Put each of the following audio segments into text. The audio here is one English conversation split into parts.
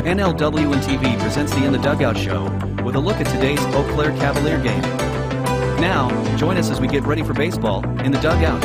NLWN-TV presents the In the Dugout show with a look at today's Eau Claire Cavalier game. Now, join us as we get ready for baseball in the dugout.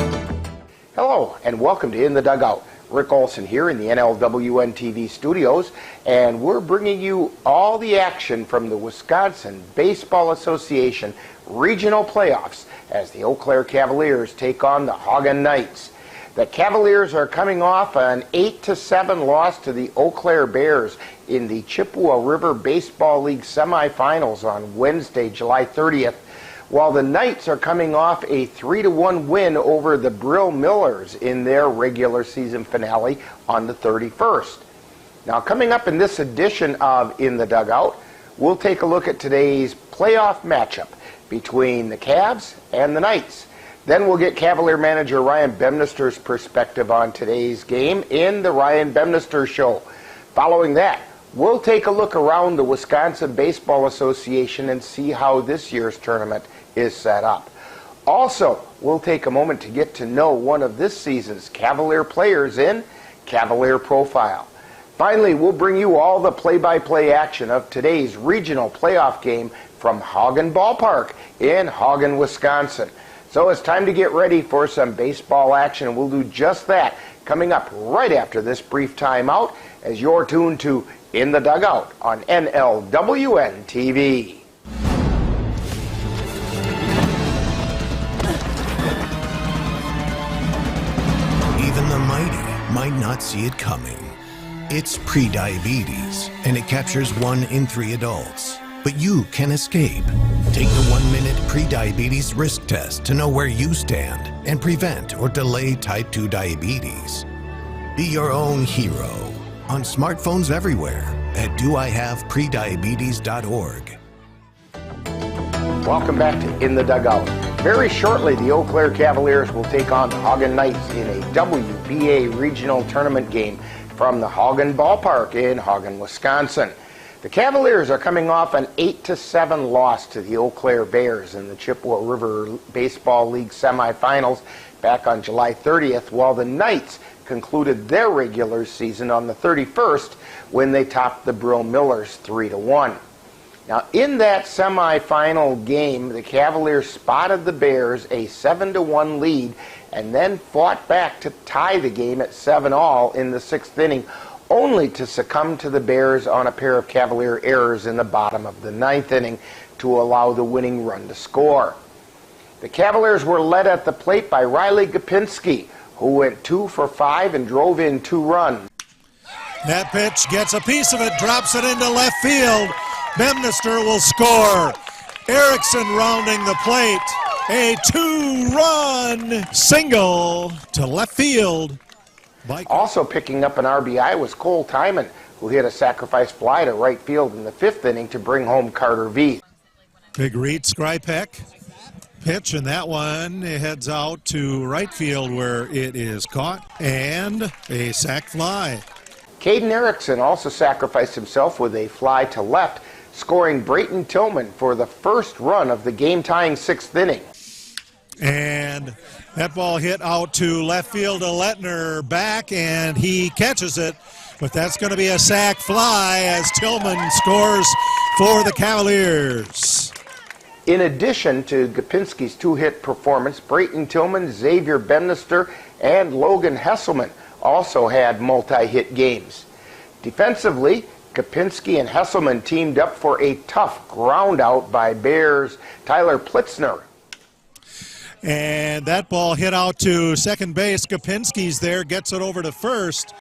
Hello, and welcome to In the Dugout. Rick Olson here in the NLWN-TV studios, and we're bringing you all the action from the Wisconsin Baseball Association regional playoffs as the Eau Claire Cavaliers take on the Haugen Knights. The Cavaliers are coming off an 8-7 loss to the Eau Claire Bears in the Chippewa River Baseball League semifinals on Wednesday, July 30th, while the Knights are coming off a 3-1 win over the Brill Millers in their regular season finale on the 31st. Now, coming up in this edition of In the Dugout, we'll take a look at today's playoff matchup between the Cavs and the Knights. Then we'll get Cavalier manager Ryan Bemister's perspective on today's game in the Ryan Bemister Show. Following that, we'll take a look around the Wisconsin Baseball Association and see how this year's tournament is set up. Also, we'll take a moment to get to know one of this season's Cavalier players in Cavalier Profile. Finally, we'll bring you all the play-by-play action of today's regional playoff game from Haugen Ballpark in Haugen, Wisconsin. So it's time to get ready for some baseball action, and we'll do just that coming up right after this brief timeout as you're tuned to In the Dugout on NLWN-TV. Even the mighty might not see it coming. It's prediabetes, and it captures 1 in 3 adults. But you can escape. Take the 1-minute prediabetes risk test to know where you stand and prevent or delay type 2 diabetes. Be your own hero on smartphones everywhere at doihaveprediabetes.org. Welcome back to In the Dugout. Very shortly, the Eau Claire Cavaliers will take on the Haugen Knights in a WBA Regional Tournament game from the Haugen Ballpark in Haugen, Wisconsin. The Cavaliers are coming off an 8-7 loss to the Eau Claire Bears in the Chippewa River Baseball League semifinals back on July 30th, while the Knights concluded their regular season on the 31st when they topped the Brill Millers 3-1. Now, in that semifinal game, the Cavaliers spotted the Bears a 7-1 lead and then fought back to tie the game at 7-all in the 6th inning, only to succumb to the Bears on a pair of Cavalier errors in the bottom of the 9th inning to allow the winning run to score. The Cavaliers were led at the plate by Riley Gopinski, who went 2 for 5 and drove in 2 runs. That pitch gets a piece of it, drops it into left field. Bemister will score. Erickson rounding the plate. A 2-run single to left field. Also picking up an RBI was Cole Timon, who hit a sacrifice fly to right field in the 5th inning to bring home Carter V. Big Reed Skrypek pitch, and that one heads out to right field where it is caught, and a sac fly. Caden Erickson also sacrificed himself with a fly to left, scoring Brayton Tillman for the first run of the game-tying 6th inning. And that ball hit out to left field to Lettner back, and he catches it. But that's going to be a sac fly as Tillman scores for the Cavaliers. In addition to Gopinski's 2-hit performance, Brayton Tillman, Xavier Bemister, and Logan Hesselman also had multi-hit games. Defensively, Gopinski and Hesselman teamed up for a tough ground out by Bears' Tyler Plitzner. And that ball hit out to second base. Gopinski's there, gets it over to first.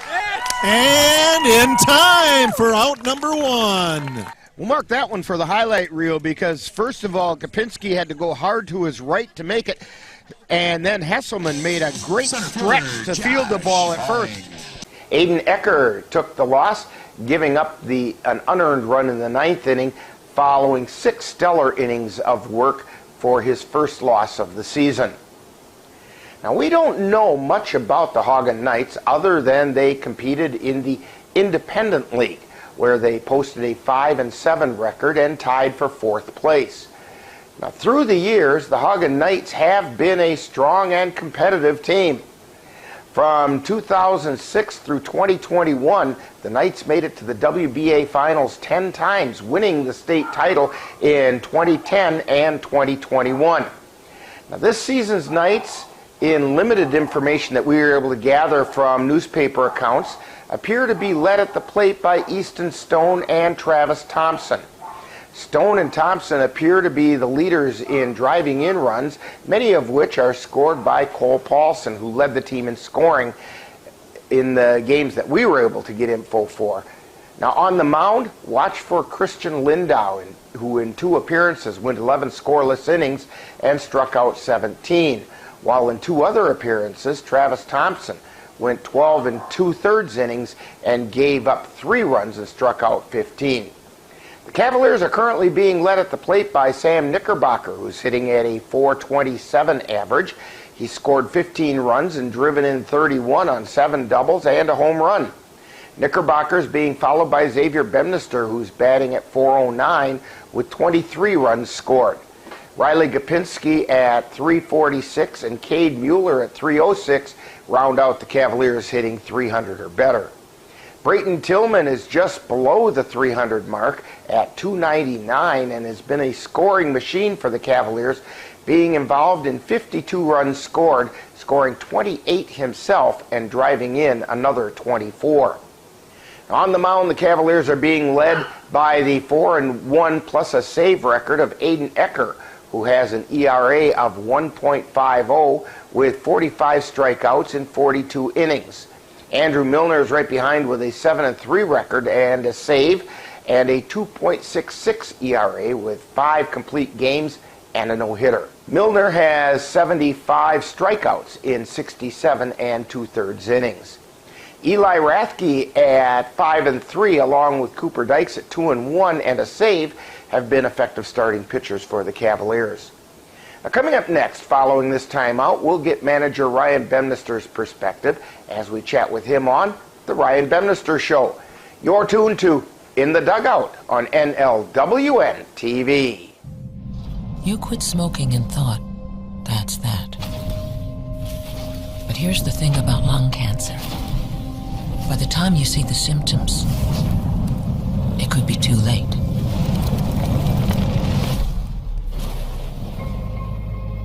And in time for out number 1. We'll mark that one for the highlight reel because, first of all, Gopinski had to go hard to his right to make it. And then Hesselman made a great stretch to field the ball at first. Aiden Ecker took the loss, giving up an unearned run in the 9th inning following 6 stellar innings of work for his first loss of the season. Now, we don't know much about the Haugen Knights other than they competed in the Independent League, where they posted a 5-7 record and tied for 4th place. Now, through the years, the Haugen Knights have been a strong and competitive team. From 2006 through 2021, the Knights made it to the WBA Finals 10 times, winning the state title in 2010 and 2021. Now, this season's Knights, in limited information that we were able to gather from newspaper accounts, appear to be led at the plate by Easton Stone and Travis Thompson. Stone and Thompson appear to be the leaders in driving in runs, many of which are scored by Cole Paulson, who led the team in scoring in the games that we were able to get info for. Now on the mound, watch for Christian Lindau, who in 2 appearances went 11 scoreless innings and struck out 17, while in 2 other appearances, Travis Thompson went 12 2/3 innings and gave up 3 runs and struck out 15. The Cavaliers are currently being led at the plate by Sam Knickerbocker, who's hitting at a .427 average. He scored 15 runs and driven in 31 on 7 doubles and a home run. Knickerbocker is being followed by Xavier Bemister, who's batting at .409 with 23 runs scored. Riley Gopinski at .346 and Cade Mueller at .306 round out the Cavaliers hitting .300 or better. Brayton Tillman is just below the .300 mark at .299 and has been a scoring machine for the Cavaliers, being involved in 52 runs scored, scoring 28 himself and driving in another 24. On the mound, the Cavaliers are being led by the 4-1 plus a save record of Aiden Ecker, who has an ERA of 1.50 with 45 strikeouts in 42 innings. Andrew Milner is right behind with a 7-3 record and a save and a 2.66 ERA with 5 complete games and a no-hitter. Milner has 75 strikeouts in 67 2/3 innings. Eli Rathke at 5-3, along with Cooper Dykes at 2-1 and a save, have been effective starting pitchers for the Cavaliers. Now, coming up next, following this timeout, we'll get manager Ryan Bemister's perspective as we chat with him on The Ryan Bemister Show. You're tuned to In the Dugout on NLWN-TV. You quit smoking and thought, that's that. But here's the thing about lung cancer. By the time you see the symptoms, it could be too late.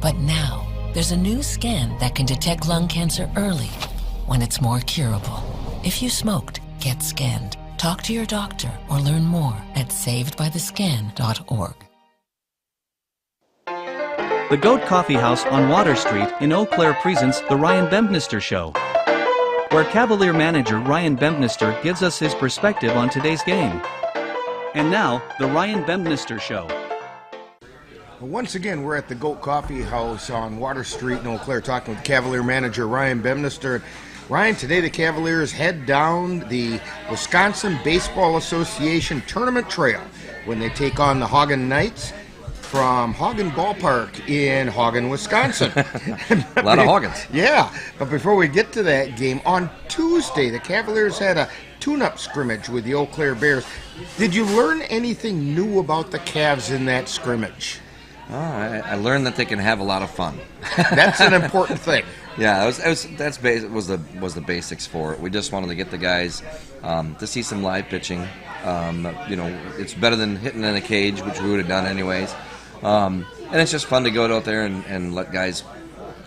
But now, there's a new scan that can detect lung cancer early, when it's more curable. If you smoked, get scanned. Talk to your doctor or learn more at savedbythescan.org. The Goat Coffee House on Water Street in Eau Claire presents The Ryan Bemister Show, where Cavalier manager Ryan Bemister gives us his perspective on today's game. And now, The Ryan Bemister Show. Well, once again, we're at the Goat Coffee House on Water Street in Eau Claire talking with Cavalier manager Ryan Bemister. Ryan, today the Cavaliers head down the Wisconsin Baseball Association Tournament Trail when they take on the Haugen Knights from Haugen Ballpark in Haugen, Wisconsin. A lot of Haugens. Yeah, but before we get to that game, on Tuesday the Cavaliers had a tune-up scrimmage with the Eau Claire Bears. Did you learn anything new about the Cavs in that scrimmage? I learned that they can have a lot of fun. That's an important thing. Yeah, was the basics for it. We just wanted to get the guys to see some live pitching. It's better than hitting in a cage, which we would have done anyways. And it's just fun to go out there and let guys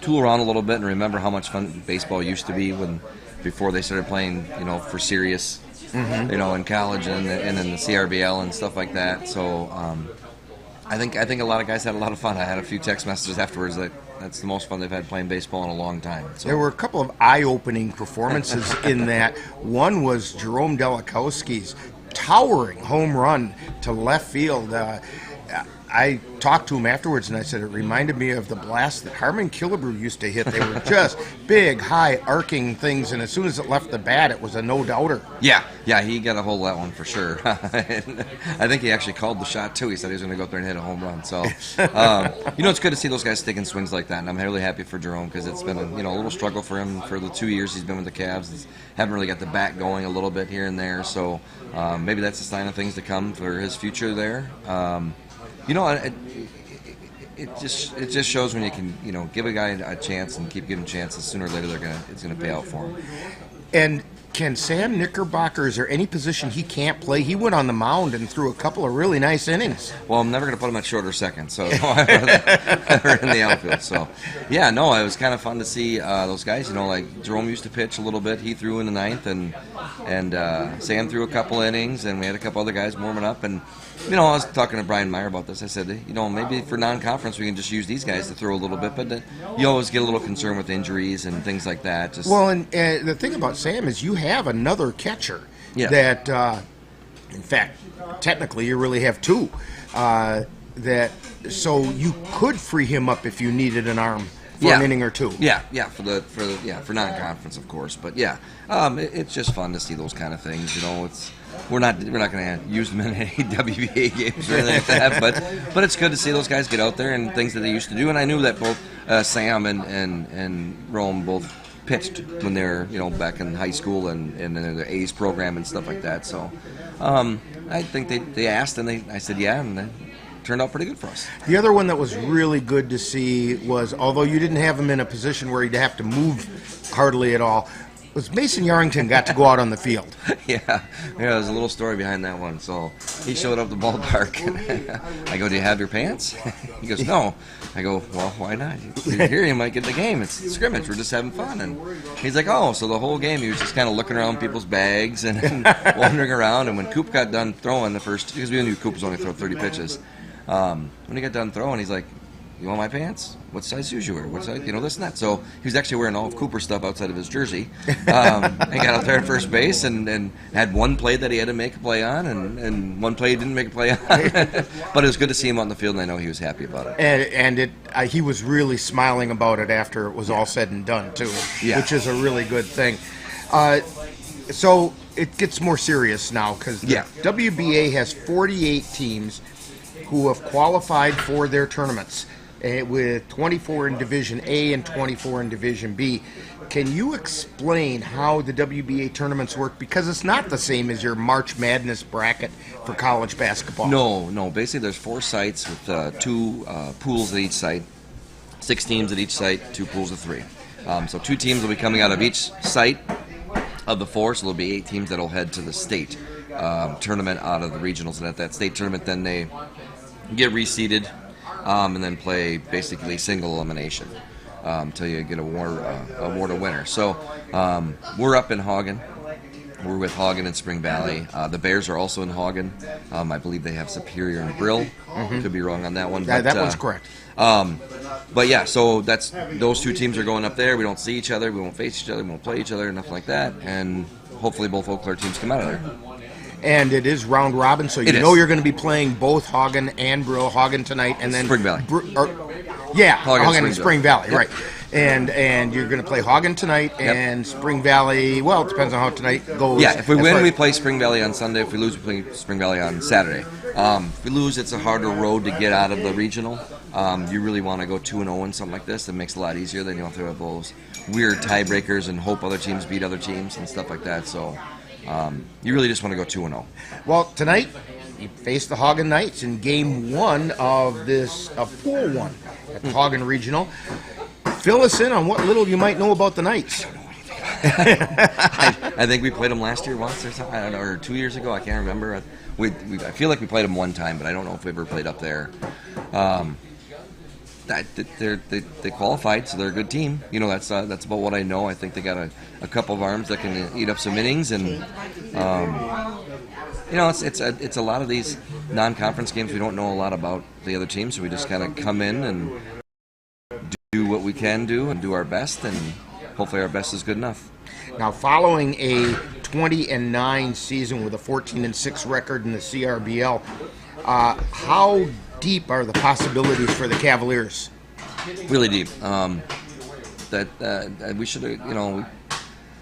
tool around a little bit and remember how much fun baseball used to be before they started playing, for serious, in college and in the CRBL and stuff like that. So I think a lot of guys had a lot of fun. I had a few text messages afterwards that that's the most fun they've had playing baseball in a long time. So. There were a couple of eye-opening performances in that. One was Jerome Delikowski's towering home run to left field. I talked to him afterwards, and I said it reminded me of the blast that Harmon Killebrew used to hit. They were just big, high, arcing things, and as soon as it left the bat, it was a no-doubter. Yeah, he got a hold of that one for sure. I think he actually called the shot, too. He said he was going to go up there and hit a home run. So, it's good to see those guys taking swings like that, and I'm really happy for Jerome because it's been a little struggle for him for the 2 years he's been with the Cavs. Haven't really got the bat going a little bit here and there, so maybe that's a sign of things to come for his future there. it just shows when you can, you know, give a guy a chance and keep giving chances. Sooner or later, it's gonna pay out for him. And can Sam Knickerbocker, is there any position he can't play? He went on the mound and threw a couple of really nice innings. Well, I'm never going to put him at short or second, so no, I'm in the outfield. So, yeah, no, it was kind of fun to see those guys. You know, like Jerome used to pitch a little bit. He threw in the ninth, and Sam threw a couple innings, and we had a couple other guys warming up. And, you know, I was talking to Brian Meyer about this. I said, you know, maybe for non-conference we can just use these guys to throw a little bit, but you always get a little concerned with injuries and things like that. Well, and the thing about Sam is you have another catcher that, in fact, technically you really have two. So you could free him up if you needed an arm for an inning or two. For non-conference, of course. But it's just fun to see those kind of things. You know, we're not going to use them in any WBA games or anything like that. But it's good to see those guys get out there and things that they used to do. And I knew that both Sam and Rome both pitched when they were, you know, back in high school and in the A's program and stuff like that. So I think they asked and I said and they turned out pretty good for us. The other one that was really good to see was, although you didn't have him in a position where he'd have to move hardly at all, was Mason Yarrington got to go out on the field. There's a little story behind that one. So he showed up at the ballpark, and I go, "Do you have your pants?" He goes, "No." I go, "Well, why not? You're here, you might get the game. It's scrimmage. We're just having fun." And he's like, "Oh." So the whole game he was just kind of looking around people's bags and wandering around. And when Coop got done throwing the first, because we knew Coop was only throw 30 pitches, when he got done throwing, he's like, "You want my pants? What size shoes you wear? What size, you know, this and that." So he was actually wearing all of Cooper's stuff outside of his jersey. He got out there at first base and had one play that he had to make a play on, and one play he didn't make a play on. But it was good to see him on the field, and I know he was happy about it. And he was really smiling about it after it was all said and done, too, which is a really good thing. So it gets more serious now because the WBA has 48 teams who have qualified for their tournaments, with 24 in Division A and 24 in Division B. Can you explain how the WBA tournaments work? Because it's not the same as your March Madness bracket for college basketball. No. Basically, there's 4 sites with 2 pools at each site, 6 teams at each site, 2 pools of 3. So 2 teams will be coming out of each site of the 4, so there'll be 8 teams that'll head to the state tournament out of the regionals. And at that state tournament, then they get reseeded and then play basically single elimination until you get award a winner. So we're up in Haugen. We're with Haugen and Spring Valley. The Bears are also in Haugen. I believe they have Superior and Brill. Could be wrong on that one. But, that one's correct. But yeah, so those 2 teams are going up there. We don't see each other. We won't face each other. We won't play each other. Nothing like that. And hopefully both Eau Claire teams come out of there. And it is round robin, so you know you're going to be playing both Haugen and Brill. Haugen tonight, and then Spring Valley. Haugen and Spring Valley, right? And you're going to play Haugen tonight and Spring Valley. Well, it depends on how tonight goes. Yeah, if we win, we play Spring Valley on Sunday. If we lose, we play Spring Valley on Saturday. If we lose, it's a harder road to get out of the regional. You really want to go 2-0 in something like this. It makes it a lot easier. Then you don't have to have those weird tiebreakers and hope other teams beat other teams and stuff like that. So. You really just want to go 2-0. Well, tonight you face the Haugen Knights in Game 1 of this Pool 1 at the Haugen Regional. Fill us in on what little you might know about the Knights. I think we played them last year once or something, I don't know, or 2 years ago. I can't remember. I feel like we played them one time, but I don't know if we ever played up there. They qualified, so they're a good team. You know, that's about what I know. I think they got a couple of arms that can eat up some innings, and you know, it's a lot of these non-conference games. We don't know a lot about the other teams, so we just kind of come in and do what we can do and do our best, and hopefully our best is good enough. Now, following a 20-9 season with a 14-6 record in the CRBL, how deep are the possibilities for the Cavaliers? Really deep. We should have, you know,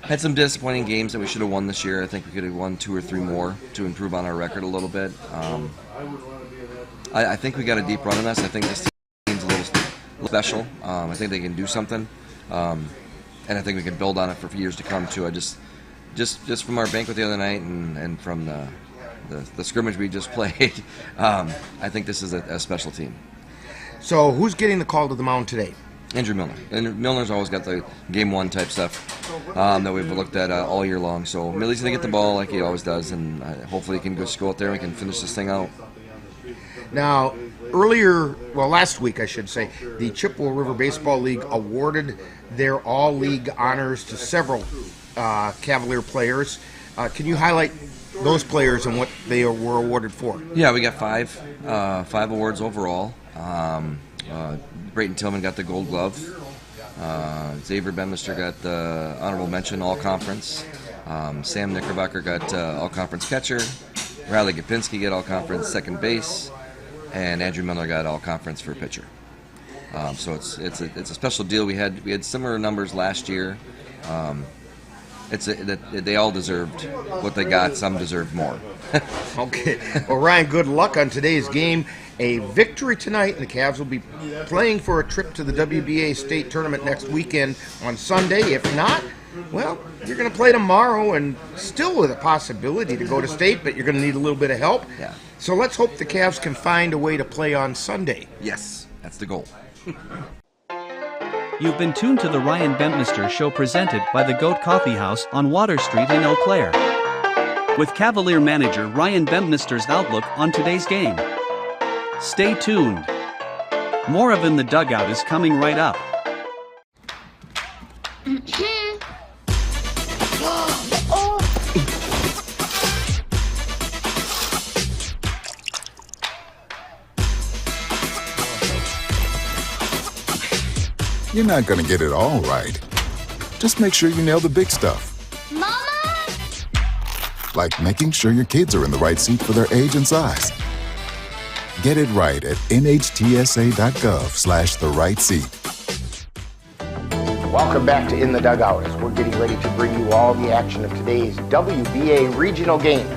had some disappointing games that we should have won this year. I think we could have won 2 or 3 more to improve on our record a little bit. I think we got a deep run in us. I think this team's a little special. I think they can do something, and I think we can build on it for years to come too. I just from our banquet the other night and from the scrimmage we just played, I think this is a special team. So who's getting the call to the mound today? Andrew Milner. And Milner's always got the game one type stuff that we've looked at all year long. So Millie's going to get the ball like he always does, and hopefully he can just go out there and we can finish this thing out. Now, last week I should say, the Chippewa River Baseball League awarded their all-league honors to several Cavalier players. Can you highlight those players and what they were awarded for? Yeah, we got five awards overall. Brayton Tillman got the Gold Glove. Xavier Bemister got the Honorable Mention All-Conference. Sam Knickerbocker got All-Conference Catcher. Riley Gopinski got All-Conference Second Base. And Andrew Miller got All-Conference for pitcher. So it's a special deal. We had similar numbers last year. They all deserved what they got. Some deserved more. Okay. Well, Ryan, good luck on today's game. A victory tonight, and the Cavs will be playing for a trip to the WBA state tournament next weekend on Sunday. If not, well, you're going to play tomorrow, and still with a possibility to go to state, but you're going to need a little bit of help. Yeah. So let's hope the Cavs can find a way to play on Sunday. Yes, that's the goal. You've been tuned to the Ryan Bemister Show presented by the Goat Coffee House on Water Street in Eau Claire, with Cavalier manager Ryan Bemister's outlook on today's game. Stay tuned. More of In the Dugout is coming right up. You're not going to get it all right. Just make sure you nail the big stuff. Mama! Like making sure your kids are in the right seat for their age and size. Get it right at nhtsa.gov/the-right-seat. Welcome back to In the Dugout as we're getting ready to bring you all the action of today's WBA regional game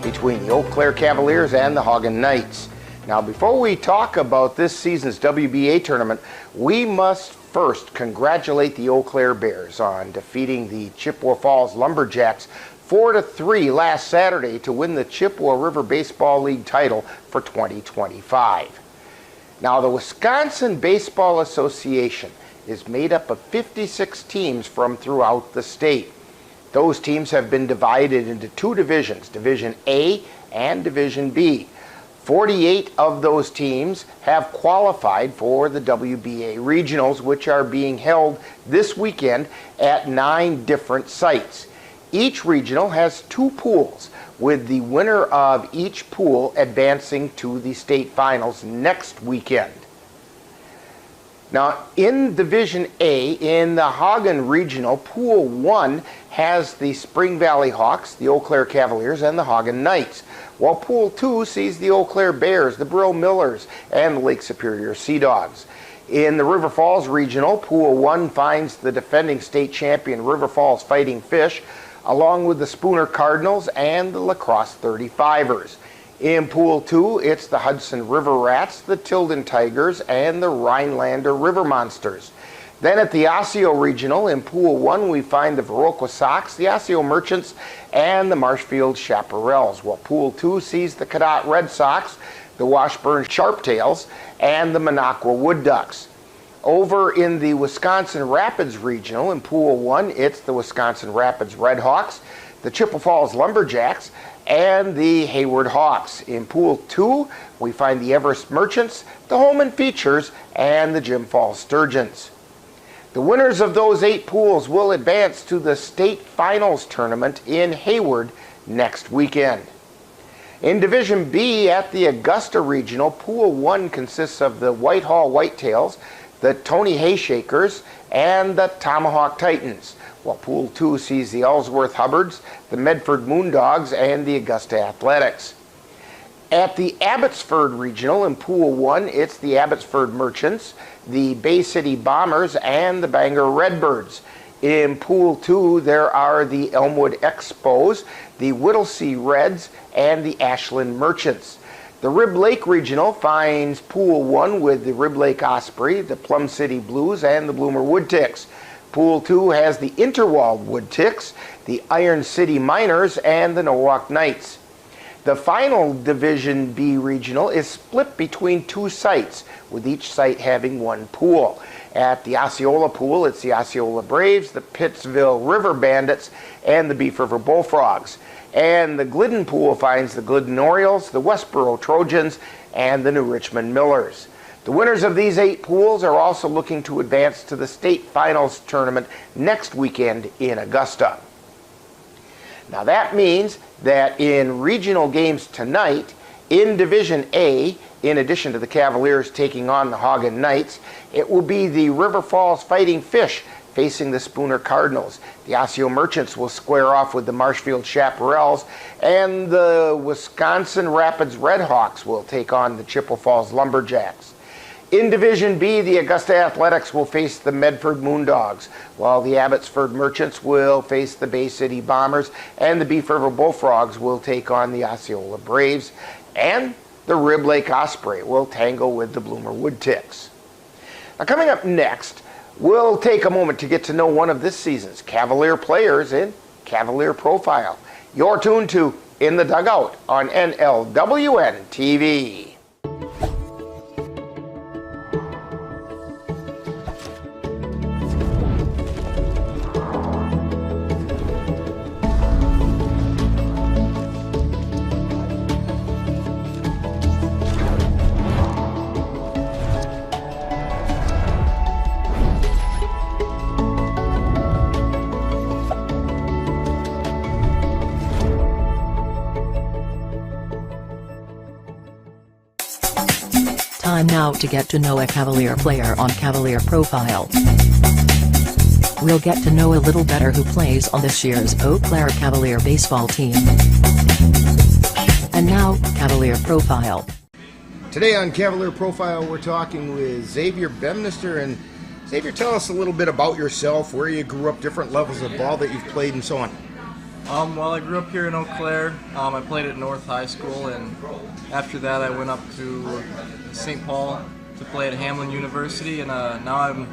between the Eau Claire Cavaliers and the Haugen Knights. Now, before we talk about this season's WBA tournament, we must first congratulate the Eau Claire Bears on defeating the Chippewa Falls Lumberjacks 4-3 last Saturday to win the Chippewa River Baseball League title for 2025. Now, the Wisconsin Baseball Association is made up of 56 teams from throughout the state. Those teams have been divided into two divisions, Division A and Division B. 48 of those teams have qualified for the WBA Regionals, which are being held this weekend at 9 different sites. Each regional has 2 pools, with the winner of each pool advancing to the state finals next weekend. Now, in Division A, in the Haugen Regional, Pool 1 has the Spring Valley Hawks, the Eau Claire Cavaliers, and the Haugen Knights, while Pool 2 sees the Eau Claire Bears, the Brill Millers, and the Lake Superior Sea Dogs. In the River Falls Regional, Pool 1 finds the defending state champion River Falls Fighting Fish, along with the Spooner Cardinals and the La Crosse 35ers. In Pool 2, it's the Hudson River Rats, the Tilden Tigers, and the Rhinelander River Monsters. Then at the Osseo Regional, in Pool 1, we find the Viroqua Sox, the Osseo Merchants, and the Marshfield Chaparrals, while Pool 2 sees the Cadott Red Sox, the Washburn Sharptails, and the Minocqua Wood Ducks. Over in the Wisconsin Rapids Regional, in Pool 1, it's the Wisconsin Rapids Redhawks, the Chippewa Falls Lumberjacks, and the Hayward Hawks. In Pool 2, we find the Everest Merchants, the Holman Features, and the Jim Falls Sturgeons. The winners of those 8 pools will advance to the state finals tournament in Hayward next weekend. In Division B at the Augusta Regional, Pool 1 consists of the Whitehall Whitetails, the Tony Hayshakers, and the Tomahawk Titans, while Pool 2 sees the Ellsworth Hubbards, the Medford Moondogs, and the Augusta Athletics. At the Abbotsford Regional in Pool 1, it's the Abbotsford Merchants, the Bay City Bombers, and the Bangor Redbirds. In Pool 2, there are the Elmwood Expos, the Whittlesea Reds, and the Ashland Merchants. The Rib Lake Regional finds Pool 1 with the Rib Lake Osprey, the Plum City Blues, and the Bloomer Woodticks. Pool 2 has the Interwald Woodticks, the Iron City Miners, and the Norwalk Knights. The final Division B regional is split between 2 sites, with each site having 1 pool. At the Osceola pool, it's the Osceola Braves, the Pittsville River Bandits, and the Beef River Bullfrogs. And the Glidden pool finds the Glidden Orioles, the Westboro Trojans, and the New Richmond Millers. The winners of these 8 pools are also looking to advance to the state finals tournament next weekend in Augusta. Now that means that in regional games tonight, in Division A, in addition to the Cavaliers taking on the Haugen Knights, it will be the River Falls Fighting Fish facing the Spooner Cardinals. The Osseo Merchants will square off with the Marshfield Chaparrals, and the Wisconsin Rapids Redhawks will take on the Chippewa Falls Lumberjacks. In Division B, the Augusta Athletics will face the Medford Moondogs, while the Abbotsford Merchants will face the Bay City Bombers, and the Beef River Bullfrogs will take on the Osceola Braves, and the Rib Lake Osprey will tangle with the Bloomer Woodticks. Now, coming up next, we'll take a moment to get to know one of this season's Cavalier players in Cavalier Profile. You're tuned to In the Dugout on NLWN-TV. Time now to get to know a Cavalier player on Cavalier Profile. We'll get to know a little better who plays on this year's Eau Claire Cavalier baseball team. And now, Cavalier Profile. Today on Cavalier Profile, we're talking with Xavier Bemister. And Xavier, tell us a little bit about yourself, where you grew up, different levels of ball that you've played, and so on. Well, I grew up here in Eau Claire. I played at North High School, and after that I went up to St. Paul to play at Hamlin University, and now I'm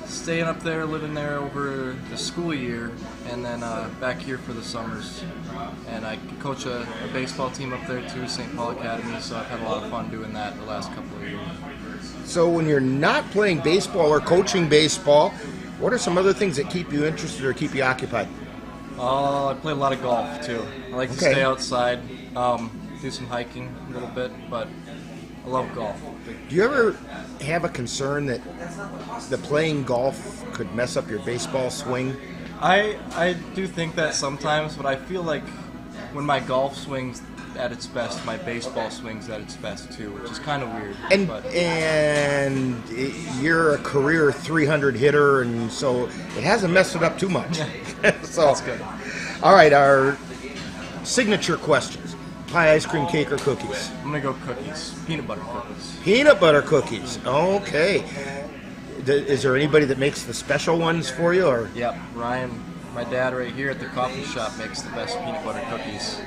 staying up there, living there over the school year, and then back here for the summers. And I coach a baseball team up there too, St. Paul Academy, so I've had a lot of fun doing that the last couple of years. So when you're not playing baseball or coaching baseball, what are some other things that keep you interested or keep you occupied? I play a lot of golf too. I like to stay outside, do some hiking a little bit, but I love golf. Do you ever have a concern that the playing golf could mess up your baseball swing? I do think that sometimes, but I feel like when my golf swing's at its best, my baseball swing's at its best too, which is kind of weird. And you're a career 300 hitter, and so it hasn't messed it up too much. So, that's good. All right, our signature questions. Pie, ice cream, cake, or cookies? I'm going to go cookies. Peanut butter cookies. Peanut butter cookies. Okay. Is there anybody that makes the special ones for you? Or? Yep. Ryan, my dad right here at the coffee shop, makes the best peanut butter cookies.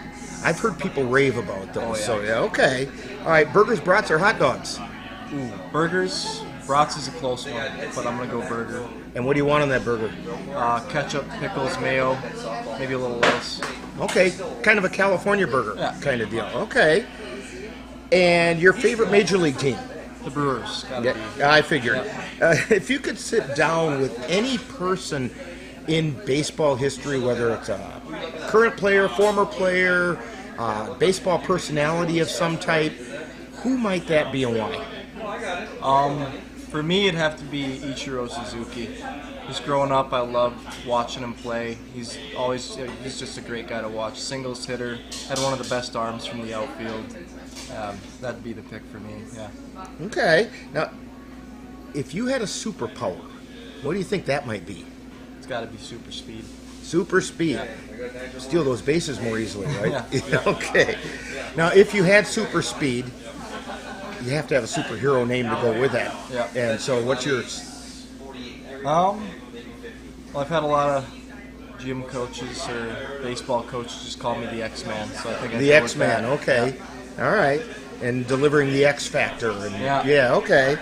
I've heard people rave about those. Oh, yeah. So, yeah, okay. All right, burgers, brats, or hot dogs? Ooh, burgers. Brats is a close one, but I'm going to go burger. And what do you want on that burger? Ketchup, pickles, mayo, maybe a little lettuce. Okay, kind of a California burger kind of deal. Okay. And your favorite major league team? The Brewers. Gotta be. I figured. Yeah. If you could sit down with any person in baseball history, whether it's a current player, former player, baseball personality of some type, who might that be and why? For me, it'd have to be Ichiro Suzuki. Just growing up, I loved watching him play. He's just a great guy to watch. Singles hitter, had one of the best arms from the outfield. That'd be the pick for me, yeah. Okay. Now, if you had a superpower, what do you think that might be? It's got to be super speed. Super speed. Yeah. Steal those bases more easily, right? Yeah. Okay. Now, if you had super speed, you have to have a superhero name to go with that. Yeah. And so, what's yours? Well, I've had a lot of gym coaches or baseball coaches just call me the X-Man, so I think the X-Man. Okay. Yeah. All right. And delivering the X factor. And yeah. Okay.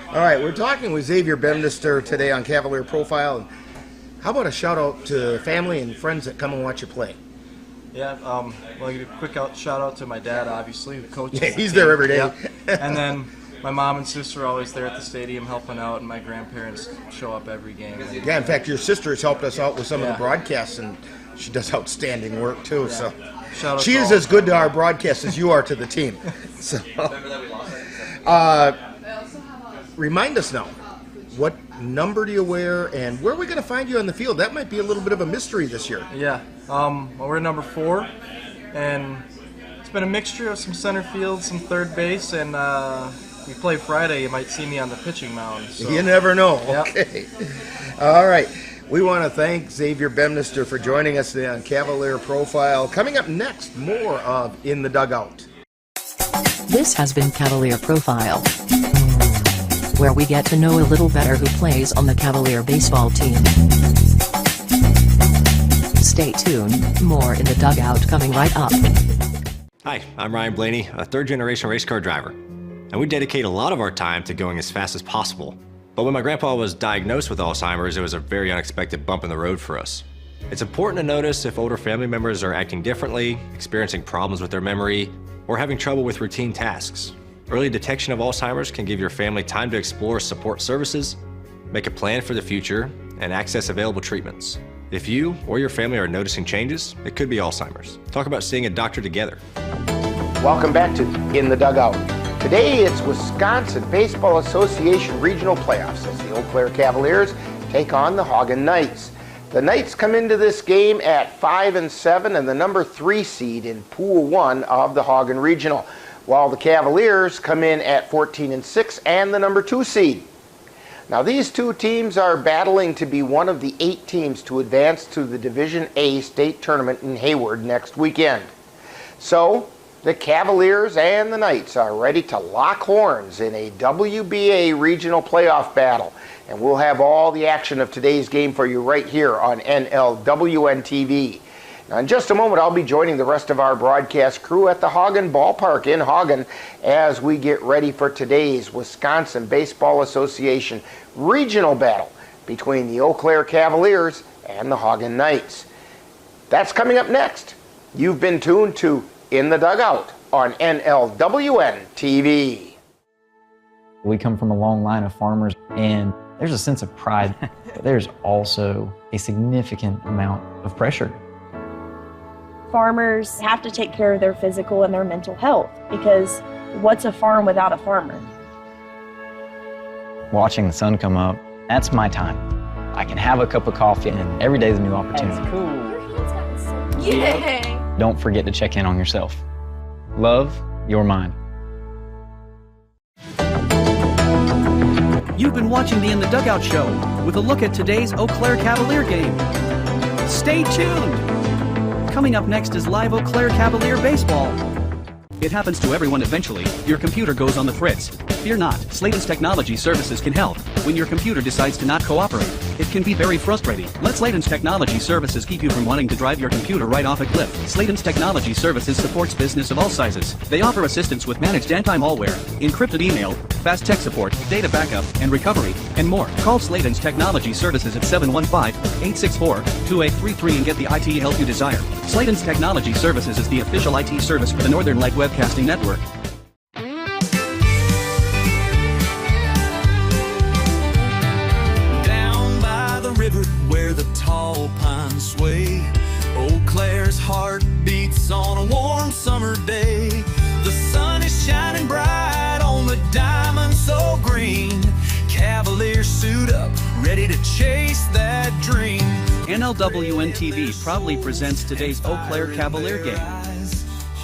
All right. We're talking with Xavier Bemister today on Cavalier Profile. How about a shout out to family and friends that come and watch you play? Yeah, well, I give a quick shout out to my dad, obviously, who coaches. Yeah, he's there every day. Yeah. And then my mom and sister are always there at the stadium helping out, and my grandparents show up every game. Yeah, in fact, your sister has helped us out with some of the broadcasts, and she does outstanding work too. Yeah. So Shout out she to is all. as good to our broadcast as you are to the team. So remind us now, what number do you wear, and where are we going to find you on the field? That might be a little bit of a mystery this year. Yeah, well, we're number 4, and it's been a mixture of some center field, some third base, and we play Friday. You might see me on the pitching mound. So. You never know. Yep. Okay. All right. We want to thank Xavier Bemister for joining us today on Cavalier Profile. Coming up next, more of In the Dugout. This has been Cavalier Profile, where we get to know a little better who plays on the Cavalier baseball team. Stay tuned, more In the Dugout coming right up. Hi, I'm Ryan Blaney, a third-generation race car driver, and we dedicate a lot of our time to going as fast as possible. But when my grandpa was diagnosed with Alzheimer's, it was a very unexpected bump in the road for us. It's important to notice if older family members are acting differently, experiencing problems with their memory, or having trouble with routine tasks. Early detection of Alzheimer's can give your family time to explore support services, make a plan for the future, and access available treatments. If you or your family are noticing changes, it could be Alzheimer's. Talk about seeing a doctor together. Welcome back to In the Dugout. Today it's Wisconsin Baseball Association Regional Playoffs as the Eau Claire Cavaliers take on the Haugen Knights. The Knights come into this game at 5-7 and the number 3 seed in Pool 1 of the Haugen Regional, while the Cavaliers come in at 14-6 and the number 2 seed. Now these two teams are battling to be one of the 8 teams to advance to the Division A state tournament in Hayward next weekend. So the Cavaliers and the Knights are ready to lock horns in a WBA regional playoff battle. And we'll have all the action of today's game for you right here on NLWN-TV. Now in just a moment, I'll be joining the rest of our broadcast crew at the Haugen Ballpark in Haugen as we get ready for today's Wisconsin Baseball Association regional battle between the Eau Claire Cavaliers and the Haugen Knights. That's coming up next. You've been tuned to In the Dugout on NLWN-TV. We come from a long line of farmers, and there's a sense of pride, but there's also a significant amount of pressure. Farmers have to take care of their physical and their mental health, because what's a farm without a farmer? Watching the sun come up, that's my time. I can have a cup of coffee, and every day is a new opportunity. That's cool. Your hand's gotten so cute. Yay! Don't forget to check in on yourself. Love your mind. You've been watching the In the Dugout show with a look at today's Eau Claire Cavalier game. Stay tuned! Coming up next is live Eau Claire Cavalier baseball. It happens to everyone eventually. Your computer goes on the fritz. Fear not, Slayton's Technology Services can help. When your computer decides to not cooperate, it can be very frustrating. Let Slayton's Technology Services keep you from wanting to drive your computer right off a cliff. Slayton's Technology Services supports business of all sizes. They offer assistance with managed anti-malware, encrypted email, fast tech support, data backup, and recovery, and more. Call Slayton's Technology Services at 715-864-2833 and get the IT help you desire. Slayton's Technology Services is the official IT service for the Northern Light Webcasting Network. Down by the river where the tall pines sway, Eau Claire's heart beats on a warm summer day. The sun is shining bright on the diamond so green. Cavaliers suit up, ready to chase that dream. NLWN-TV proudly presents today's Eau Claire Cavalier game.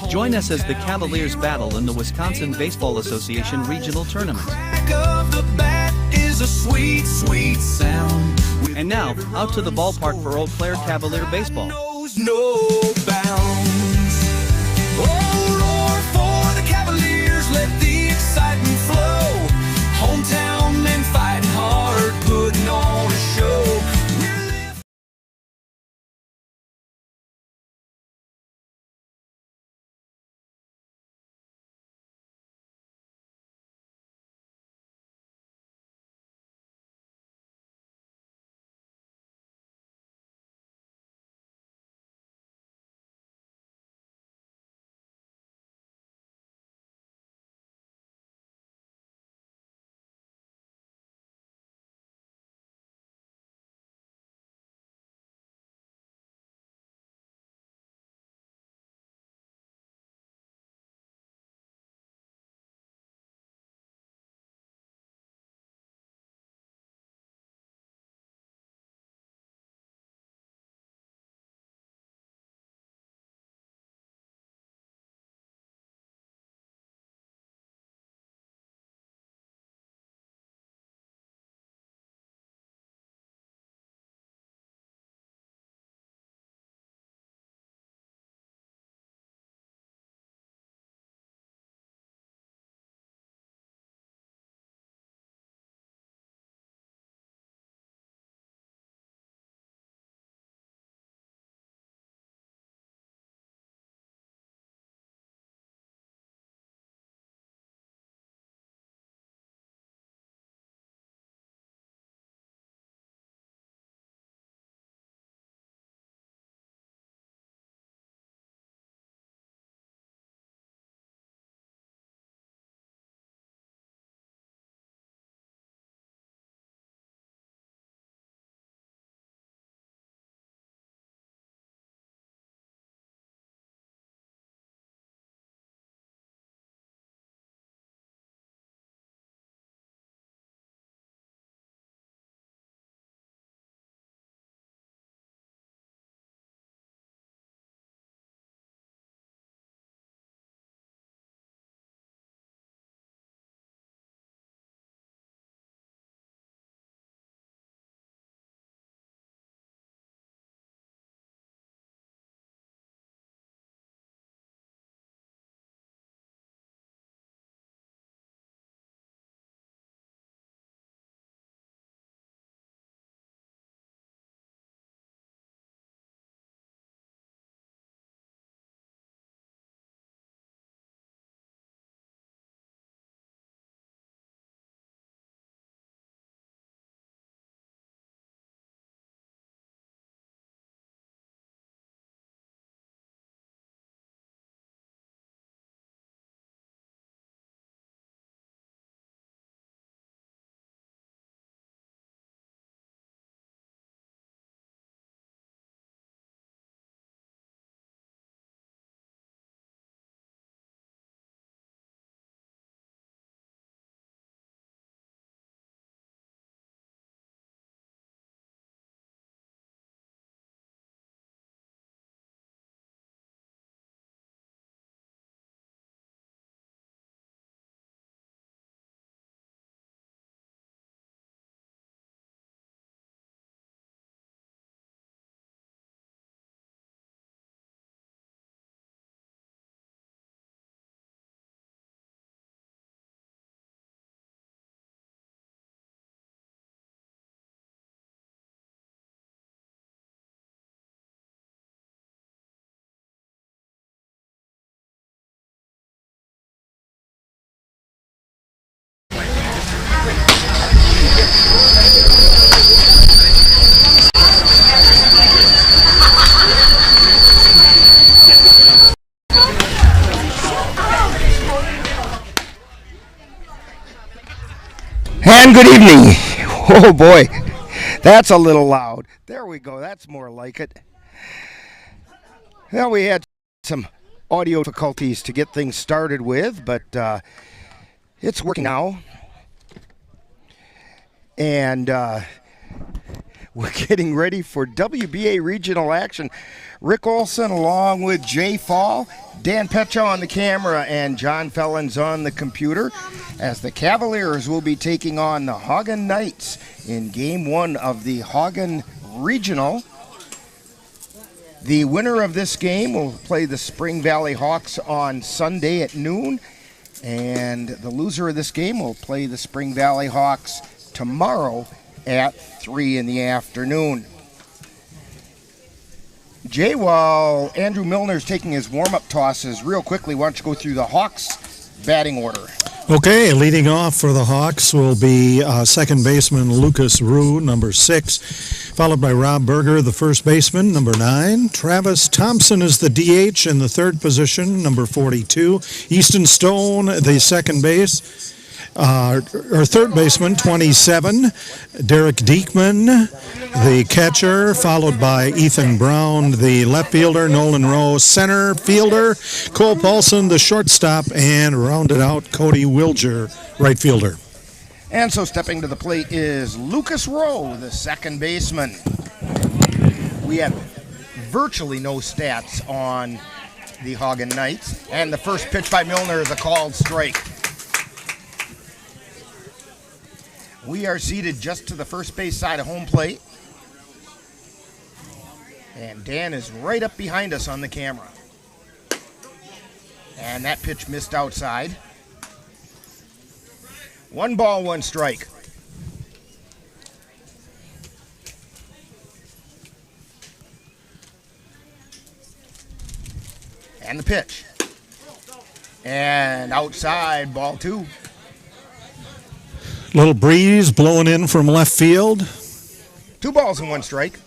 Join us as the Cavaliers battle in the Wisconsin Baseball Association Regional Tournament. Crack of the bat is a sweet, sweet sound. And now, out to the ballpark for Eau Claire Cavalier baseball. Knows no bounds. Oh, roar for the Cavaliers, let the excitement flow. Hometown men fighting hard, putting on a show. And good evening. Oh boy, that's a little loud. There we go, that's more like it. Well, we had some audio difficulties to get things started with, but it's working now. And we're getting ready for WBA regional action. Rick Olson along with Jay Fall, Dan Petcha on the camera, and John Fellens on the computer, as the Cavaliers will be taking on the Haugen Knights in Game 1 of the Haugen Regional. The winner of this game will play the Spring Valley Hawks on Sunday at noon, and the loser of this game will play the Spring Valley Hawks tomorrow at 3 in the afternoon. Jay, while Andrew Milner's taking his warm-up tosses, real quickly, why don't you go through the Hawks batting order? Okay, leading off for the Hawks will be second baseman Lucas Rue, number 6, followed by Rob Berger, the first baseman, number 9. Travis Thompson is the DH in the third position, number 42. Easton Stone, the second base. Or third baseman, 27, Derek Diekman, the catcher, followed by Ethan Brown, the left fielder, Nolan Rowe, center fielder, Cole Paulson, the shortstop, and rounded out Cody Wilger, right fielder. And so stepping to the plate is Lucas Rowe, the second baseman. We have virtually no stats on the Haugen Knights, and the first pitch by Milner is a called strike. We are seated just to the first base side of home plate. And Dan is right up behind us on the camera. And that pitch missed outside. 1 ball, 1 strike. And the pitch. And outside, ball 2. Little breeze blowing in from left field. 2 balls and 1 strike.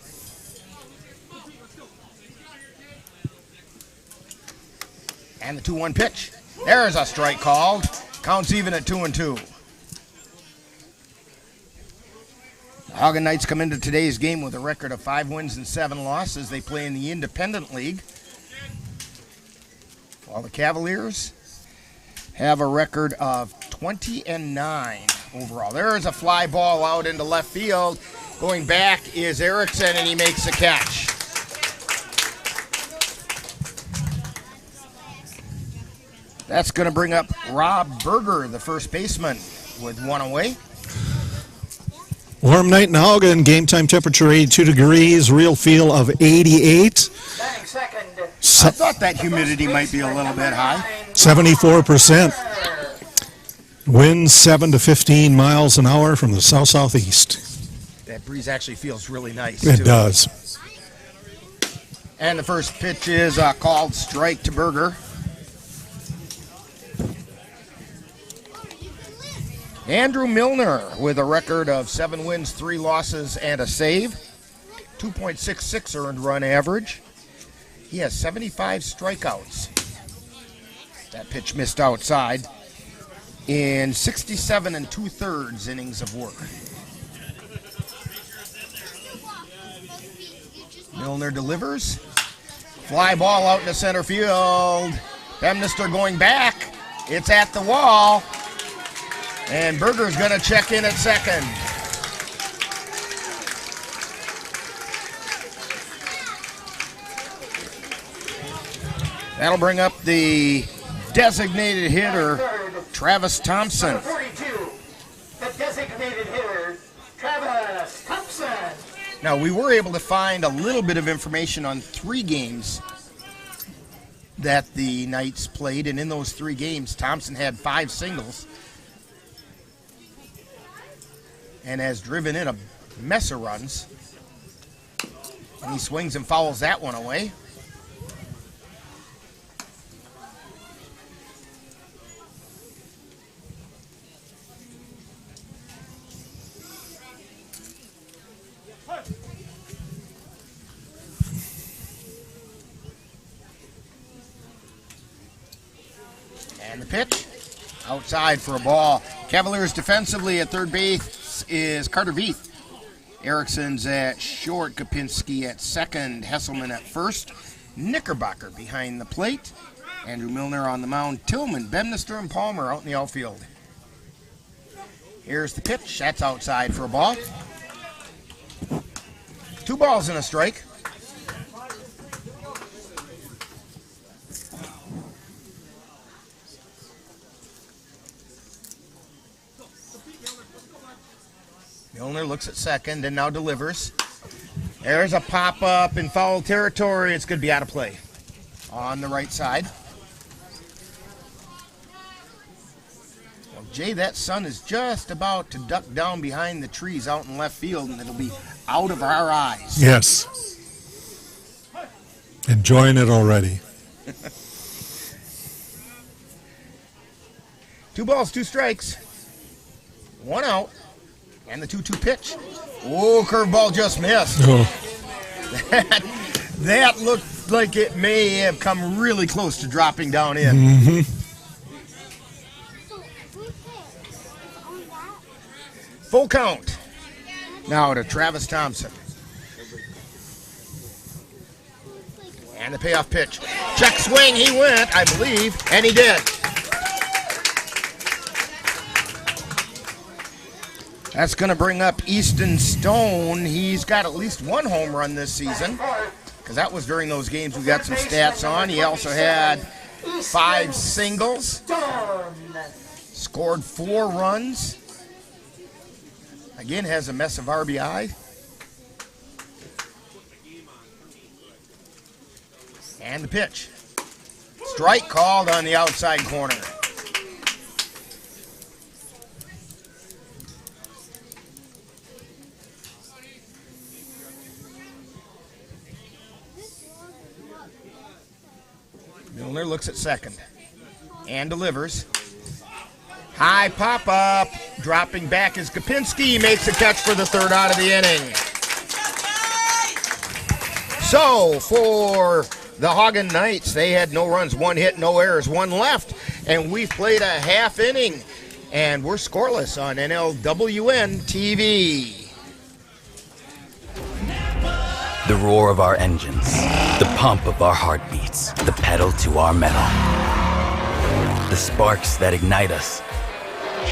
And the 2-1 pitch. There's a strike called. Counts even at 2-2. The Haugen Knights come into today's game with a record of 5 wins and 7 losses. They play in the Independent League, while the Cavaliers have a record of 20-9 overall. There is a fly ball out into left field. Going back is Erickson, and he makes a catch. That's going to bring up Rob Berger, the first baseman, with 1 away. Warm night in Haugen, game time temperature 82 degrees, real feel of 88. I thought that humidity might be a little bit high. 74%. Winds 7 to 15 miles an hour from the south-southeast. That breeze actually feels really nice, It too. does. And the first pitch is a called strike to Berger. Andrew Milner with a record of 7 wins, 3 losses, and a save. 2.66 earned run average. He has 75 strikeouts. That pitch missed outside in 67 2/3 innings of work. Milner delivers. Fly ball out into center field. Bemister going back. It's at the wall. And Berger's going to check in at second. That'll bring up the designated hitter, Travis Thompson. The designated hitter, Travis Thompson. Now, we were able to find a little bit of information on 3 games that the Knights played, and in those 3 games, Thompson had 5 singles and has driven in a mess of runs. And he swings and fouls that one away. And the pitch outside for a ball. Cavaliers defensively at third base is Carter Veith. Erickson's at short, Kapinski at second, Hesselman at first, Knickerbocker behind the plate, Andrew Milner on the mound, Tillman, Bemister, and Palmer out in the outfield. Here's the pitch. That's outside for a ball. 2 balls and a strike. Milner looks at second and now delivers. There's a pop-up in foul territory. It's going to be out of play on the right side. Well, Jay, that sun is just about to duck down behind the trees out in left field, and it'll be out of our eyes. Yes. Enjoying it already. 2 balls, 2 strikes. 1 out. And the 2-2 pitch. Oh, curveball just missed. Oh. That looked like it may have come really close to dropping down in. Mm-hmm. Full count. Now to Travis Thompson. And the payoff pitch. Check swing, he went, I believe, and he did. That's going to bring up Easton Stone. He's got at least 1 home run this season, because that was during those games we got some stats on. He also had 5 singles, scored 4 runs. Again, has a mess of RBI. And the pitch. Strike called on the outside corner. Milner looks at second and delivers. High pop-up. Dropping back is Kapinski. Makes the catch for the 3rd out of the inning. So, for the Haugen Knights, they had no runs, 1 hit, no errors, 1 left. And we've played a half inning. And we're scoreless on NLWN-TV. The roar of our engines, the pump of our heartbeats, the pedal to our metal. The sparks that ignite us,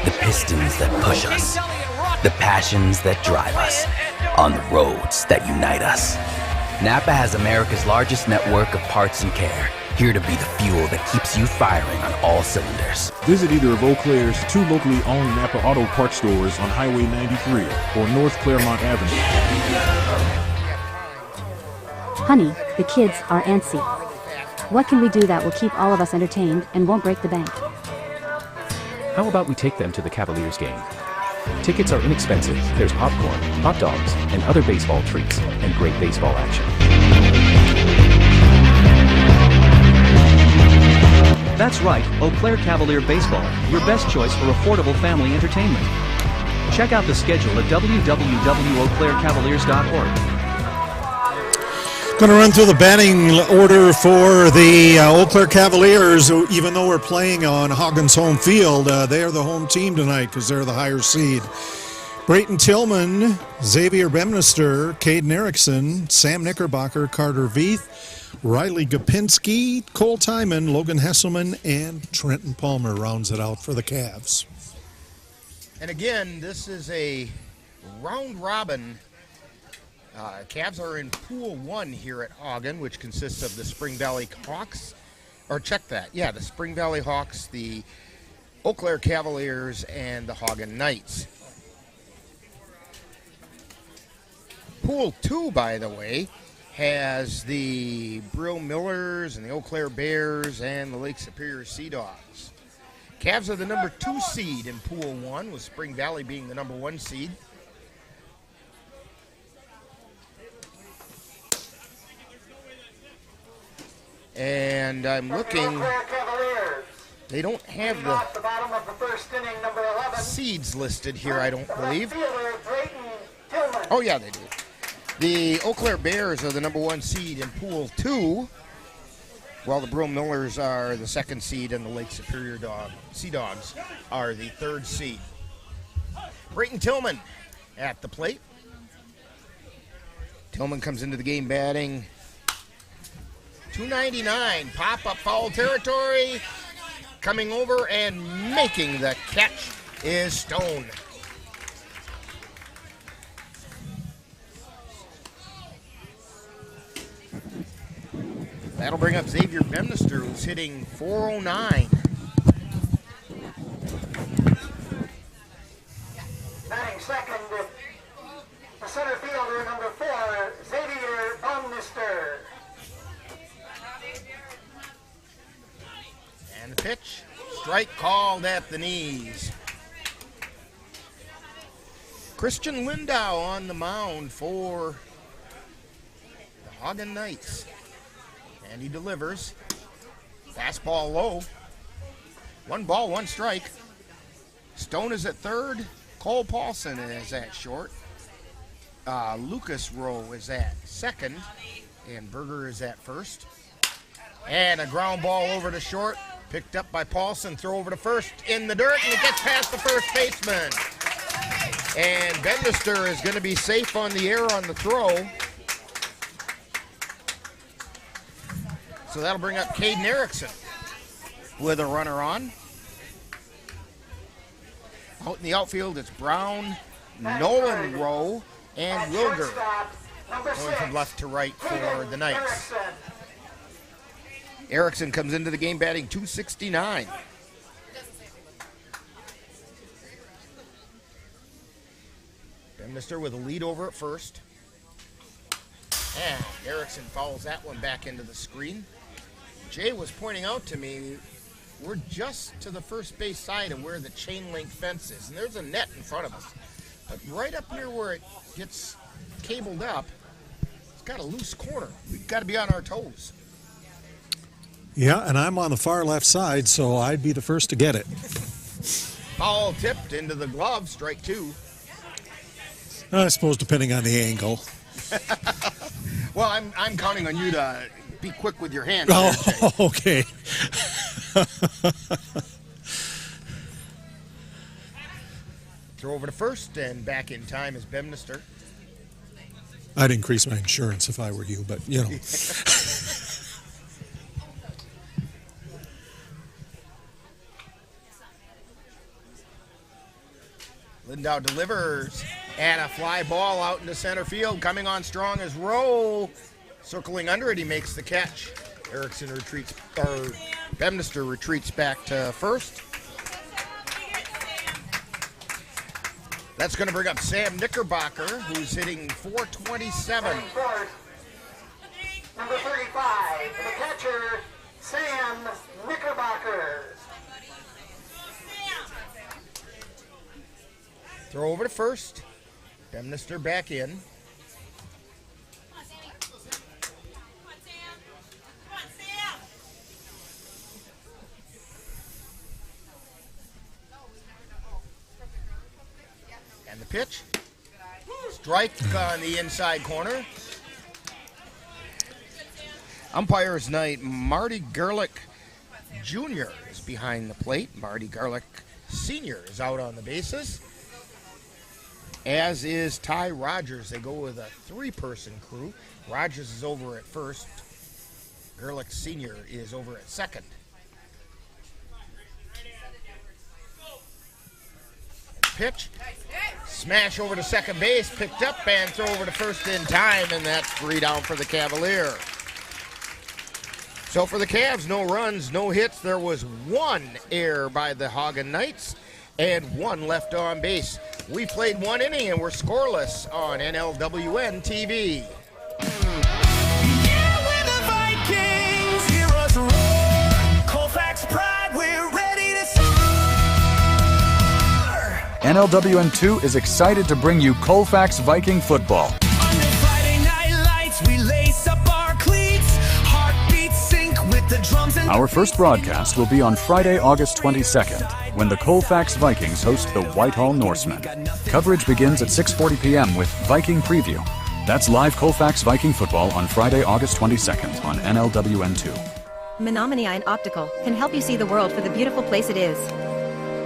the pistons that push us, the passions that drive us, on the roads that unite us. Napa has America's largest network of parts and care, here to be the fuel that keeps you firing on all cylinders. Visit either of Eau Claire's 2 locally owned Napa Auto Parts stores on Highway 93 or North Claremont Avenue. Honey, the kids are antsy. What can we do that will keep all of us entertained and won't break the bank? How about we take them to the Cavaliers game? Tickets are inexpensive. There's popcorn, hot dogs, and other baseball treats, and great baseball action. That's right, Eau Claire Cavalier Baseball, your best choice for affordable family entertainment. Check out the schedule at www.eauclaircavaliers.org. Going to run through the batting order for the Eau Claire Cavaliers. Even though we're playing on Haugen's home field, they are the home team tonight because they're the higher seed. Brayton Tillman, Xavier Bemister, Caden Erickson, Sam Knickerbocker, Carter Veith, Riley Gopinski, Cole Timon, Logan Hesselman, and Trenton Palmer rounds it out for the Cavs. And again, this is a round robin. Cavs are in Pool 1 here at Haugen, which consists of the Spring Valley Hawks. Or check that. Yeah, the Spring Valley Hawks, the Eau Claire Cavaliers, and the Haugen Knights. Pool 2, by the way, has the Brill Millers and the Eau Claire Bears and the Lake Superior Sea Dogs. Cavs are the number 2 seed in Pool 1, with Spring Valley being the number 1 seed. And I'm looking, they don't have the seeds listed here, I don't believe. Oh yeah, they do. The Eau Claire Bears are the number 1 seed in Pool 2. While the Brill Millers are the 2nd seed and the Lake Superior Sea Dogs are the 3rd seed. Brayton Tillman at the plate. Tillman comes into the game batting .299, pop-up foul territory. Coming over and making the catch is Stone. That'll bring up Xavier Bemister, who's hitting .409. Batting second, the center fielder, number 4, Xavier Bemister. And the pitch, strike called at the knees. Christian Lindau on the mound for the Haugen Knights. And he delivers. Fastball low. 1 ball, 1 strike. Stone is at 3rd. Cole Paulson is at short. Lucas Rowe is at 2nd. And Berger is at 1st. And a ground ball over to short. Picked up by Paulson. Throw over to 1st in the dirt. And it gets past the first baseman. And Bemister is going to be safe on the air on the throw. So that'll bring up Caden Erickson with a runner on. Out in the outfield, it's Brown, Nolan Rowe, and Wilger going from left to right for the Knights. Erickson comes into the game batting .269. Bemister with a lead over at 1st. And Erickson follows that one back into the screen. Jay was pointing out to me, we're just to the first base side of where the chain link fence is, and there's a net in front of us. But right up near where it gets cabled up, it's got a loose corner. We've got to be on our toes. Yeah, and I'm on the far left side, so I'd be the first to get it. Foul tipped into the glove, strike 2. I suppose depending on the angle. Well, I'm counting on you to be quick with your hands. Oh, okay. Throw over to 1st, and back in time is Bemister. I'd increase my insurance if I were you, but you know. Lindau delivers, and a fly ball out into center field. Coming on strong is Rowe. Circling under it, he makes the catch. Erickson retreats, or Bemister retreats back to 1st. That's going to bring up Sam Knickerbocker, who's hitting .427. Number 35, the catcher, Sam Knickerbocker. Throw over to 1st. Bemister back in. And the pitch. Strike on the inside corner. Umpires night, Marty Gerlich Jr. is behind the plate. Marty Gerlich Sr. is out on the bases, as is Ty Rogers. They go with a 3-person crew. Rogers is over at 1st. Gerlich Sr. is over at 2nd. Pitch. Smash over to second base. Picked up and throw over to 1st in time, and that's 3 down for the Cavalier. So for the Cavs, no runs, no hits. There was 1 error by the Haugen Knights and 1 left on base. We played 1 inning and we're scoreless on NLWN-TV. Yeah, we're the Vikings. Hear us roar. Colfax pride, we're ready to soar. NLWN2 is excited to bring you Colfax Viking football. Under Friday night lights, we lace up our cleats. Heartbeats sync with the drums and Our first broadcast will be on Friday, August 22nd, when the Colfax Vikings host the Whitehall Norsemen. Coverage begins at 6:40 p.m. with Viking Preview. That's live Colfax Viking football on Friday, August 22nd on NLWN2. Menominee Eye and Optical can help you see the world for the beautiful place it is.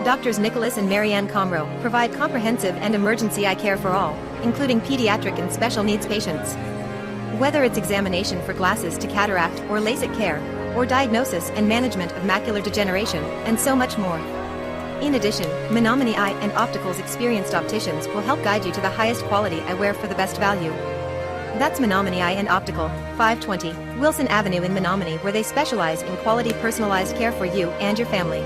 Doctors Nicholas and Marianne Comro provide comprehensive and emergency eye care for all, including pediatric and special needs patients. Whether it's examination for glasses to cataract or LASIK care, or diagnosis and management of macular degeneration, and so much more. In addition, Menominee Eye and Optical's experienced opticians will help guide you to the highest quality eyewear for the best value. That's Menominee Eye and Optical, 520 Wilson Avenue in Menominee, where they specialize in quality personalized care for you and your family.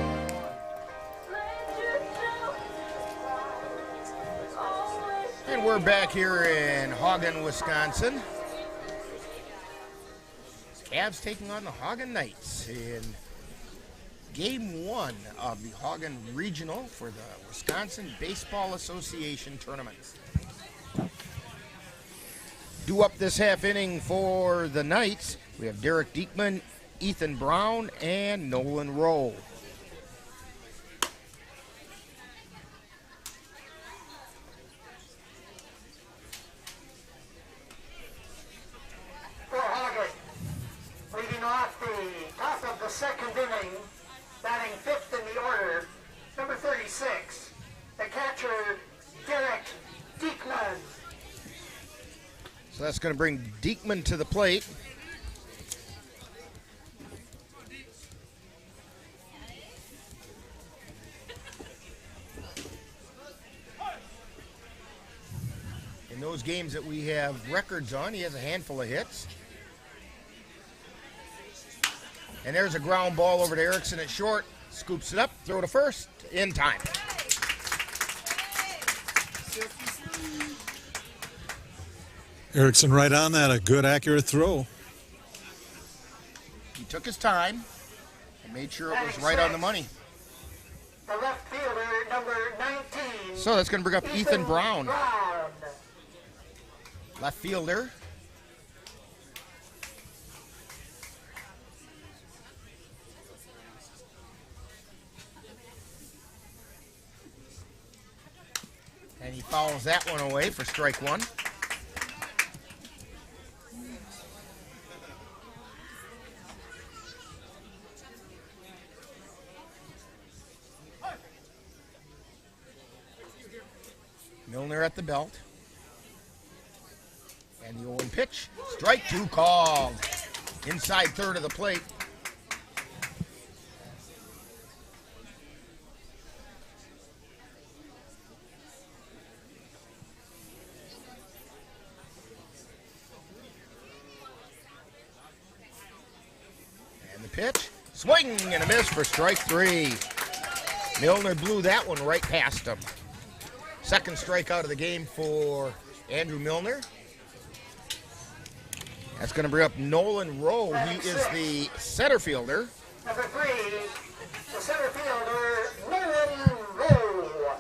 And we're back here in Haugen, Wisconsin. Cavs taking on the Haugen Knights in Game 1 of the Haugen Regional for the Wisconsin Baseball Association Tournament. Due up this half inning for the Knights, we have Derek Diekman, Ethan Brown, and Nolan Rowe. For Haugen, leading off the top of the second inning, batting fifth in the order, number 36, the catcher, Derek Diekman. So that's going to bring Diekman to the plate. In those games that we have records on, he has a handful of hits. And there's a ground ball over to Erickson at short. Scoops it up, throw to first, in time. Erickson right on that, a good accurate throw. He took his time and made sure it was right on the money. The left fielder, number 19. So that's going to bring up Ethan Brown. Left fielder. And he fouls that one away for strike one. Milner at the belt. And the 0-1 pitch. Strike two called. Inside third of the plate. And the pitch. Swing and a miss for strike three. Milner blew that one right past him. Second strikeout of the game for Andrew Milner. That's going to bring up Nolan Rowe. He is the center fielder. Number 3, the center fielder, Nolan Rowe.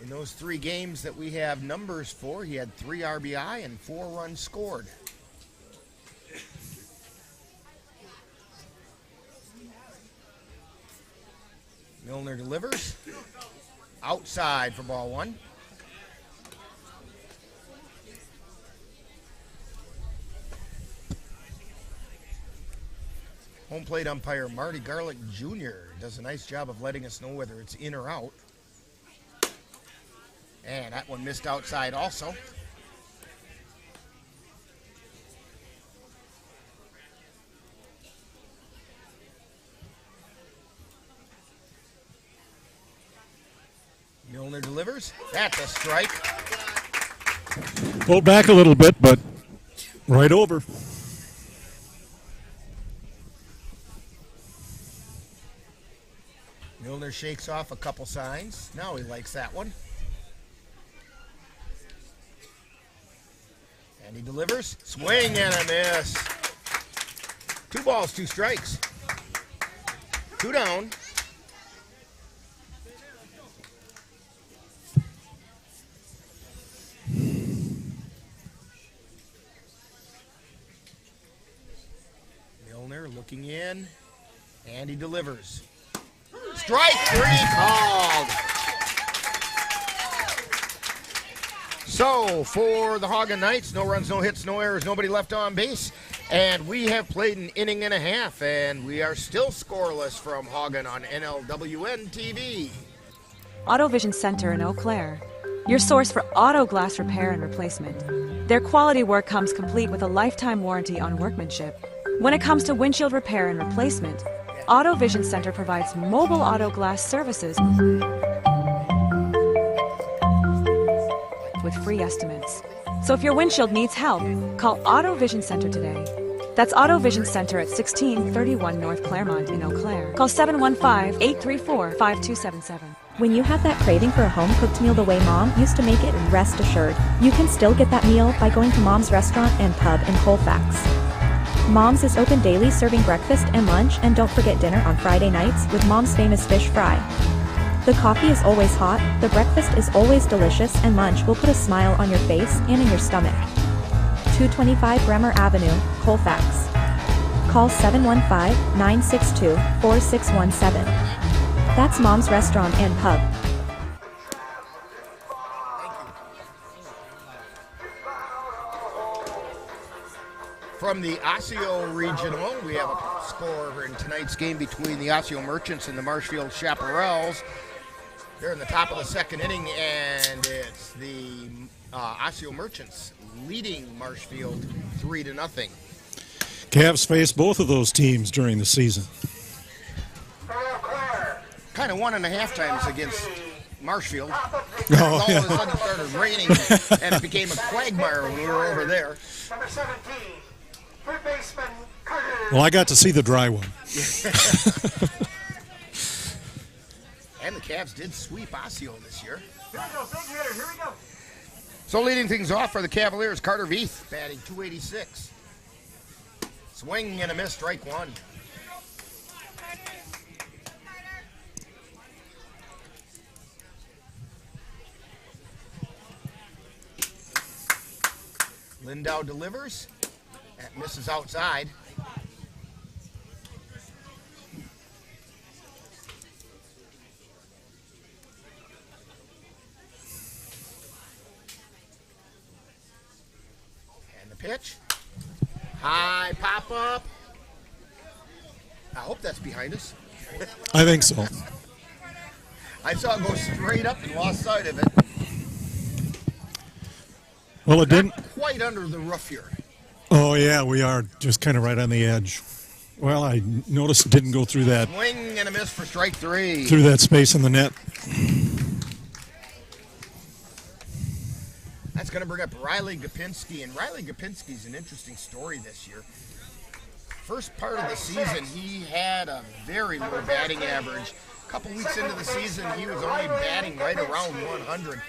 In those 3 games that we have numbers for, he had 3 RBI and 4 runs scored. Milner delivers. Outside for ball one. Home plate umpire Marty Garlick Jr. does a nice job of letting us know whether it's in or out. And that one missed outside also. Milner delivers. That's a strike. Pulled back a little bit, but right over. Milner shakes off a couple signs. Now he likes that one. And he delivers. Swing and a miss. 2 balls, 2 strikes. 2 down. Milner looking in, and he delivers. Strike 3 called. So for the Haugen Knights, no runs, no hits, no errors, nobody left on base. And we have played an inning and a half, and we are still scoreless from Haugen on NLWN-TV. Auto Vision Center in Eau Claire, your source for auto glass repair and replacement. Their quality work comes complete with a lifetime warranty on workmanship. When it comes to windshield repair and replacement, Auto Vision Center provides mobile auto glass services with free estimates. So if your windshield needs help, call Auto Vision Center today. That's Auto Vision Center at 1631 North Claremont in Eau Claire. Call 715-834-5277. When you have that craving for a home-cooked meal the way Mom used to make it, rest assured, you can still get that meal by going to Mom's Restaurant and Pub in Colfax. Mom's is open daily, serving breakfast and lunch, and don't forget dinner on Friday nights with Mom's famous fish fry. The coffee is always hot, the breakfast is always delicious, and lunch will put a smile on your face and in your stomach. 225 Bremer Avenue, Colfax. Call 715-962-4617. That's Mom's Restaurant and Pub. From the Osseo Regional, we have a score in tonight's game between the Osseo Merchants and the Marshfield Chaparrals. They're in the top of the second inning, and it's the Osseo Merchants leading Marshfield 3-0. Cavs faced both of those teams during the season. Kind of 1.5 times against Marshfield. Oh, all yeah. of a sudden it started raining, and it became a quagmire when we were over there. Number 17, third baseman Carter. Well, I got to see the dry one. And the Cavs did sweep Osseo this year. Here we go, big hitter, here we go. So leading things off for the Cavaliers, Carter Veith batting .286. Swing and a miss, strike one. Lindau delivers. That misses outside. And the pitch. High pop up. I hope that's behind us. I think so. I saw it go straight up and lost sight of it. Well, it didn't. Quite under the roof here. Oh, yeah, we are just kind of right on the edge. Well, I noticed it didn't go through that. Swing and a miss for strike three. Through that space in the net. That's going to bring up Riley Gopinski, and Riley Gopinski's an interesting story this year. First part of the season, he had a very low batting average. A couple weeks into the season, he was only batting right around 100.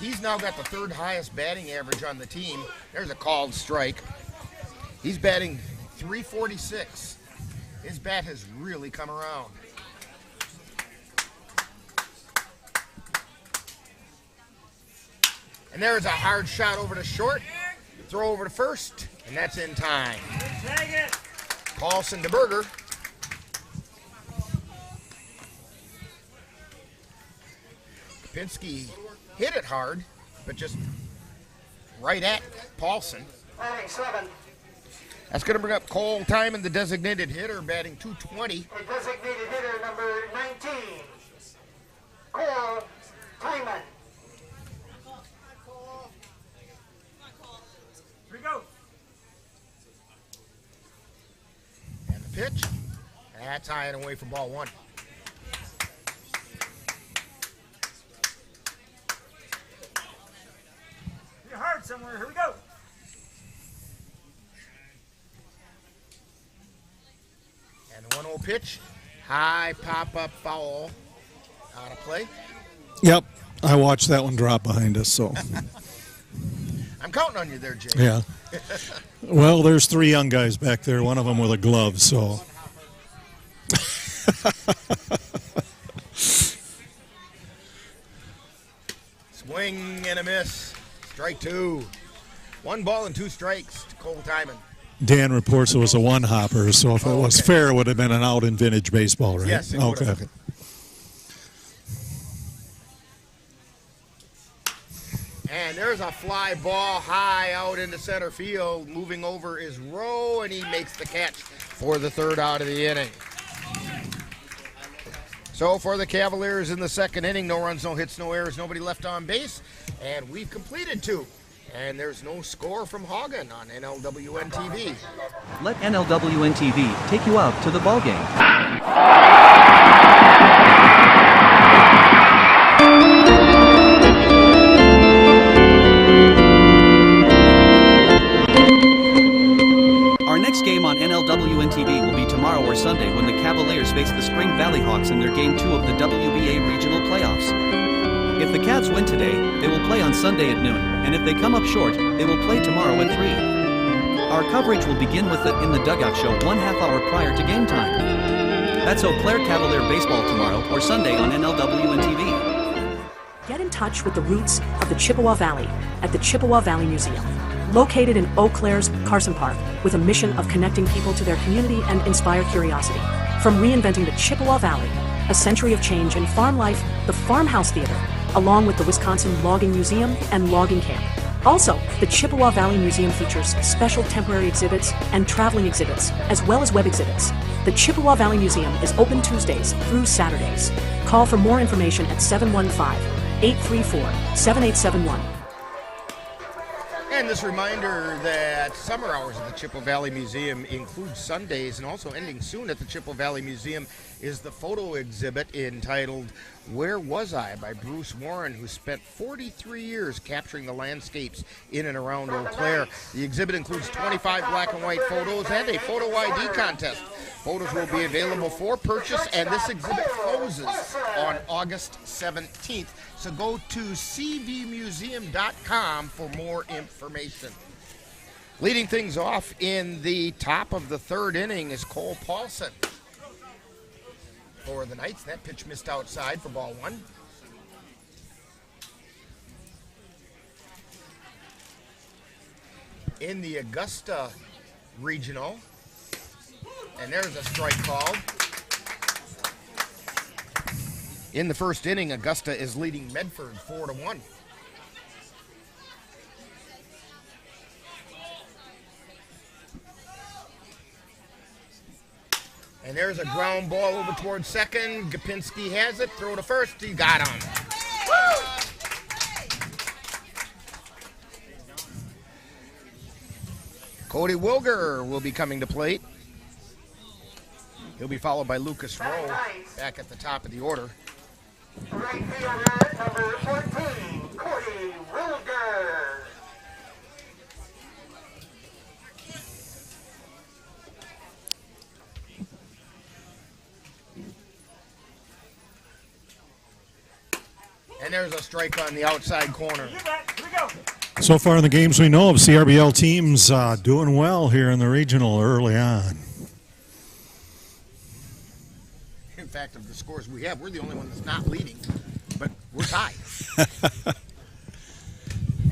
He's now got the third highest batting average on the team. There's a called strike. He's batting .346. His bat has really come around. And there's a hard shot over to short. Throw over to first, and that's in time. Paulson to Berger. Kapinski hit it hard, but just right at Paulson. Batting 7. That's going to bring up Cole Timon, the designated hitter, batting .220. A designated hitter number 19, Cole Timon. Here we go. And the pitch. That's high and away for ball one. You're hard somewhere. Here we go. And the 1-0 pitch. High pop-up foul. Out of play. Yep, I watched that one drop behind us, so. I'm counting on you there, Jay. Yeah. Well, there's 3 young guys back there, one of them with a glove, so. Swing and a miss. Strike 2. 1 ball and 2 strikes to Cole Timon. Dan reports it was a one-hopper, so if it was fair, it would have been an out in vintage baseball, right? Yes, it would have. And there's a fly ball high out into center field. Moving over is Rowe, and he makes the catch for the third out of the inning. So for the Cavaliers in the second inning, no runs, no hits, no errors, nobody left on base, and we've completed 2. And there's no score from Haugen on NLWN-TV. Let NLWN-TV take you out to the ballgame. Our next game on NLWN-TV will be tomorrow or Sunday when the Cavaliers face the Spring Valley Hawks in their Game 2 of the WBA Regional Playoffs. If the Cavs win today, they will play on Sunday at noon, and if they come up short, they will play tomorrow at 3. Our coverage will begin with the In the Dugout show 1/2 hour prior to game time. That's Eau Claire Cavalier baseball tomorrow or Sunday on NLWN-TV. Get in touch with the roots of the Chippewa Valley at the Chippewa Valley Museum, located in Eau Claire's Carson Park, with a mission of connecting people to their community and inspire curiosity. From reinventing the Chippewa Valley, a century of change in farm life, the Farmhouse Theater, along with the Wisconsin Logging Museum and Logging Camp. Also, the Chippewa Valley Museum features special temporary exhibits and traveling exhibits, as well as web exhibits. The Chippewa Valley Museum is open Tuesdays through Saturdays. Call for more information at 715-834-7871. And this reminder that summer hours at the Chippewa Valley Museum include Sundays, and also ending soon at the Chippewa Valley Museum is the photo exhibit entitled Where Was I? By Bruce Warren, who spent 43 years capturing the landscapes in and around Eau Claire. The exhibit includes 25 black and white photos and a photo ID contest. Photos will be available for purchase, and this exhibit closes on August 17th. So go to cvmuseum.com for more information. Leading things off in the top of the third inning is Cole Paulson for the Knights. That pitch missed outside for ball 1. In the Augusta Regional, and there's a strike called. In the first inning, Augusta is leading Medford 4-1. And there's a ground ball over towards second. Gapinski has it. Throw to first. He got him. Cody Wilger will be coming to plate. He'll be followed by Lucas Rowe back at the top of the order. Right fielder, number 14, Cody Wilger. And there's a strike on the outside corner. So far in the games we know of, CRBL teams doing well here in the regional early on. In fact, of the scores we have, we're the only one that's not leading, but we're tied.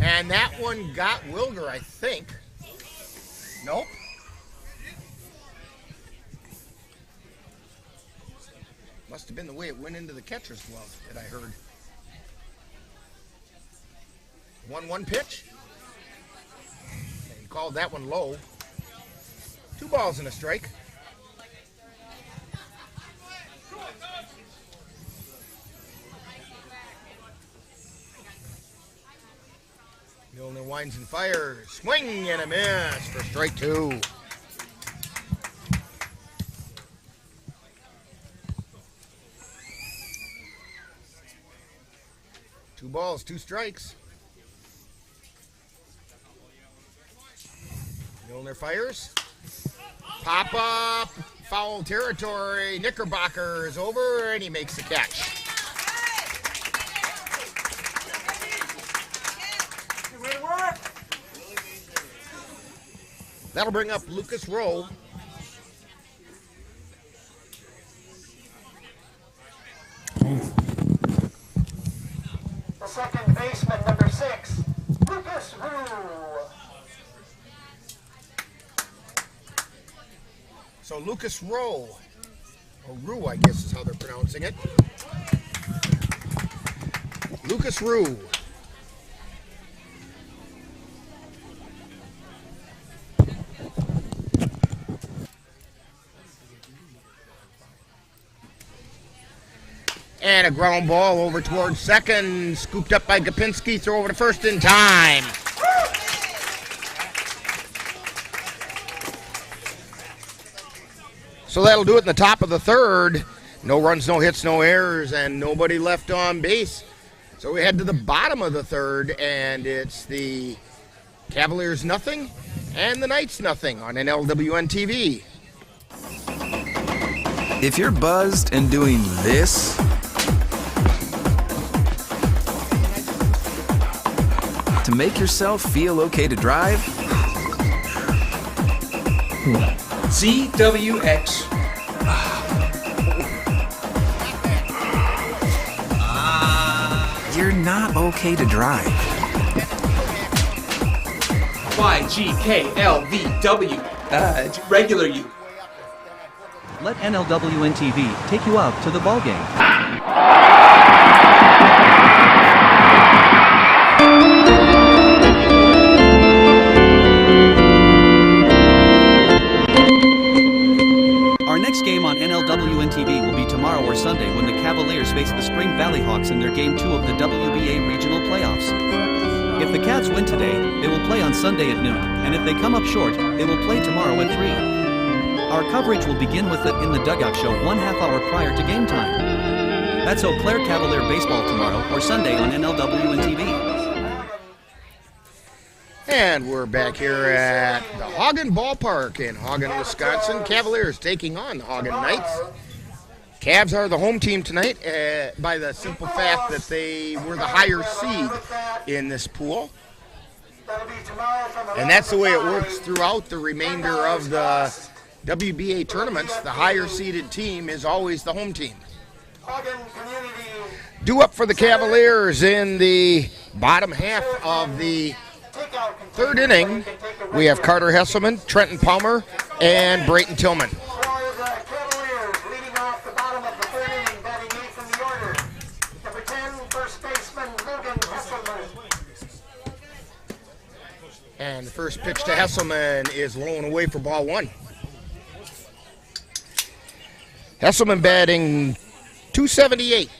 And that one got Wilger, I think. Nope. Must have been the way it went into the catcher's glove that I heard. 1-1 pitch. And he called that one low. 2 balls and a strike. Milner winds and fires. Swing and a miss for strike 2. Two balls, 2 strikes. Milner fires. Pop up. Foul territory. Knickerbocker is over, and he makes the catch. That'll bring up Lucas Rowe. The second baseman, number 6, Lucas Rowe. So Lucas Rowe, or Rue, I guess is how they're pronouncing it. Lucas Rowe And a ground ball over towards second. Scooped up by Gopinski. Throw over to first in time. So that'll do it in the top of the third. No runs, no hits, no errors, and nobody left on base. So we head to the bottom of the third, and it's the Cavaliers nothing and the Knights nothing on NLWN-TV. If you're buzzed and doing this, to make yourself feel okay to drive, ZWX. You're not okay to drive. YGKLVW. Regular you. Let NLWN-TV take you out to the ball game. Our next game on NLWN-TV will be tomorrow or Sunday when the Cavaliers face the Spring Valley Hawks in their Game 2 of the WBA Regional Playoffs. If the Cavs win today, they will play on Sunday at noon, and if they come up short, they will play tomorrow at 3. Our coverage will begin with the In the Dugout show 1/2 hour prior to game time. That's Eau Claire Cavalier baseball tomorrow or Sunday on NLWN-TV. And we're back here at the Haugen Ballpark in Haugen, Wisconsin. Cavaliers taking on the Haugen Knights. Cavs are the home team tonight by the simple fact that they were the higher seed in this pool. And that's the way it works throughout the remainder of the WBA tournaments. The higher seeded team is always the home team. Due up for the Cavaliers in the bottom half of the third inning, we have Carter Hesselman, Trenton Palmer, and Brayton Tillman. And the first pitch to Hesselman is low and away for ball one. Hesselman batting .278.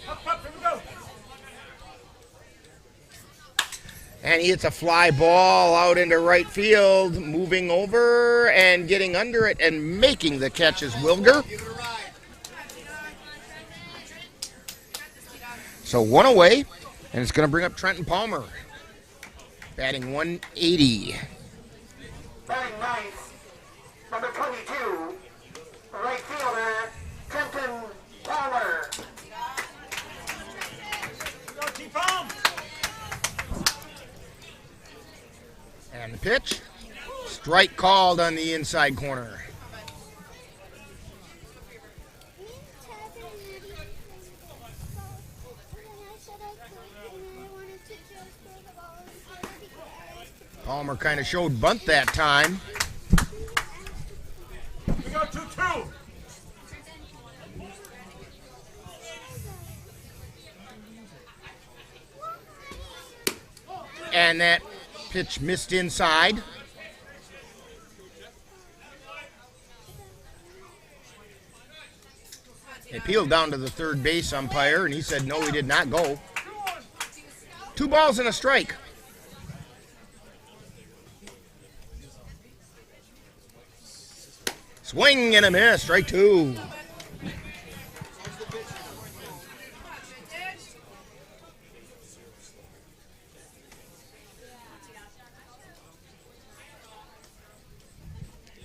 And he hits a fly ball out into right field, moving over and getting under it and making the catch is Wilger. So one away, and it's going to bring up Trenton Palmer, batting .180. Batting ninth, number 22, right fielder, Trenton Palmer. And the pitch, strike called on the inside corner. Palmer kind of showed bunt that time. We got 2-2. And that pitch missed inside. They peeled down to the third base umpire, and he said no, he did not go. 2 balls and a strike. Swing and a miss, strike 2.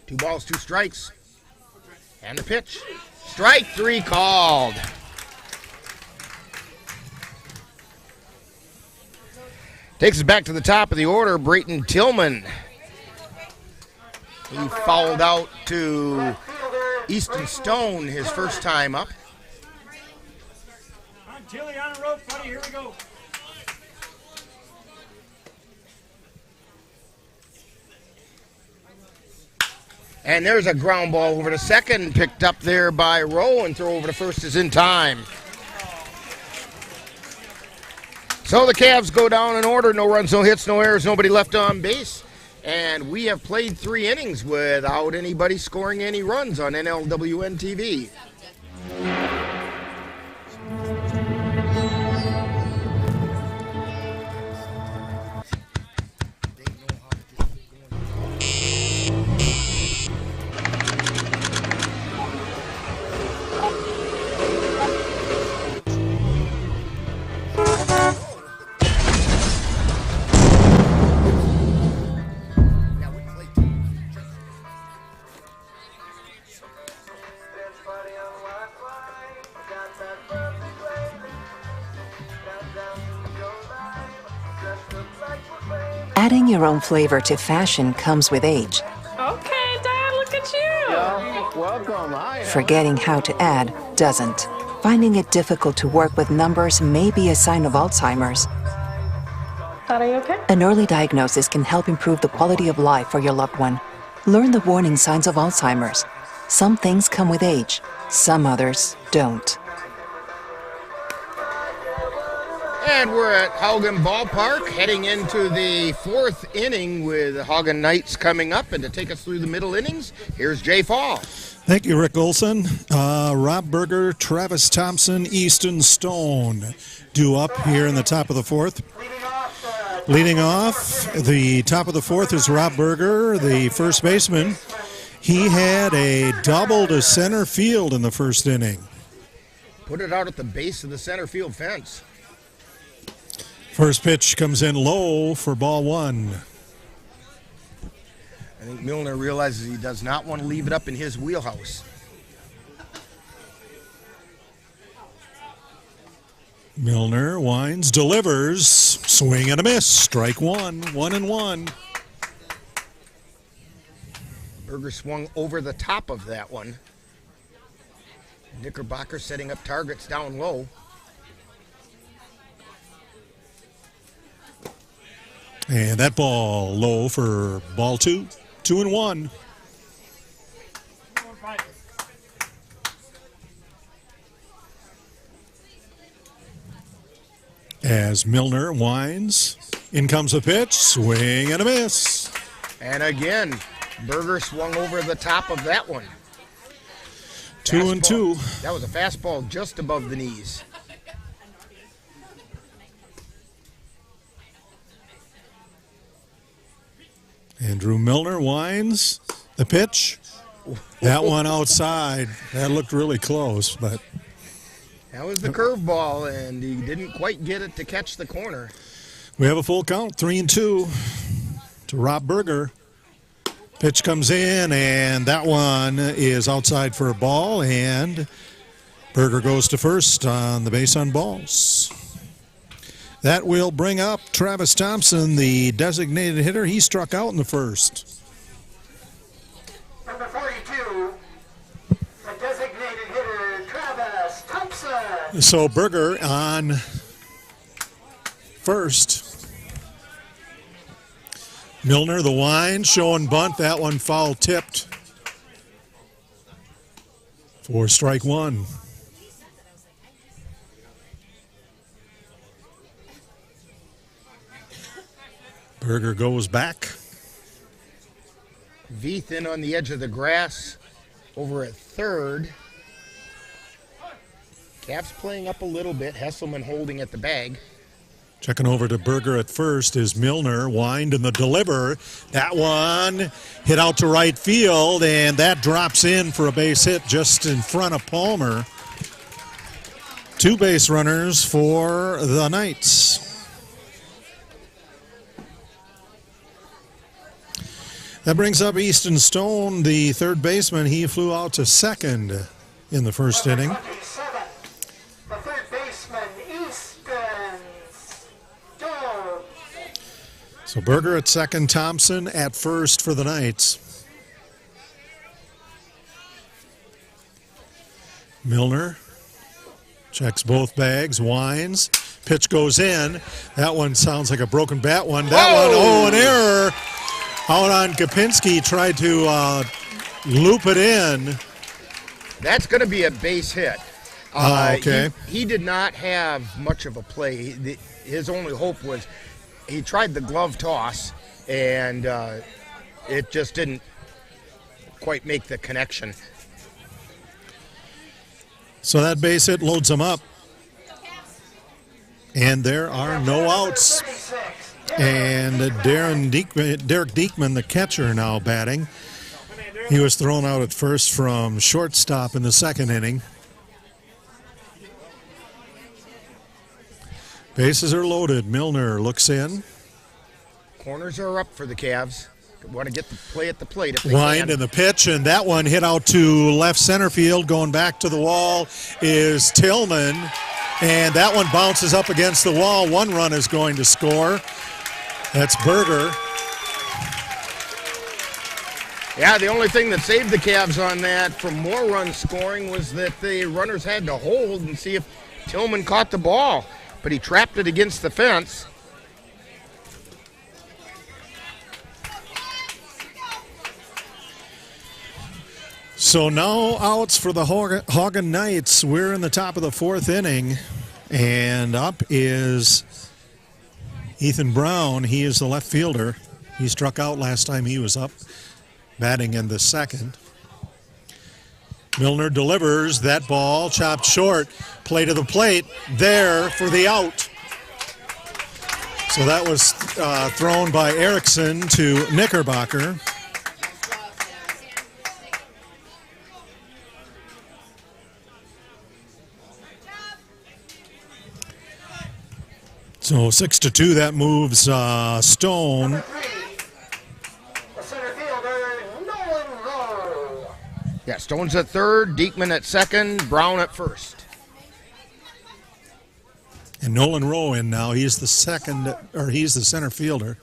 Two balls, 2 strikes. And the pitch. Strike 3 called. Takes us back to the top of the order, Brayton Tillman. He fouled out to Easton Stone his first time up. On Tilly on the rope, buddy. Here we go. And there's a ground ball over to second, picked up there by Rowe, and throw over to first is in time. So the Cavs go down in order. No runs, no hits, no errors, nobody left on base. And we have played 3 innings without anybody scoring any runs on NLWN-TV. Adding your own flavor to fashion comes with age. Okay, Dad, look at you. Yeah, welcome. Hi. Forgetting how to add doesn't. Finding it difficult to work with numbers may be a sign of Alzheimer's. Dad, are you okay? An early diagnosis can help improve the quality of life for your loved one. Learn the warning signs of Alzheimer's. Some things come with age, some others don't. And we're at Haugen Ballpark, heading into the 4th inning with Haugen Knights coming up. And to take us through the middle innings, here's Jay Fall. Thank you, Rick Olson. Rob Berger, Travis Thompson, Easton Stone due up here in the top of the 4th. Leading off, the top of the 4th is Rob Berger, the first baseman. He had a double to center field in the first inning. Put it out at the base of the center field fence. First pitch comes in low for ball 1. I think Milner realizes he does not want to leave it up in his wheelhouse. Milner winds, delivers, swing and a miss. Strike 1, 1-1. Berger swung over the top of that one. Knickerbocker setting up targets down low. And that ball low for ball 2, 2-1. As Milner winds, in comes a pitch, swing and a miss. And again, Berger swung over the top of that one. 2-2. That was a fastball just above the knees. Andrew Milner winds, the pitch. That one outside. That looked really close, but that was the curveball, and he didn't quite get it to catch the corner. We have a full count, 3-2 to Rob Berger. Pitch comes in, and that one is outside for a ball, and Berger goes to first on the base on balls. That will bring up Travis Thompson, the designated hitter. He struck out in the first. Number 42, the designated hitter, Travis Thompson. So Berger on first. Milner, the wind, showing bunt. That one foul tipped for strike 1. Berger goes back. Veith in on the edge of the grass over at third. Caps playing up a little bit. Hesselman holding at the bag. Checking over to Berger at first is Milner. Wind and the deliver. That one hit out to right field, and that drops in for a base hit just in front of Palmer. 2 base runners for the Knights. That brings up Easton Stone, the third baseman. He flew out to second in the first inning. The third baseman, Easton Stone. So Berger at second, Thompson at first for the Knights. Milner checks both bags, winds. Pitch goes in. That one sounds like a broken bat one. That one, an error. Out on Kapinski, tried to loop it in. That's going to be a base hit. Okay. He did not have much of a play. His only hope was he tried the glove toss, and it just didn't quite make the connection. So that base hit loads him up. And there are no outs. And Derek Diekman, the catcher, now batting. He was thrown out at first from shortstop in the second inning. Bases are loaded. Milner looks in. Corners are up for the Cavs. Want to get the play at the plate if they Wind can. and the pitch, and that one hit out to left center field. Going back to the wall is Tillman, and that one bounces up against the wall. 1 run is going to score. That's Berger. Yeah, the only thing that saved the Cavs on that from more run scoring was that the runners had to hold and see if Tillman caught the ball, but he trapped it against the fence. So now outs for the Haugen Knights. We're in the top of the fourth inning, and up is Ethan Brown. He is the left fielder. He struck out last time he was up, batting in the second. Milner delivers that ball, chopped short, play to the plate, there for the out. So that was thrown by Erickson to Knickerbocker. So 6-2, that moves Stone. Yeah, Stone's at third, Diekman at second, Brown at first. And Nolan Rowe in now. He's the second, or he's the center fielder.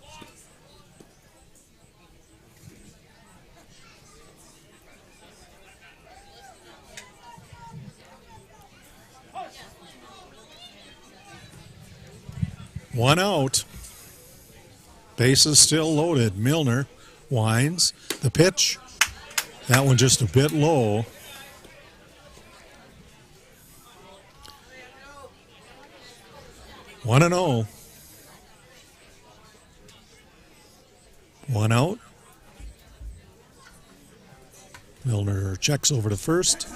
One out. Bases still loaded. Milner winds. The pitch. That one just a bit low. One and oh. One out. Milner checks over to first.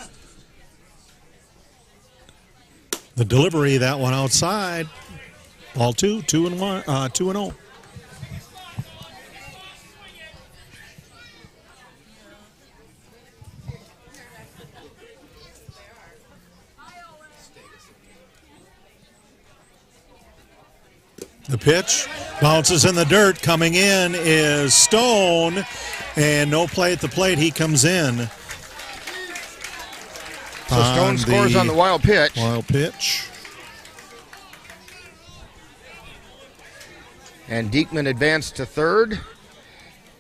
The delivery, that one outside. Ball 2-1, 2-0. The pitch bounces in the dirt. Coming in is Stone, and no play at the plate. He comes in. So Stone scores on the wild pitch. Wild pitch. And Diekman advanced to third,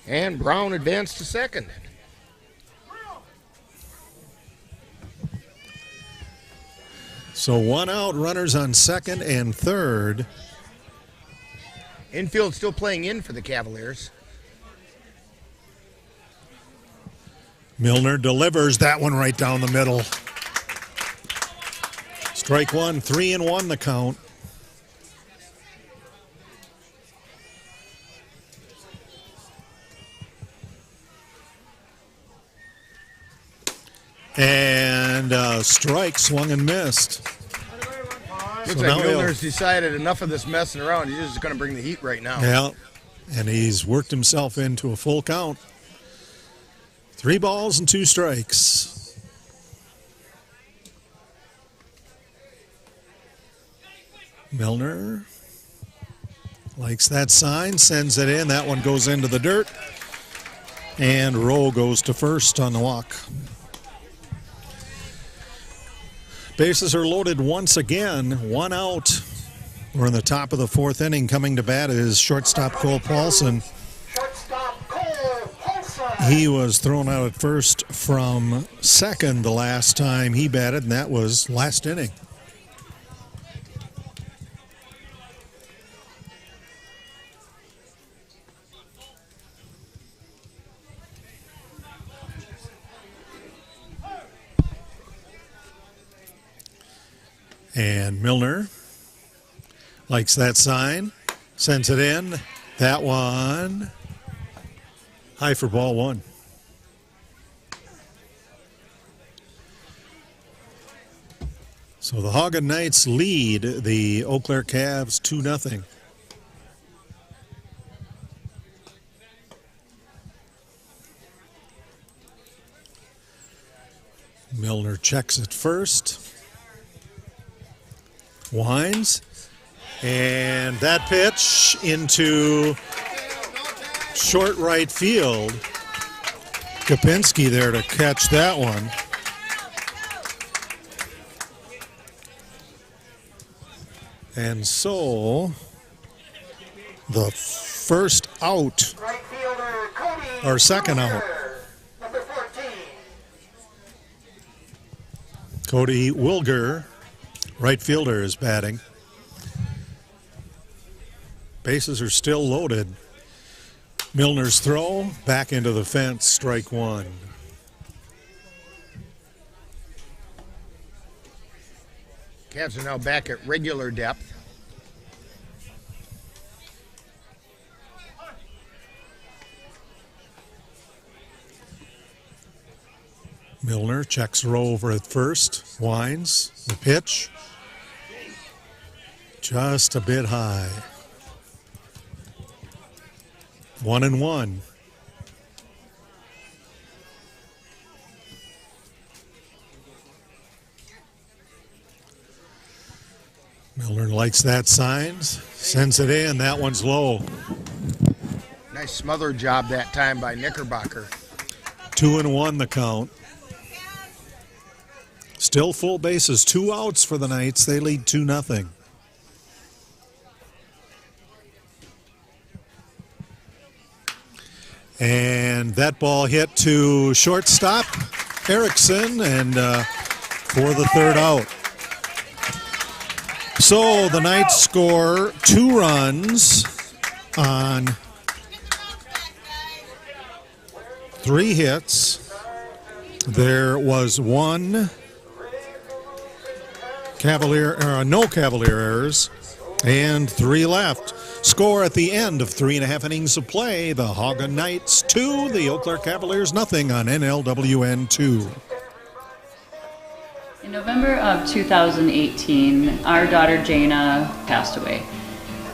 and Brown advanced to second. So one out, runners on second and third. Infield still playing in for the Cavaliers. Milner delivers that one right down the middle. Strike one, 3-1 the count. And strike, swung and missed. Looks like Milner's decided enough of this messing around. He's just going to bring the heat right now. Yeah, and he's worked himself into a full count. 3 balls and 2 strikes. Milner likes that sign, sends it in. That one goes into the dirt. And Rowe goes to first on the walk. Bases are loaded once again. One out. We're in the top of the fourth inning. Coming to bat is shortstop Cole Paulson. He was thrown out at first from second the last time he batted, and that was last inning. And Milner likes that sign, sends it in. That one high for ball 1. So the Haugen Knights lead the Eau Claire Cavs 2-0. Milner checks it first. Winds, and that pitch into short right field. Kapinski there to catch that one. And so the first out, or second out. Cody Wilger, right fielder, is batting. Bases are still loaded. Milner's throw, back into the fence, strike one. Cavs are now back at regular depth. Milner checks Rowe over at first, winds, the pitch. Just a bit high. 1-1. Milner likes that sign, sends it in, that one's low. Nice smother job that time by Knickerbocker. 2-1 the count. Still full bases, 2 outs for the Knights. They lead 2-0. And that ball hit to shortstop Erickson, and for the third out. So the Knights score 2 runs on 3 hits. There was no Cavalier errors, and 3 left. Score at the end of 3.5 innings of play, the Haugen Knights 2, the Eau Claire Cavaliers 0 on NLWN-2. In November of 2018, our daughter Jana passed away.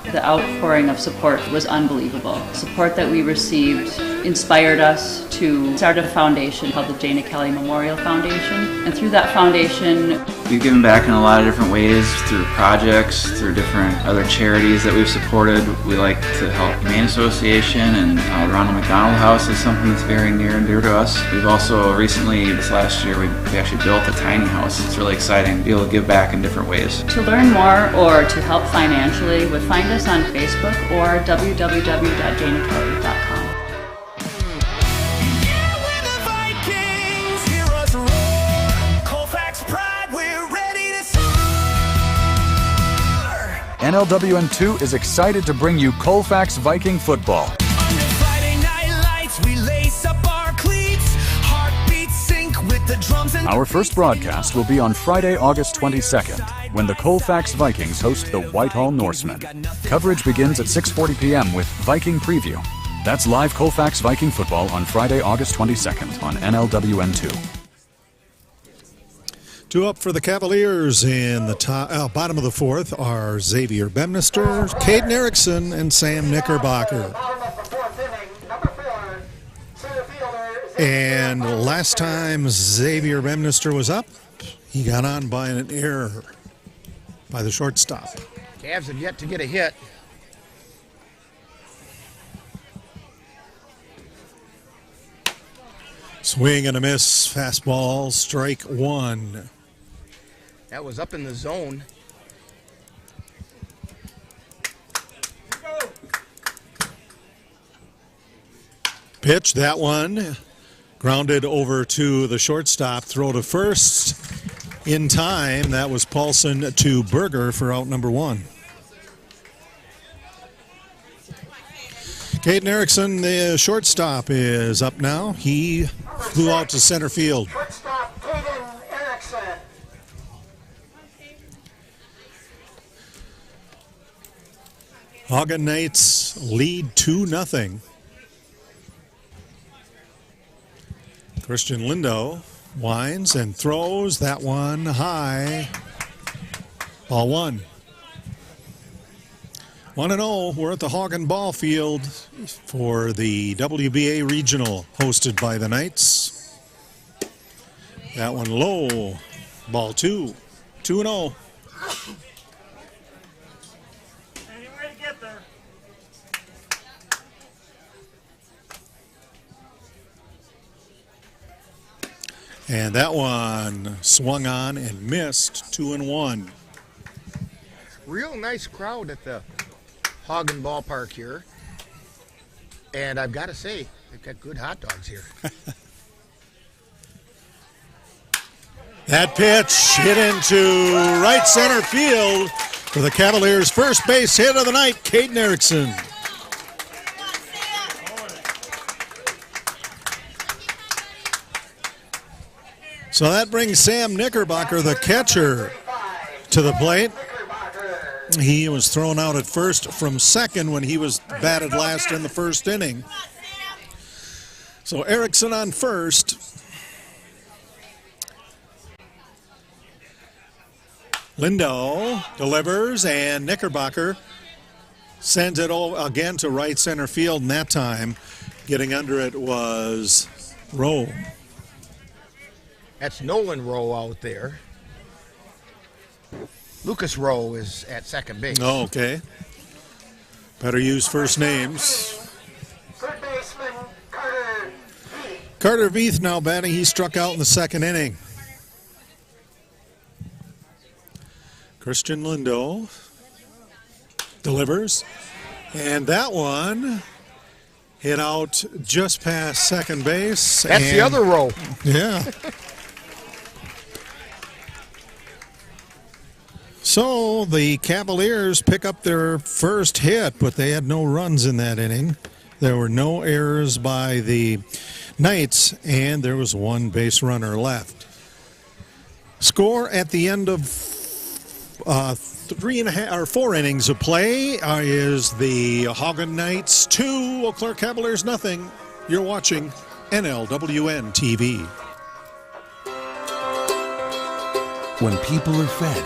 The outpouring of support was unbelievable. Support that we received inspired us to start a foundation called the Jana Kelly Memorial Foundation. And through that foundation, we've given back in a lot of different ways, through projects, through different other charities that we've supported. We like to help Humane Association, and Ronald McDonald House is something that's very near and dear to us. We've also recently, this last year, we actually built a tiny house. It's really exciting to be able to give back in different ways. To learn more or to help financially, would find us on Facebook or www.janakelly.com. NLWN-2 is excited to bring you Colfax Viking football. Our first broadcast will be on Friday, August 22nd, when the Colfax Vikings host the Whitehall Norsemen. Coverage begins at 6:40 p.m. with Viking Preview. That's live Colfax Viking football on Friday, August 22nd on NLWN-2. 2 up for the Cavaliers in the bottom of the 4th are Xavier Bemister, Caden Erickson, and Sam Knickerbocker. And last time Xavier Bemister was up, he got on by an error by the shortstop. Cavs have yet to get a hit. Swing and a miss, fastball, strike 1. That was up in the zone. Pitch, that one grounded over to the shortstop. Throw to first in time. That was Paulson to Berger for out number 1. Caden Erickson, the shortstop, is up now. He flew out to center field. Shortstop Caden Erickson. Haugen Knights lead 2-0. Christian Lindo winds and throws that one high. Ball 1. 1-0. We're at the Haugen Ball Field for the WBA Regional hosted by the Knights. That one low. Ball 2. 2-0. And that one swung on and missed. 2-1. Real nice crowd at the Haugen ballpark here. And I've got to say, they've got good hot dogs here. That pitch hit into right center field for the Cavaliers' first base hit of the night, Caden Erickson. So that brings Sam Knickerbocker, the catcher, to the plate. He was thrown out at first from second when he was batted last in the first inning. So Erickson on first. Lindo delivers, and Knickerbocker sends it again to right center field, and that time getting under it was Rowe. That's Nolan Rowe out there. Lucas Rowe is at second base. Oh, okay. Better use first names. Third baseman Carter Veith. Carter Veith now batting. He struck out in the second inning. Christian Lindo delivers, and that one hit out just past second base. That's the other Rowe. Yeah. So the Cavaliers pick up their first hit, but they had no runs in that inning. There were no errors by the Knights, and there was one base runner left. Score at the end of 4 innings of play is the Haugen Knights 2, Eau Claire Cavaliers nothing. You're watching NLWN-TV. When people are fed,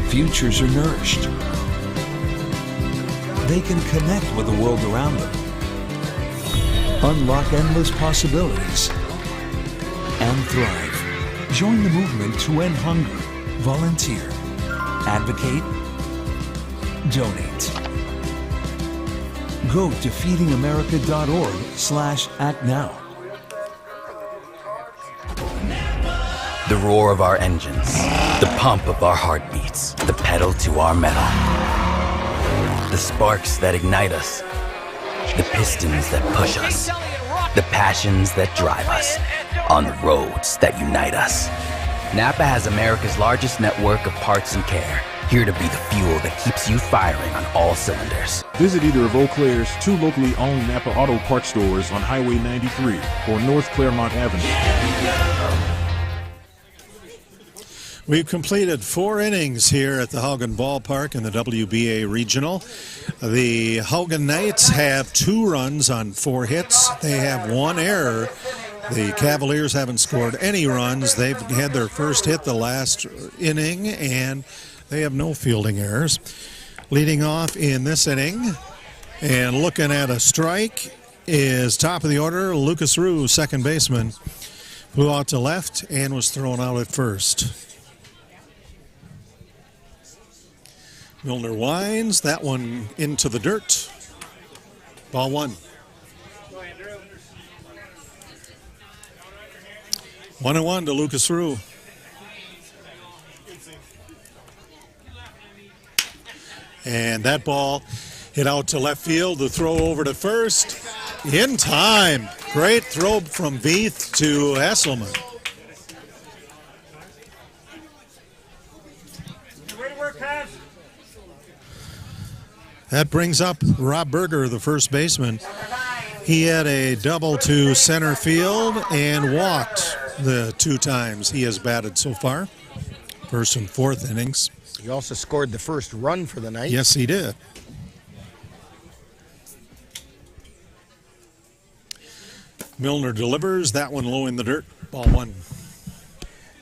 futures are nourished. They can connect with the world around them, unlock endless possibilities, and thrive. Join the movement to end hunger. Volunteer. Advocate. Donate. Go to feedingamerica.org/act now. The roar of our engines, the pump of our heartbeats, the pedal to our metal. The sparks that ignite us, the pistons that push us, the passions that drive us, on the roads that unite us. Napa has America's largest network of parts and care, here to be the fuel that keeps you firing on all cylinders. Visit either of Eau Claire's 2 locally owned Napa Auto Parts stores on Highway 93 or North Claremont Avenue. We've completed 4 innings here at the Haugen Ballpark in the WBA Regional. The Haugen Knights have 2 runs on 4 hits. They have 1 error. The Cavaliers haven't scored any runs. They've had their first hit the last inning, and they have no fielding errors. Leading off in this inning and looking at a strike is top of the order, Lucas Roux, second baseman. Flew out to left and was thrown out at first. Milner winds, that one into the dirt. Ball 1. 1-1 to Lucas Roux. And that ball hit out to left field. The throw over to first. In time. Great throw from Veith to Hesselman. That brings up Rob Berger, the first baseman. He had a double to center field and walked the 2 times he has batted so far, first and fourth innings. He also scored the first run for the night. Yes, he did. Milner delivers, that one low in the dirt, ball 1.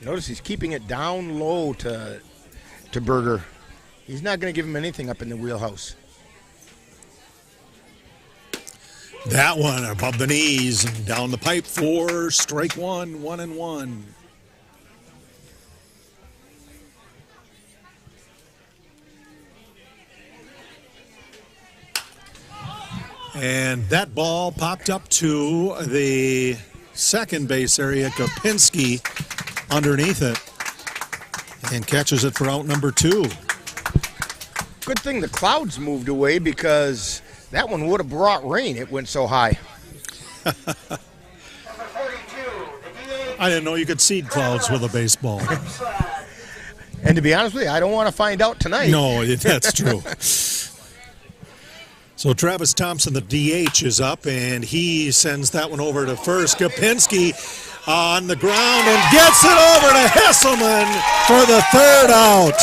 Notice he's keeping it down low to Berger. He's not going to give him anything up in the wheelhouse. That one above the knees and down the pipe for strike 1, 1-1. And that ball popped up to the second base area. Kopinski underneath it and catches it for out number 2. Good thing the clouds moved away because That one would have brought rain. It went so high. I didn't know you could seed clouds with a baseball. And to be honest with you, I don't want to find out tonight. No, that's true. So Travis Thompson, the DH, is up, and he sends that one over to first. Gopinski on the ground and gets it over to Hesselman for the third out.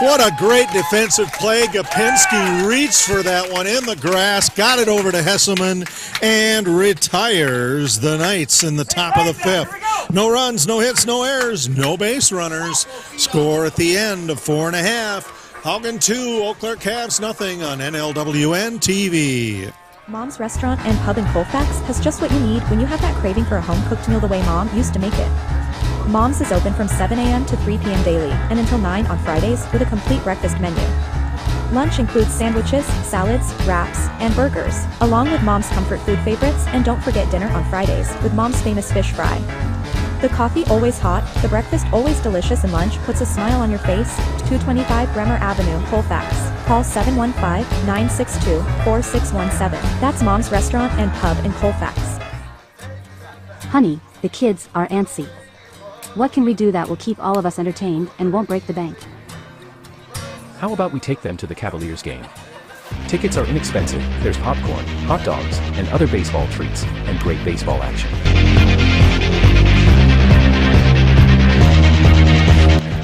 What a great defensive play. Gopinski reached for that one in the grass, got it over to Hesselman, and retires the Knights in the top of the fifth. No runs, no hits, no errors, no base runners. Score at the end of 4.5. Haugen 2, Eau Claire Cavs nothing on NLWN-TV. Mom's Restaurant and Pub in Colfax has just what you need when you have that craving for a home-cooked meal the way Mom used to make it. Mom's is open from 7 a.m. to 3 p.m. daily and until 9 on Fridays with a complete breakfast menu. Lunch includes sandwiches, salads, wraps, and burgers, along with Mom's comfort food favorites, and don't forget dinner on Fridays with Mom's famous fish fry. The coffee always hot, the breakfast always delicious, and lunch puts a smile on your face. 225 Bremer Avenue, Colfax. Call 715-962-4617. That's Mom's Restaurant and Pub in Colfax. Honey, the kids are antsy. What can we do that will keep all of us entertained and won't break the bank? How about we take them to the Cavaliers game? Tickets are inexpensive, there's popcorn, hot dogs, and other baseball treats, and great baseball action.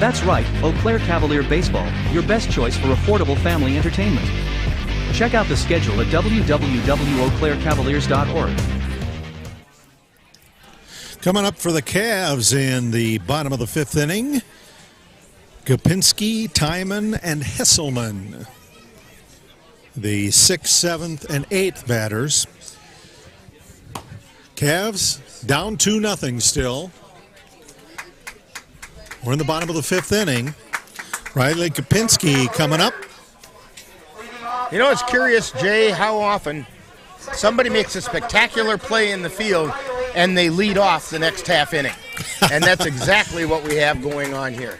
That's right, Eau Claire Cavalier Baseball, your best choice for affordable family entertainment. Check out the schedule at www.eauclaircavaliers.org. Coming up for the Cavs in the bottom of the fifth inning, Gopinski, Timon, and Hesselman. The 6th, 7th, and 8th batters. Cavs down 2-0 still. We're in the bottom of the fifth inning. Riley Gopinski coming up. You know, it's curious, Jay, how often somebody makes a spectacular play in the field and they lead off the next half inning. And that's exactly what we have going on here.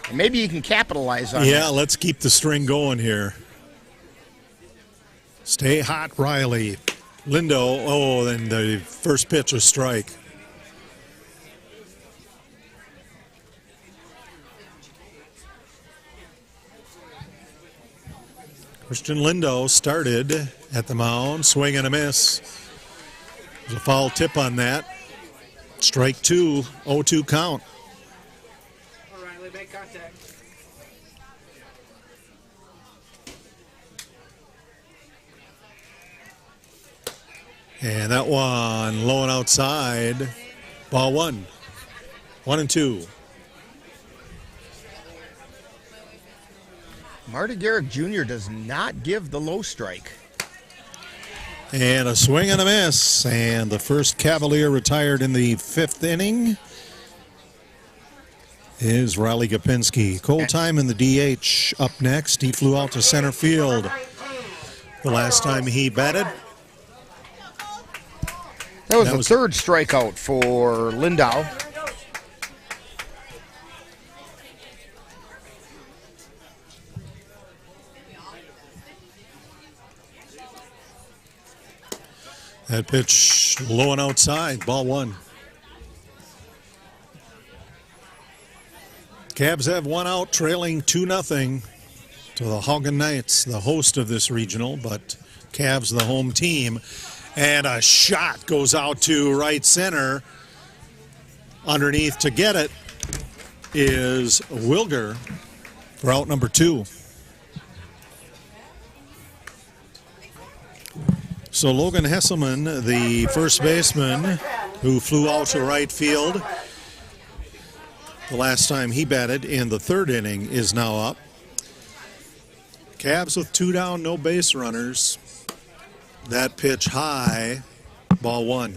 And maybe you can capitalize on it. Yeah, let's keep the string going here. Stay hot, Riley. Lindo, oh, and the first pitch, a strike. Christian Lindo started at the mound, swing and a miss. There's a foul tip on that. Strike 2, 0-2 count. O'Reilly, make contact. And that one low and outside. Ball 1. 1-2. Marty Garrick Jr. does not give the low strike. And a swing and a miss. And the first Cavalier retired in the fifth inning is Riley Gopinski. Cole Timon, the DH, up next. He flew out to center field the last time he batted. That was the third strikeout for Lindau. That pitch low and outside, ball 1. Cavs have one out, trailing 2-0 to the Haugen Knights, the host of this regional, but Cavs the home team. And a shot goes out to right center. Underneath to get it is Wilger for out number 2. So Logan Hesselman, the first baseman who flew out to right field the last time he batted in the third inning, is now up. Cavs with 2 down, no base runners. That pitch high, ball 1.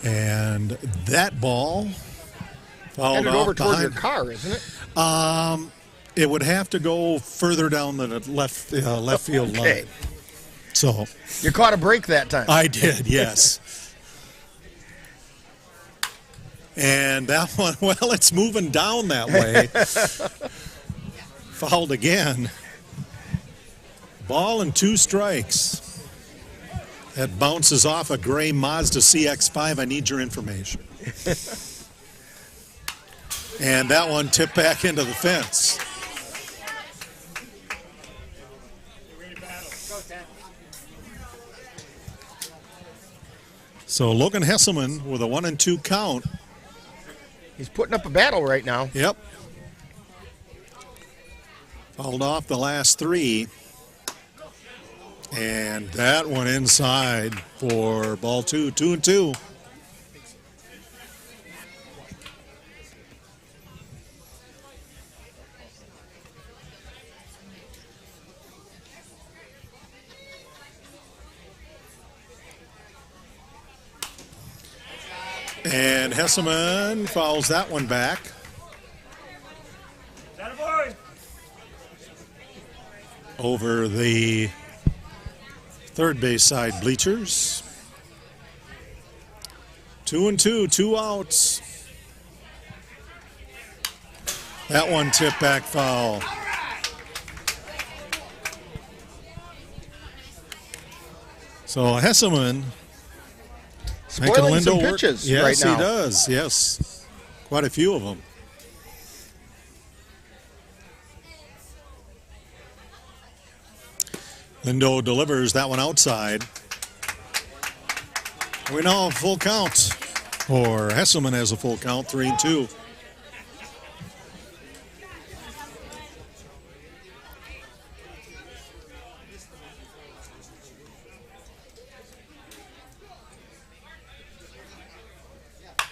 And that ball fouled headed off over toward your behind. car, isn't it? It would have to go further down the left field line. So you caught a break that time. I did, yes. And that one, well, it's moving down that way. Fouled again. Ball and 2 strikes. That bounces off a gray Mazda CX-5. I need your information. And that one tipped back into the fence. So Logan Hesselman with a 1-2 count. He's putting up a battle right now. Yep. Fouled off the last 3. And that one inside for ball 2, 2-2. And Hesselman fouls that one back. Over the third base side bleachers. 2-2, 2 outs. That one tipped back foul. So Hesselman spoiling some pitches yes, right now. Yes, he does. Yes, quite a few of them. Lindo delivers that one outside. We now have full count. Or Hesselman has a full count, 3-2.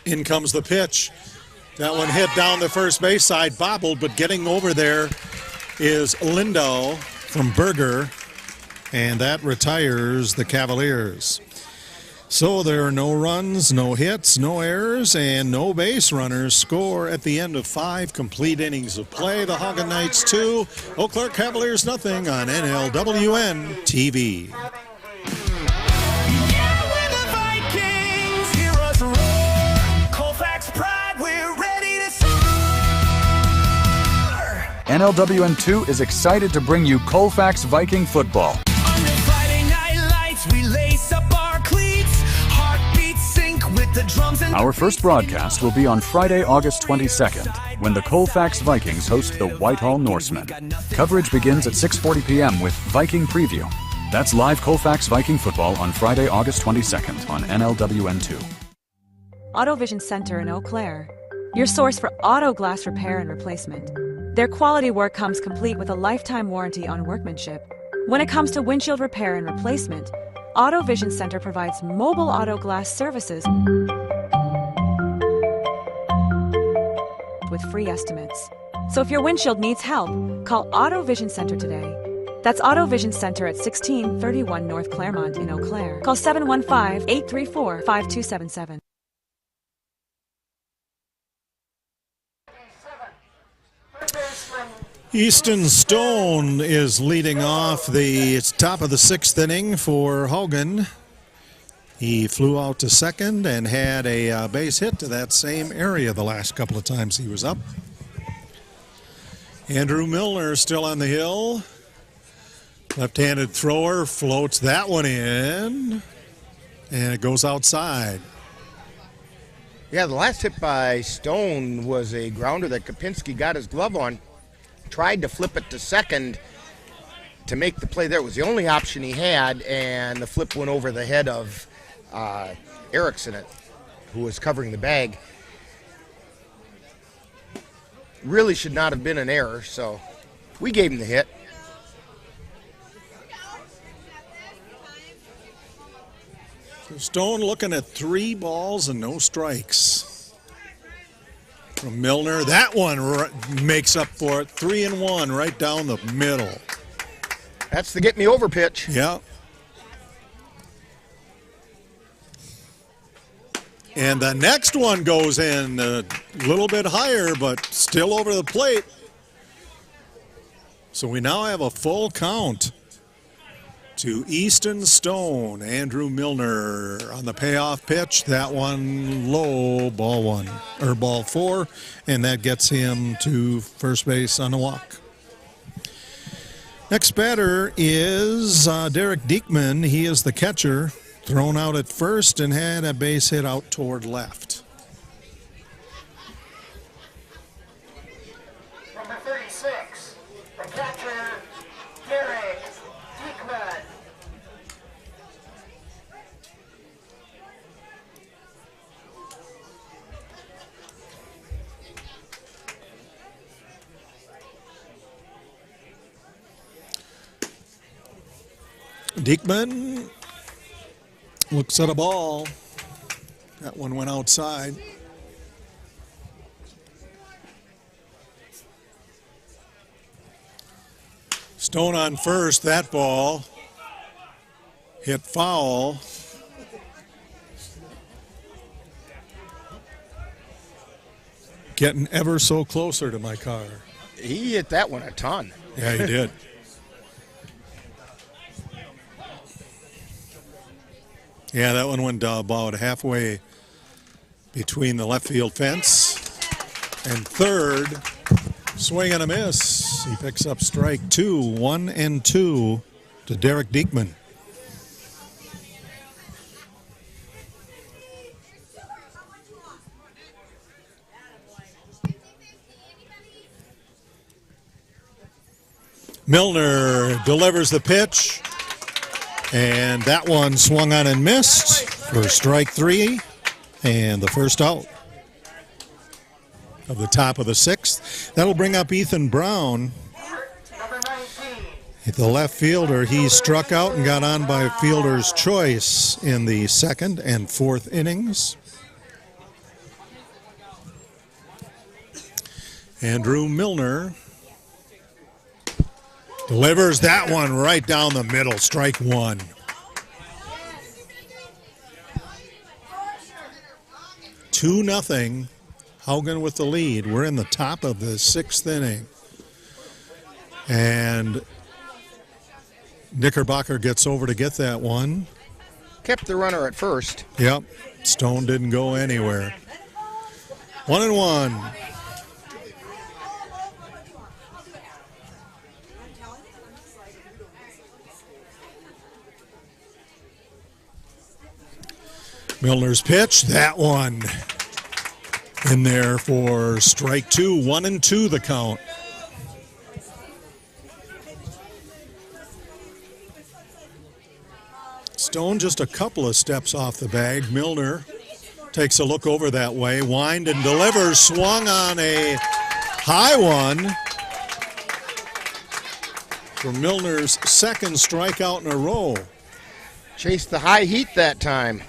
In comes the pitch. That one hit down the first base side, bobbled, but getting over there is Lindo from Berger, and that retires the Cavaliers. So there are no runs, no hits, no errors, and no base runners. Score at the end of 5 complete innings of play. The Haugen Knights 2, Eau Claire Cavaliers nothing on NLWN-TV. NLWN-2 is excited to bring you Colfax Viking football. Our first broadcast will be on Friday, August 22nd, when the Colfax Vikings host the Whitehall Norsemen. Coverage begins at 6:40 p.m. with Viking Preview. That's live Colfax Viking football on Friday, August 22nd on NLWN-2. Auto Vision Center in Eau Claire, your source for auto glass repair and replacement. Their quality work comes complete with a lifetime warranty on workmanship. When it comes to windshield repair and replacement, Auto Vision Center provides mobile auto glass services with free estimates. So if your windshield needs help, call Auto Vision Center today. That's Auto Vision Center at 1631 North Claremont in Eau Claire. Call 715-834-5277. Easton Stone is leading off the top of the 6th inning for Haugen. He flew out to second and had a base hit to that same area the last couple of times he was up. Andrew Milner still on the hill. Left-handed thrower floats that one in, and it goes outside. Yeah, the last hit by Stone was a grounder that Kopinski got his glove on. Tried to flip it to second to make the play there. It was the only option he had, and the flip went over the head of Erickson, who was covering the bag. Really should not have been an error, so we gave him the hit. Stone looking at 3 balls and no strikes. From Milner, that one makes up for it. 3-1 right down the middle. That's the get me over pitch. Yeah. And the next one goes in a little bit higher, but still over the plate. So we now have a full count. to Easton Stone. Andrew Milner on the payoff pitch. That one low, ball 4, and that gets him to first base on the walk. Next batter is Derek Diekman. He is the catcher. Thrown out at first and had a base hit out toward left. Number 36, the catcher, Derek Diekman. Diekman looks at a ball. That one went outside. Stone on first. That ball hit foul. Getting ever so closer to my car. He hit that one a ton. Yeah, he did. Yeah, that one went about halfway between the left field fence and third. Swing and a miss. He picks up strike 2, 1-2 to Derek Diekman. Milner delivers the pitch. And that one swung on and missed for strike 3 and the first out of the top of the 6th. That'll bring up Ethan Brown. The left fielder, he struck out and got on by fielder's choice in the 2nd and 4th innings. Andrew Milner delivers that one right down the middle, strike 1. Two nothing. Haugen with the lead. We're in the top of the 6th inning. And Knickerbocker gets over to get that one. Kept the runner at first. Yep. Stone didn't go anywhere. 1-1. Milner's pitch, that one in there for strike 2, 1-2 the count. Stone just a couple of steps off the bag. Milner takes a look over that way, wind and delivers, swung on a high one for Milner's 2nd strikeout in a row. Chased the high heat that time.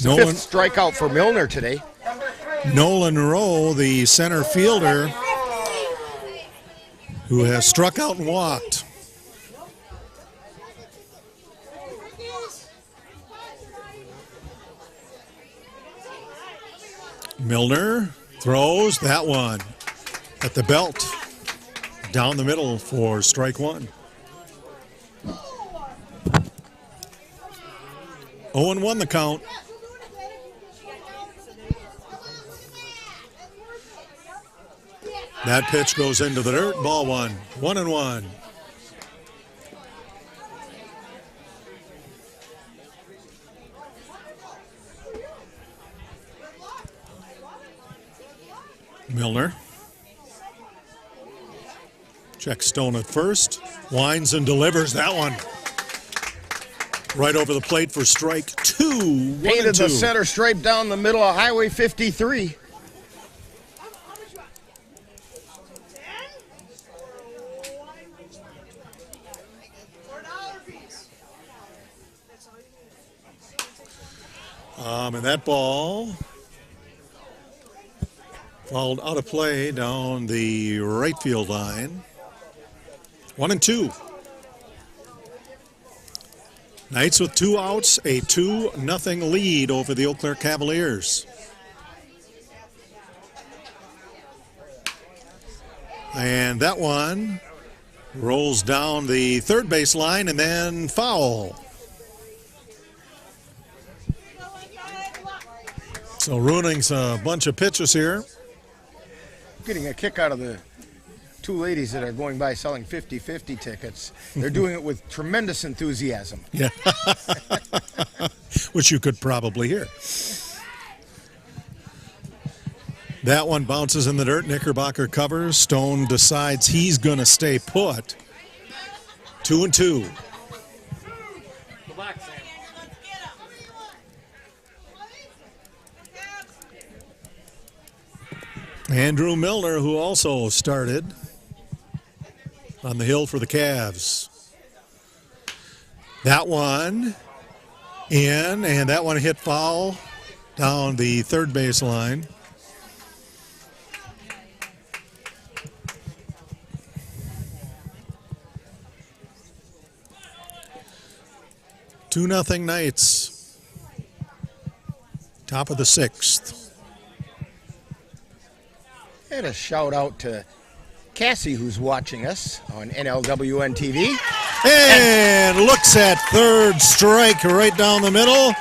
Nolan, 5th strikeout for Milner today. Nolan Rowe, the center fielder, who has struck out and walked. Milner throws that one at the belt, down the middle for strike 1. 0-1 the count. That pitch goes into the dirt, ball 1, 1-1. Milner checks Stone at first, winds and delivers that one right over the plate for strike 2. Painted the center stripe down the middle of Highway 53. And that ball fouled out of play down the right field line. 1-2. Knights with 2 outs, a 2-0 lead over the Eau Claire Cavaliers. And that one Rolls down the third base line and then foul. So ruining a bunch of pitches here. Getting a kick out of the two ladies that are going by selling 50-50 tickets. They're doing it with tremendous enthusiasm. Yeah. Which you could probably hear. That one bounces in the dirt. Knickerbocker covers. Stone decides he's going to stay put. 2-2. Andrew Milner, who also started on the hill for the Cavs. That one in, and that one hit foul down the third base line. Two nothing Knights. Top of the sixth. And a shout out to Cassie, who's watching us on NLWN-TV. And looks at third strike right down the middle.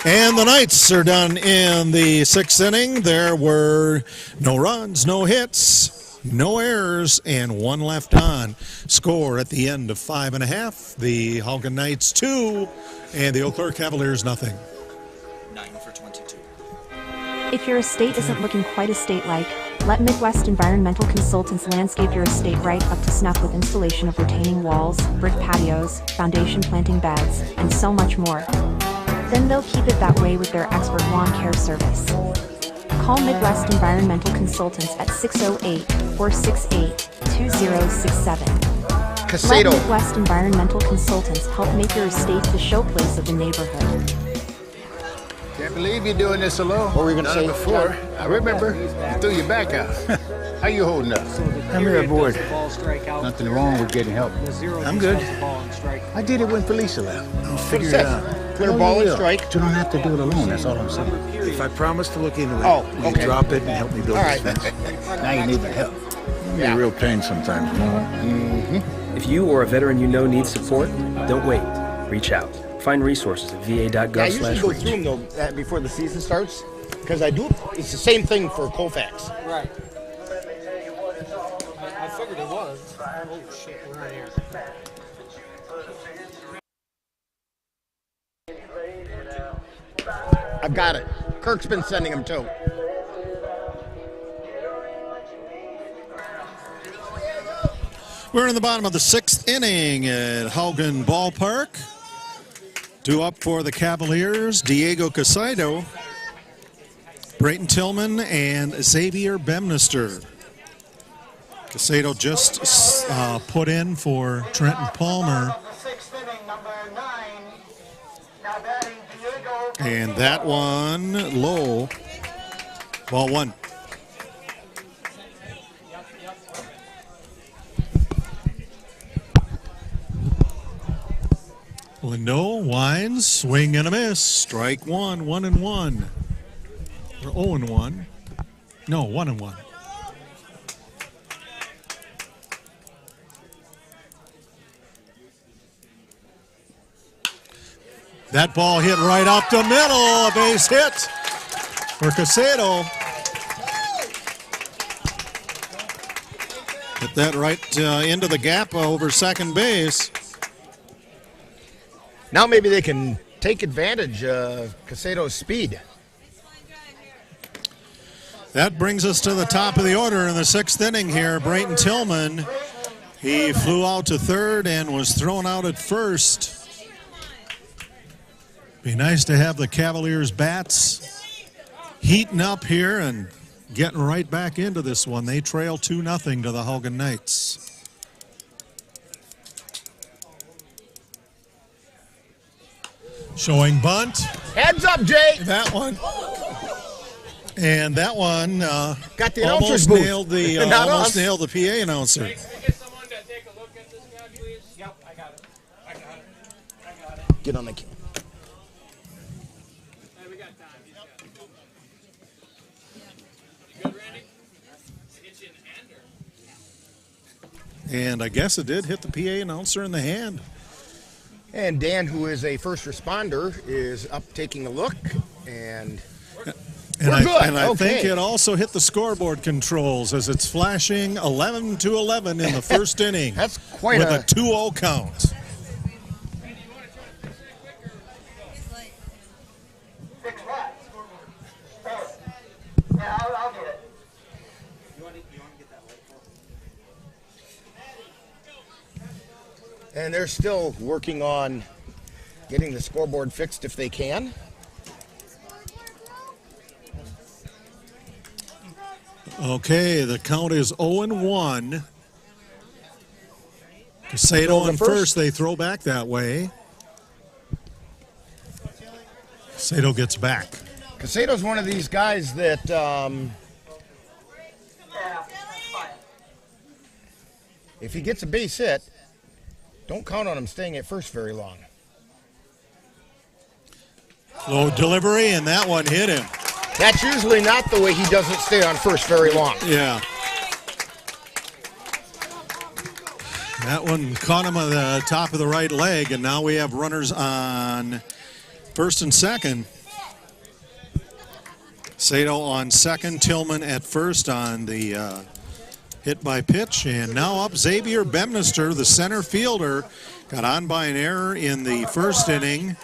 And the Knights are done in the sixth inning. There were no runs, no hits, no errors, and one left on. Score at the end of 5.5. The Haugen Knights 2 and the Eau Claire Cavaliers nothing. 9 for 22. If your estate isn't looking quite estate-like, let Midwest Environmental Consultants landscape your estate right up to snuff with installation of retaining walls, brick patios, foundation planting beds, and so much more. Then they'll keep it that way with their expert lawn care service. Call Midwest Environmental Consultants at 608-468-2067. Let Midwest Environmental Consultants help make your estate the showplace of the neighborhood. Can't believe you're doing this alone. What were we going to say before? I remember. You threw your back out. How you holding up? I'm here aboard. Nothing wrong with getting help. I'm good. I did it when Felicia left. I'll figure it out. Clear ball and strike. But you don't have to do it alone, that's all I'm saying. If I promise to look into it, you okay. drop it and help me build all this right. fence. Now you need my help. It'll be a real pain sometimes. If you or a veteran you know needs support, don't wait. Reach out. Find resources at va.gov/reach. I usually go through them, though, before the season starts, because it's the same thing for Colfax. Right. I figured it was. Oh, shit, we're right here. I've got it. Kirk's been sending them, too. We're in the bottom of the sixth inning at Haugen Ballpark. Due up for the Cavaliers, Diego Casado, Brayton Tillman, and Xavier Bemister. Casado just put in for Trenton Palmer. And that one low. Ball one. Lindo winds, swing and a miss. Strike one, 1-1. Or 0-1. No, 1-1. That ball hit right up the middle. A base hit for Casado. Hit that right into the gap over second base. Now maybe they can take advantage of Casado's speed. That brings us to the top of the order in the sixth inning here. Brayton Tillman, he flew out to third and was thrown out at first. Be nice to have the Cavaliers bats heating up here and getting right back into this one. They trail 2-0 to the Haugen Knights. Showing bunt. Heads up, Jay. That one. And that one got the almost booth. nailed the almost nailed the PA announcer. Get on the camera. And I guess it did hit the PA announcer in the hand. And Dan, who is a first responder, is up taking a look, and we're good. And I Okay. think it also hit the scoreboard controls as it's flashing 11-11 in the first inning. That's quite with a 2-0 count. Yeah, I'll get it. And they're still working on getting the scoreboard fixed if they can. Okay, the count is 0-1. Casado in first. They throw back that way. Casado gets back. Casado's one of these guys that if he gets a base hit, don't count on him staying at first very long. Low delivery, and that one hit him. That's usually not the way he doesn't stay on first very long. Yeah. That one caught him on the top of the right leg, and now we have runners on first and second. Sato on second, Tillman at first on the hit by pitch, and now up Xavier Bemister, the center fielder, got on by an error in the first inning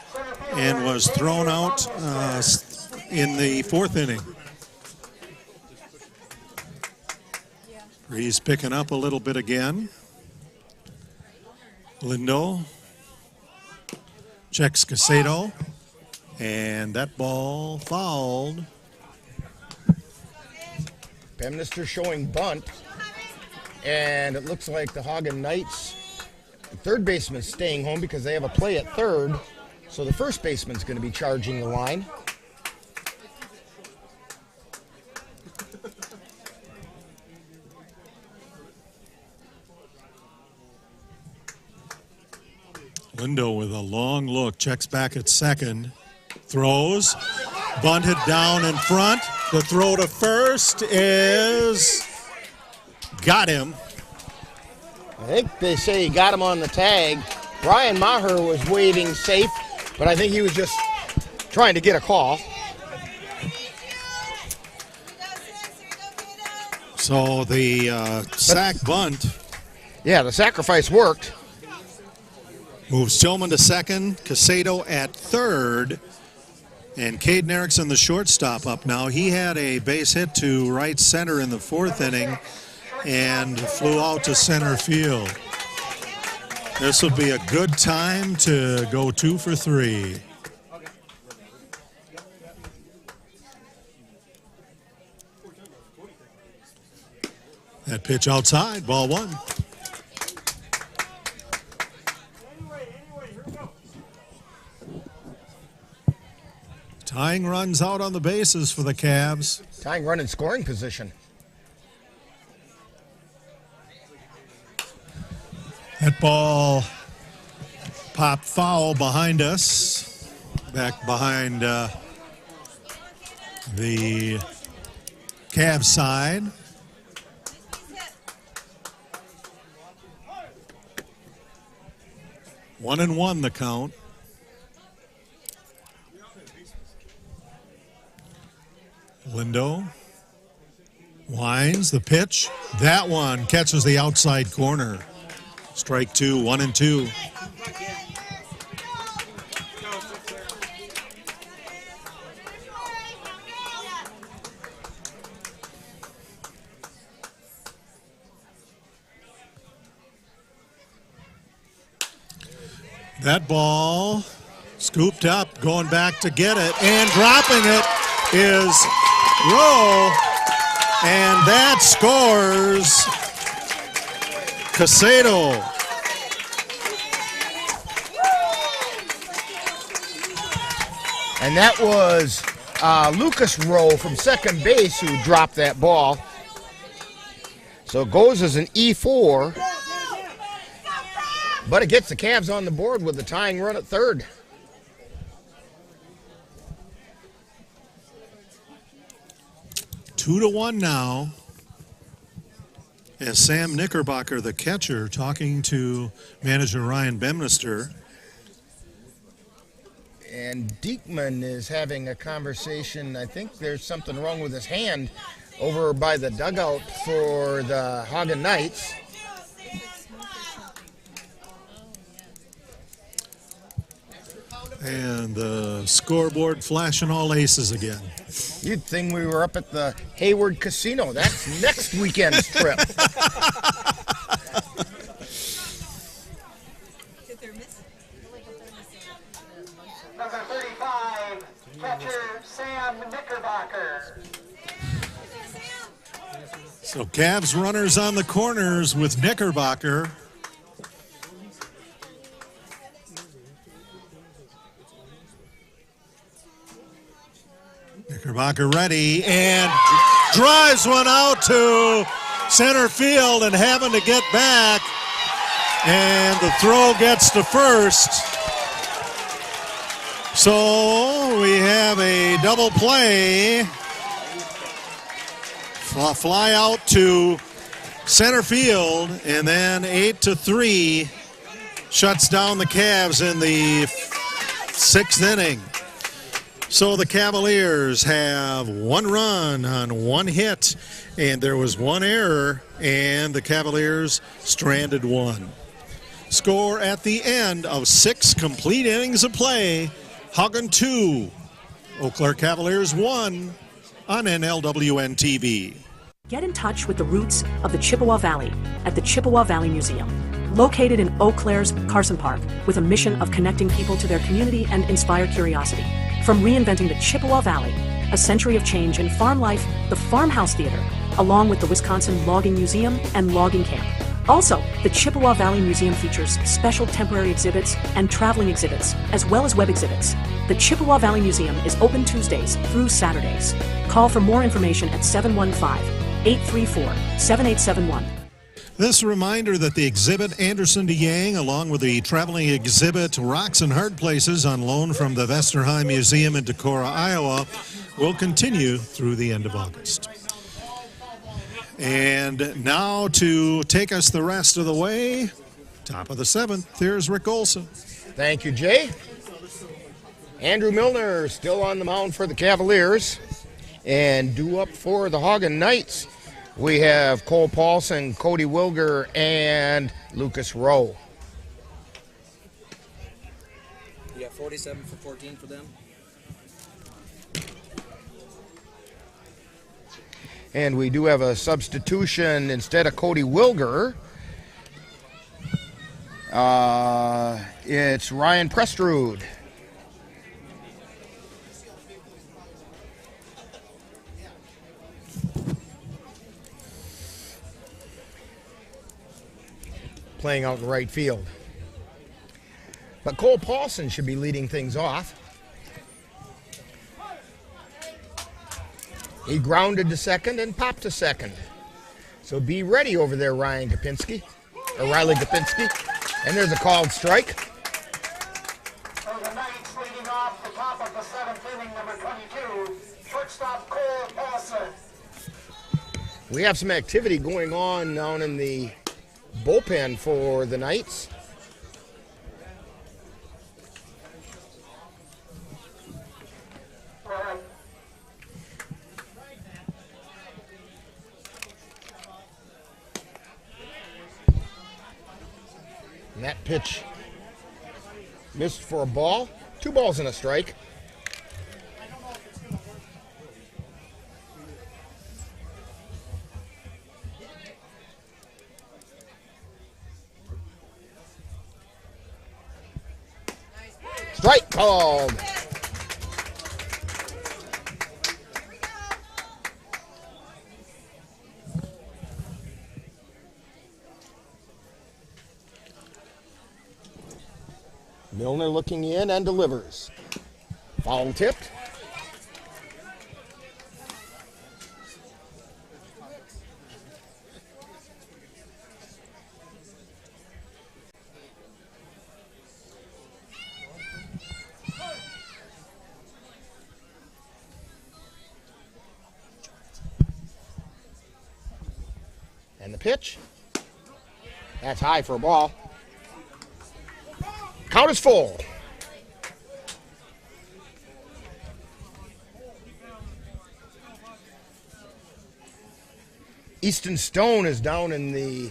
and was thrown out in the fourth inning. He's picking up a little bit again. Lindo checks Casado, and that ball fouled. Bemister showing bunt, and it looks like the Haugen Knights, the third baseman, staying home because they have a play at third, so the first baseman's going to be charging the line. Lindo with a long look, checks back at second, throws, bunted down in front. The throw to first is got him. I think they say he got him on the tag. Brian Maher was waving safe, but I think he was just trying to get a call. So the sack bunt. Yeah, the sacrifice worked. Moves Tillman to second, Casado at third, and Caden Erickson, the shortstop, up now. He had a base hit to right center in the fourth inning and flew out to center field. This will be a good time to go 2 for 3. That pitch outside, ball one. Tying runs out on the bases for the Cavs. Tying run in scoring position. That ball popped foul behind us, back behind the Cavs side. One and one the count. Lindo winds the pitch. That one catches the outside corner. Strike two, 1-2. That ball scooped up, going back to get it, and dropping it is Rowe, and that scores Casado. And that was Lucas Rowe from second base who dropped that ball. So it goes as an E4, but it gets the Cavs on the board with the tying run at third. Two to one now. As Sam Knickerbocker, the catcher, talking to manager Ryan Bemister. And Diekman is having a conversation. I think there's something wrong with his hand over by the dugout for the Haugen Knights. And the scoreboard flashing all aces again. You'd think we were up at the Hayward Casino. That's next weekend's trip. Number 35, catcher Sam Knickerbocker. So Cavs runners on the corners with Knickerbocker. Knickerbocker ready and drives one out to center field and having to get back. And the throw gets to first. So we have a double play. Fly out to center field, and then 8-3 shuts down the Cavs in the 6th inning. So the Cavaliers have 1 run on 1 hit, and there was 1 error, and the Cavaliers stranded 1. Score at the end of 6 complete innings of play, Haugen 2, Eau Claire Cavaliers 1 on NLWN-TV. Get in touch with the roots of the Chippewa Valley at the Chippewa Valley Museum, located in Eau Claire's Carson Park, with a mission of connecting people to their community and inspire curiosity. From reinventing the Chippewa Valley, a century of change in farm life, the Farmhouse Theater, along with the Wisconsin Logging Museum and Logging Camp. Also, the Chippewa Valley Museum features special temporary exhibits and traveling exhibits, as well as web exhibits. The Chippewa Valley Museum is open Tuesdays through Saturdays. Call for more information at 715-834-7871. This reminder that the exhibit Anderson to Yang, along with the traveling exhibit Rocks and Hard Places on loan from the Vesterheim Museum in Decorah, Iowa, will continue through the end of August. And now to take us the rest of the way, top of the 7th, here's Rick Olson. Thank you, Jay. Andrew Milner still on the mound for the Cavaliers. And due up for the Haugen Knights, we have Cole Paulson, Cody Wilger, and Lucas Rowe. You got 47 for 14 for them? And we do have a substitution instead of Cody Wilger. It's Ryan Prestrud. Playing out in right field. But Cole Paulson should be leading things off. He grounded to second and popped to second. So be ready over there, Riley Gopinski. And there's a called strike. So the Knights leading off the top of the 7th inning, number 22, shortstop Cole Paulson. We have some activity going on down in the bullpen for the Knights. And that pitch missed for a ball. 2 balls and a strike. Strike called. Milner looking in and delivers. Foul tipped. pitch. That's high for a ball. Count is full. Easton Stone is down in the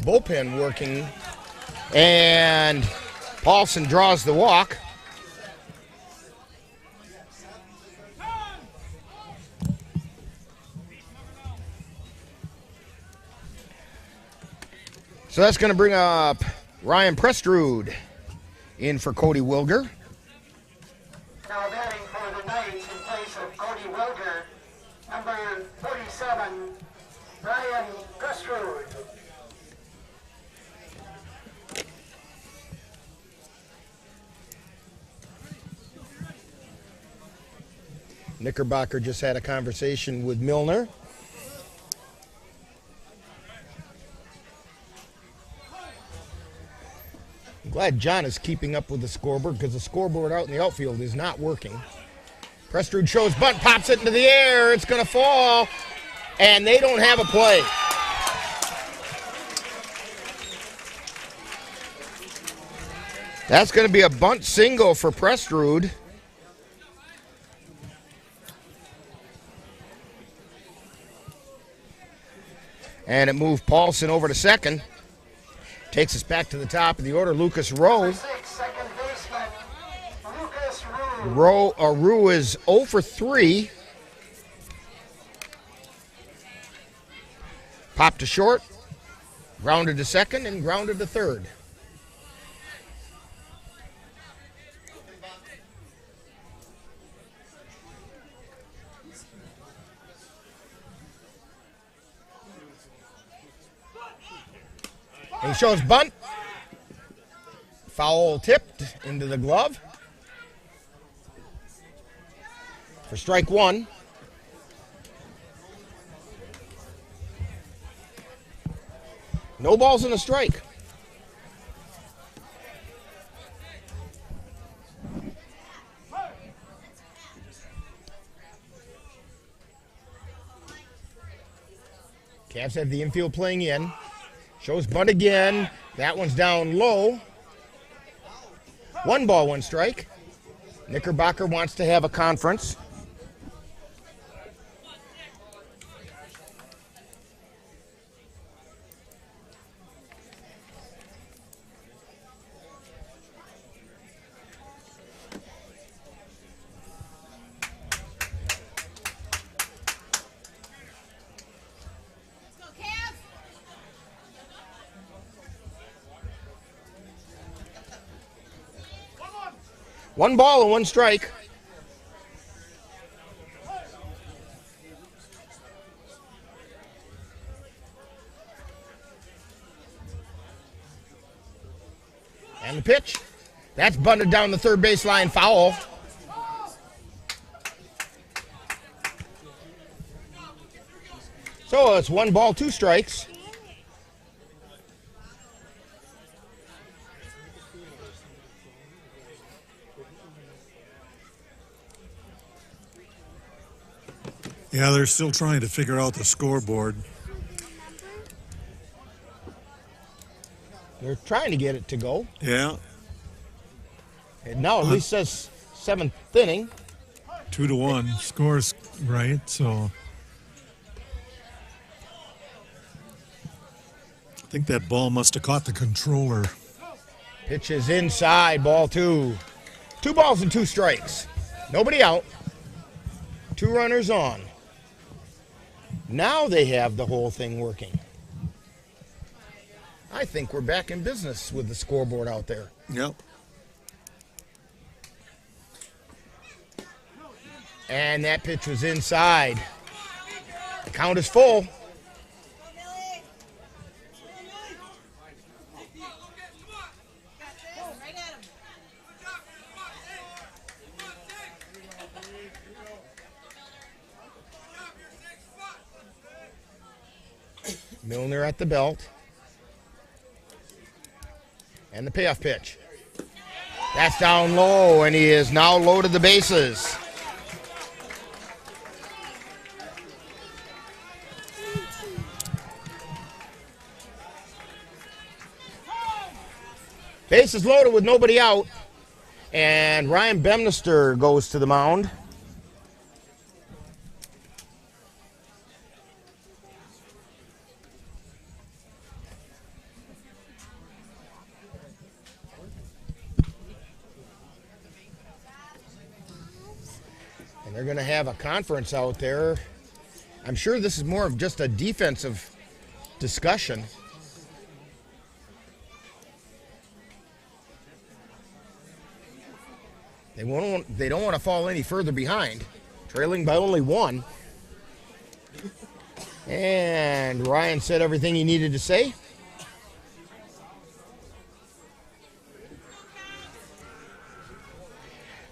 bullpen working, and Paulson draws the walk. So that's going to bring up Ryan Prestrud in for Cody Wilger. Now batting for the Knights in place of Cody Wilger, number 47, Ryan Prestrud. Knickerbocker just had a conversation with Milner. I'm glad John is keeping up with the scoreboard because the scoreboard out in the outfield is not working. Prestrud shows bunt, pops it into the air. It's going to fall, and they don't have a play. That's going to be a bunt single for Prestrud. And it moved Paulson over to second. Takes us back to the top of the order. Lucas Rowe. Rowe is 0 for 3. Popped to short, grounded to second, and grounded to third. He shows bunt. Foul tipped into the glove. For strike one. No balls and a strike. Cavs have the infield playing in. Shows bunt again. That one's down low. 1 ball, 1 strike. Knickerbocker wants to have a conference. One ball and 1 strike. And the pitch. That's bunted down the third baseline, foul. So it's 1 ball, 2 strikes. Yeah, they're still trying to figure out the scoreboard. They're trying to get it to go. Yeah. It now at least says 7th inning. 2-1. Scores right, so I think that ball must have caught the controller. Pitch is inside, ball 2. 2 balls and 2 strikes. Nobody out. 2 runners on. Now they have the whole thing working. I think we're back in business with the scoreboard out there. Yep. And that pitch was inside. The count is full. Milner at the belt. And the payoff pitch. That's down low, and he is now loaded the bases. Bases loaded with nobody out. And Ryan Bemister goes to the mound. And they're going to have a conference out there. I'm sure this is more of just a defensive discussion. They don't want to fall any further behind, trailing by only 1. And Ryan said everything he needed to say.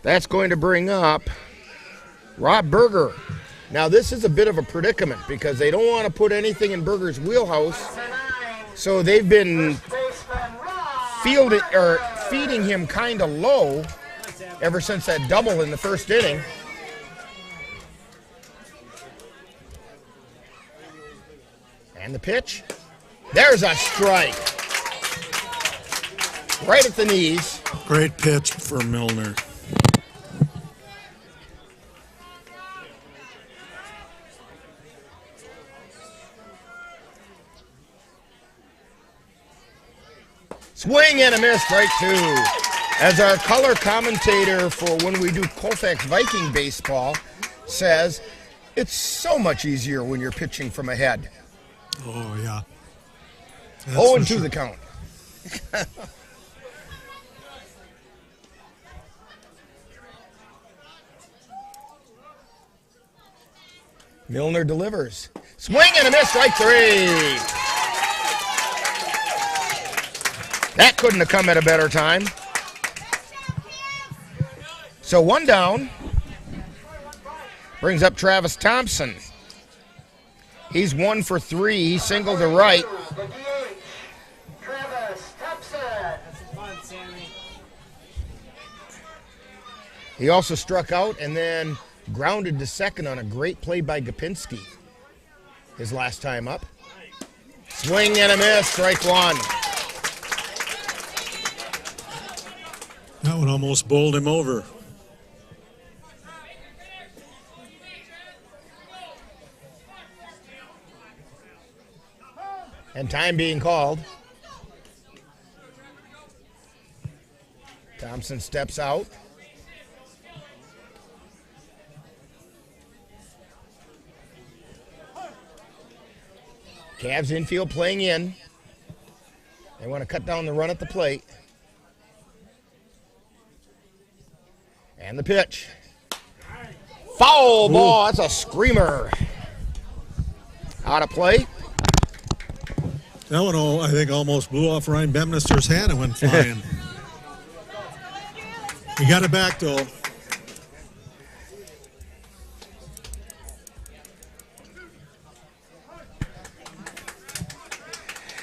That's going to bring up Rob Berger. Now this is a bit of a predicament because they don't want to put anything in Berger's wheelhouse. So they've been feeding him kind of low ever since that double in the first inning. And the pitch. There's a strike. Right at the knees. Great pitch for Milner. Swing and a miss, strike 2. As our color commentator for when we do Colfax Viking baseball says, it's so much easier when you're pitching from ahead. Oh, yeah. 0-2 the count. Milner delivers. Swing and a miss, strike 3. That couldn't have come at a better time. So 1 down. Brings up Travis Thompson. He's 1 for 3. He singled to right. He also struck out and then grounded to second on a great play by Gopinski his last time up. Swing and a miss, strike 1. That one almost bowled him over. And time being called. Thompson steps out. Cavs infield playing in. They want to cut down the run at the plate. And the pitch. Foul ball. That's a screamer. Out of play. That one, I think, almost blew off Ryan Bemnister's hand and went flying. He got it back, though.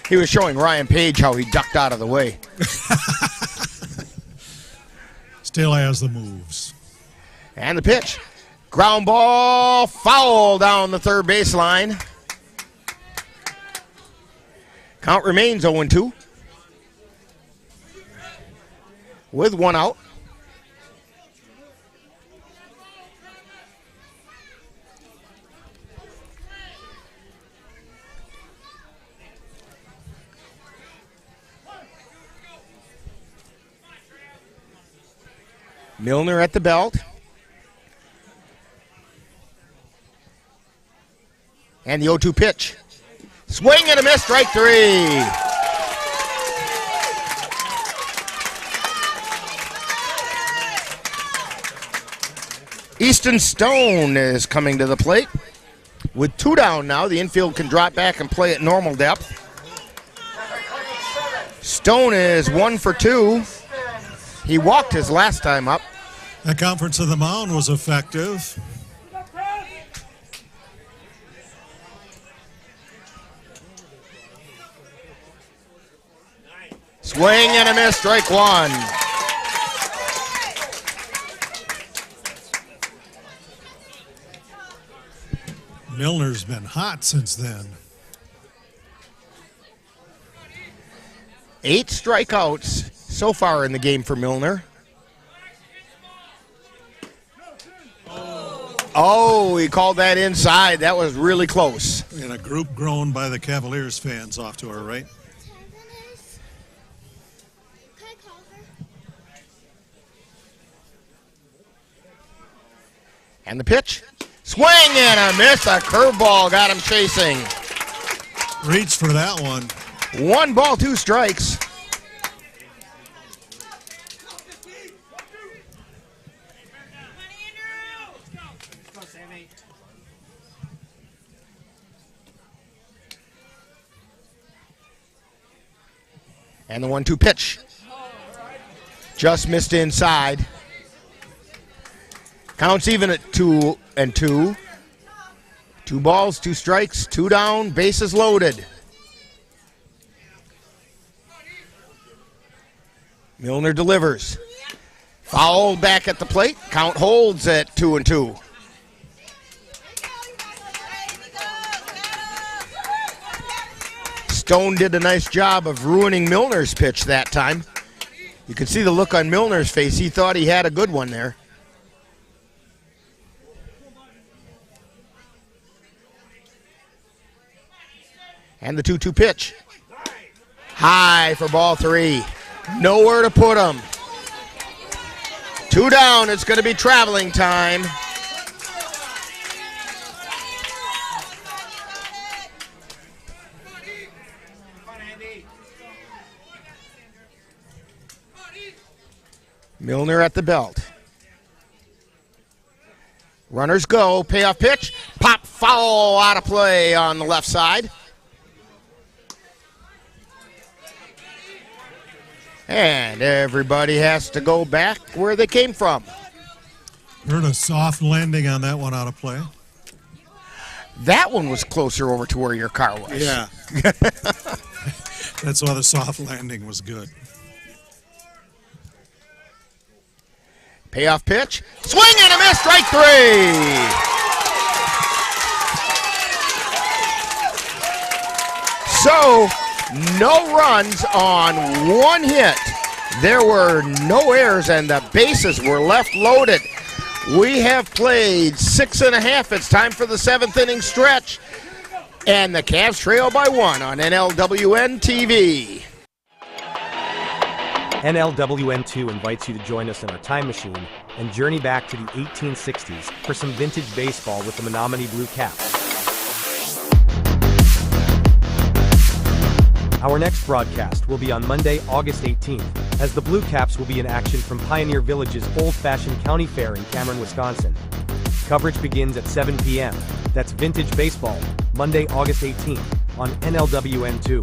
He was showing Ryan Page how he ducked out of the way. Still has the moves. And the pitch. Ground ball, foul down the third baseline. Count remains 0-2. With 1 out. Milner at the belt. And the 0-2 pitch. Swing and a miss, strike 3. Easton Stone is coming to the plate. With 2 down now, the infield can drop back and play at normal depth. Stone is 1 for 2. He walked his last time up. That conference of the mound was effective. Swing and a miss, strike 1. Milner's been hot since then. 8 strikeouts so far in the game for Milner. Oh, he called that inside. That was really close. And a group grown by the Cavaliers fans off to our right. And the pitch. Swing and a miss. A curveball got him chasing. Reach for that one. 1 ball, 2 strikes. And the 1-2 pitch. Just missed inside. Counts even at 2-2. 2 balls, 2 strikes, 2 down, bases loaded. Milner delivers. Foul back at the plate. Count holds at 2-2. Stone did a nice job of ruining Milner's pitch that time. You can see the look on Milner's face. He thought he had a good one there. And the 2-2 pitch. High for ball 3. Nowhere to put him. 2 down. It's going to be traveling time. Milner at the belt. Runners go. Payoff pitch. Pop foul out of play on the left side. And everybody has to go back where they came from. Heard a soft landing on that one out of play. That one was closer over to where your car was. Yeah. That's why the soft landing was good. Payoff pitch. Swing and a miss. Strike 3. So, no runs on 1 hit. There were no errors, and the bases were left loaded. We have played 6.5. It's time for the 7th inning stretch. And the Cavs trail by 1 on NLWN-TV. NLWN-2 invites you to join us in our time machine and journey back to the 1860s for some vintage baseball with the Menominee Blue Caps. Our next broadcast will be on Monday, August 18th, as the Blue Caps will be in action from Pioneer Village's old-fashioned county fair in Cameron, Wisconsin. Coverage begins at 7 p.m. That's vintage baseball, Monday, August 18th, on NLWN-2.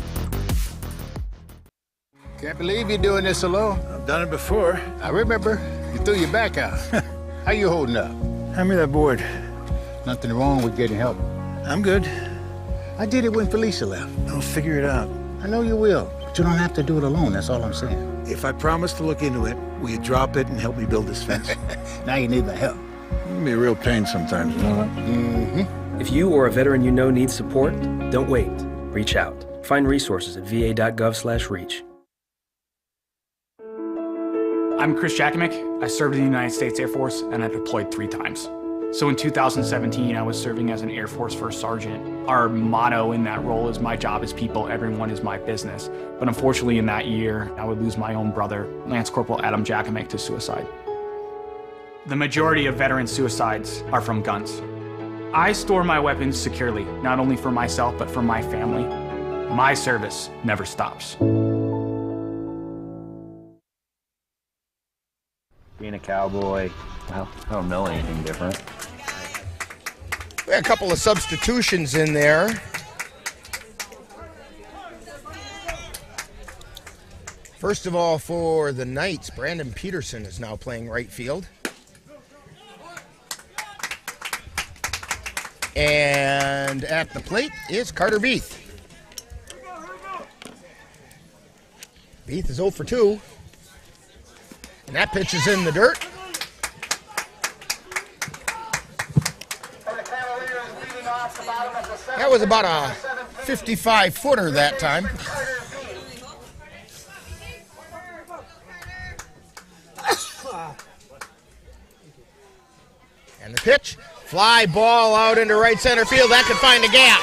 Can't believe you're doing this alone. I've done it before. I remember. You threw your back out. How you holding up? Hand me that board. Nothing wrong with getting help. I'm good. I did it when Felicia left. I'll figure it out. I know you will, but you don't have to do it alone. That's all I'm saying. If I promise to look into it, will you drop it and help me build this fence? Now you need my help. It can be a real pain sometimes, you know what? Mm-hmm. If you or a veteran you know needs support, don't wait. Reach out. Find resources at va.gov/reach. I'm Chris Jakovic. I served in the United States Air Force and I deployed 3 times. So in 2017, I was serving as an Air Force First Sergeant. Our motto in that role is, my job is people, everyone is my business. But unfortunately in that year, I would lose my own brother, Lance Corporal Adam Jakovic, to suicide. The majority of veteran suicides are from guns. I store my weapons securely, not only for myself, but for my family. My service never stops. Being a cowboy, well, I don't know anything different. We had a couple of substitutions in there. First of all, for the Knights, Brandon Peterson is now playing right field. And at the plate is Carter Beath. Beath is 0 for 2. And that pitch is in the dirt. That was about a 55-footer that time. And the pitch, fly ball out into right center field. That could find a gap.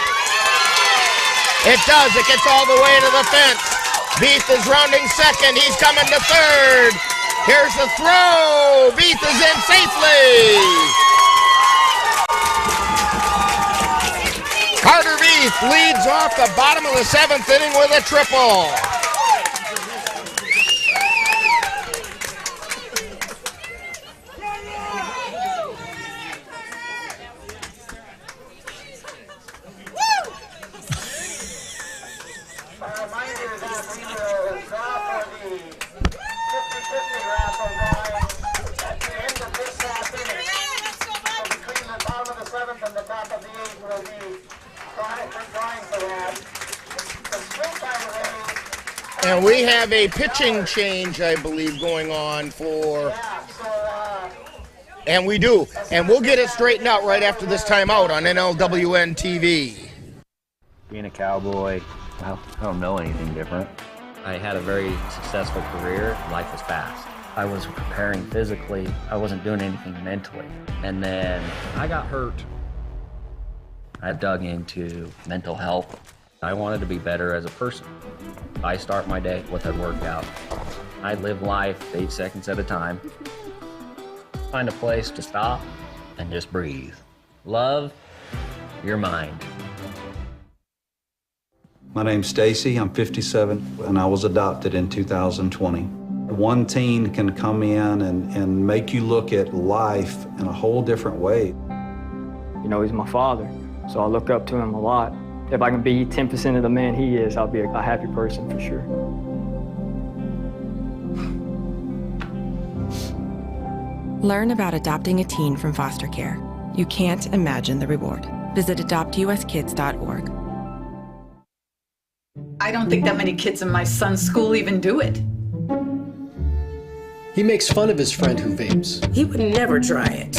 It does. It gets all the way to the fence. Beath is rounding second. He's coming to third. Here's the throw. Beath is in safely. Carter Beath leads off the bottom of the 7th inning with a triple. And we have a pitching change, I believe, going on for... And we do. And we'll get it straightened out right after this timeout on NLWN-TV. Being a cowboy, well, I don't know anything different. I had a very successful career. Life was fast. I was preparing physically. I wasn't doing anything mentally. And then I got hurt. I dug into mental health. I wanted to be better as a person. I start my day with a workout. I live life 8 seconds at a time. Find a place to stop and just breathe. Love your mind. My name's Stacy, I'm 57, and I was adopted in 2020. One teen can come in and make you look at life in a whole different way. You know, he's my father, so I look up to him a lot. If I can be 10% of the man he is, I'll be a happy person for sure. Learn about adopting a teen from foster care. You can't imagine the reward. Visit adoptuskids.org. I don't think that many kids in my son's school even do it. He makes fun of his friend who vapes. He would never try it.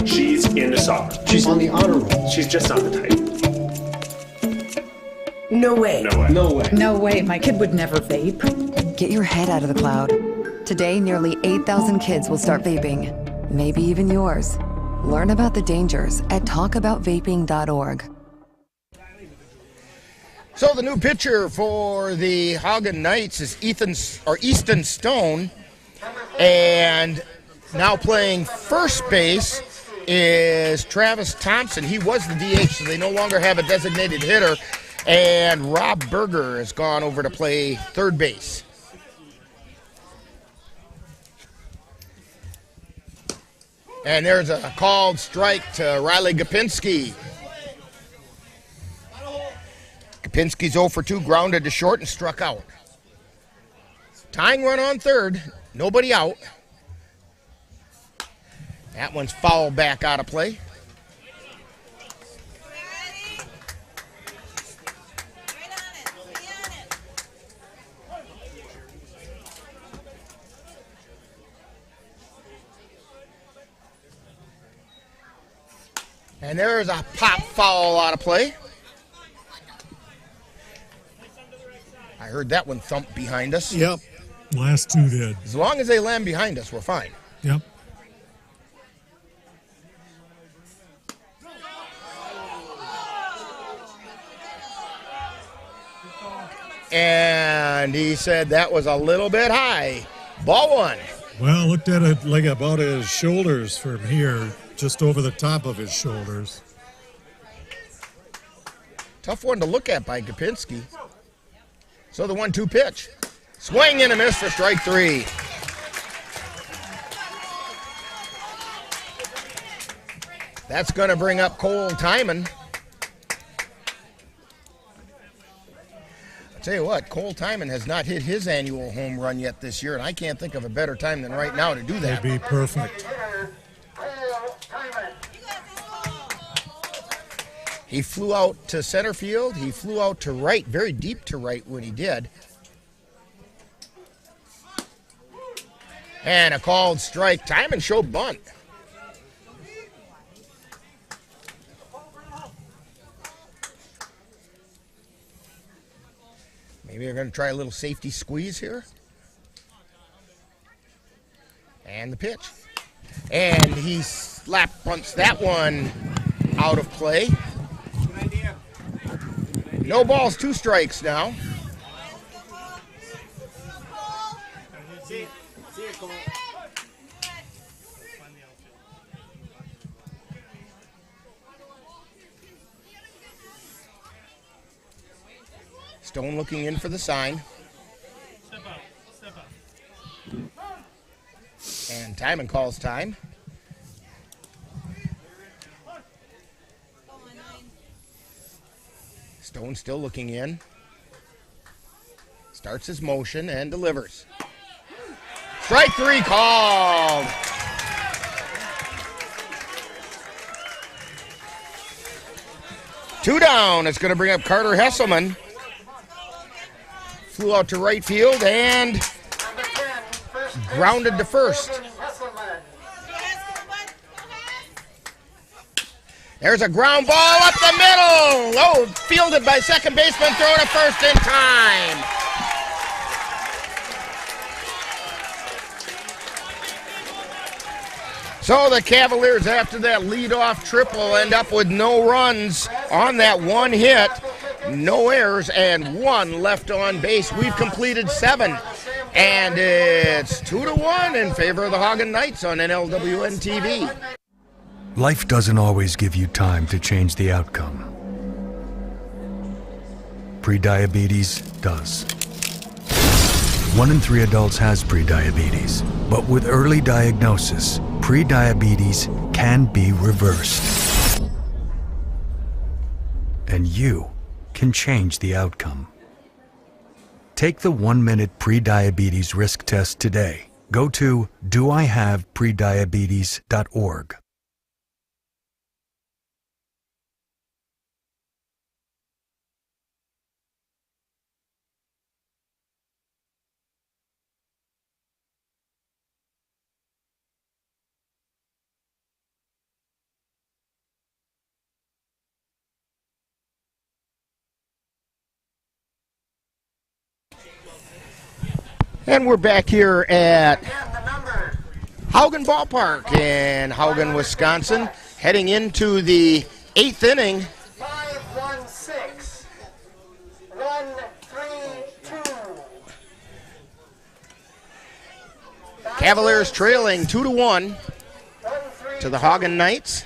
She's into soccer. She's on the honor roll. She's just not the type. No way. No way. No way. No way, my kid would never vape. Get your head out of the cloud. Today, nearly 8,000 kids will start vaping. Maybe even yours. Learn about the dangers at talkaboutvaping.org. So the new pitcher for the Haugen Knights is Easton Stone, and now playing first base is Travis Thompson. He was the DH, so they no longer have a designated hitter, and Rob Berger has gone over to play third base. And there's a called strike to Riley Gopinski. Gopinski's 0 for 2, grounded to short and struck out. Tying run on third, nobody out. That one's fouled back out of play. And there's a pop foul out of play. I heard that one thump behind us. Yep, last two did. As long as they land behind us, we're fine. Yep. And he said that was a little bit high. Ball one. Well, looked at it like about his shoulders from here, just over the top of his shoulders. Tough one to look at by Gopinski. So the 1-2 pitch. Swing and a miss for strike three. That's going to bring up Cole Timon. I'll tell you what, Cole Timon has not hit his annual home run yet this year, and I can't think of a better time than right now to do that. That'd be perfect. He flew out to center field. He flew out to right, very deep to right when he did. And a called strike. Timon showed bunt. Maybe they're going to try a little safety squeeze here. And the pitch. And he slap bunts that one out of play. No balls, 2 strikes now. Stone looking in for the sign. And Timon calls time. Stone still looking in. Starts his motion and delivers. Strike 3 called. Two down. It's going to bring up Carter Hesselman. Flew out to right field and grounded to first. There's a ground ball up the middle. Oh, fielded by second baseman, thrown to first in time. So the Cavaliers, after that leadoff triple, end up with no runs on that one hit. No errors and 1 left on base. We've completed 7. And it's 2-1 in favor of the Haugen Knights on NLWN-TV. Life doesn't always give you time to change the outcome. Prediabetes does. 1 in 3 adults has prediabetes, but with early diagnosis, prediabetes can be reversed. And you can change the outcome. Take the 1-minute prediabetes risk test today. Go to doihaveprediabetes.org. And we're back here at Haugen Ballpark in Haugen, Wisconsin, heading into the 8th inning. 5-1-6, 1-3-2. Cavaliers trailing 2-1 to the Haugen Knights.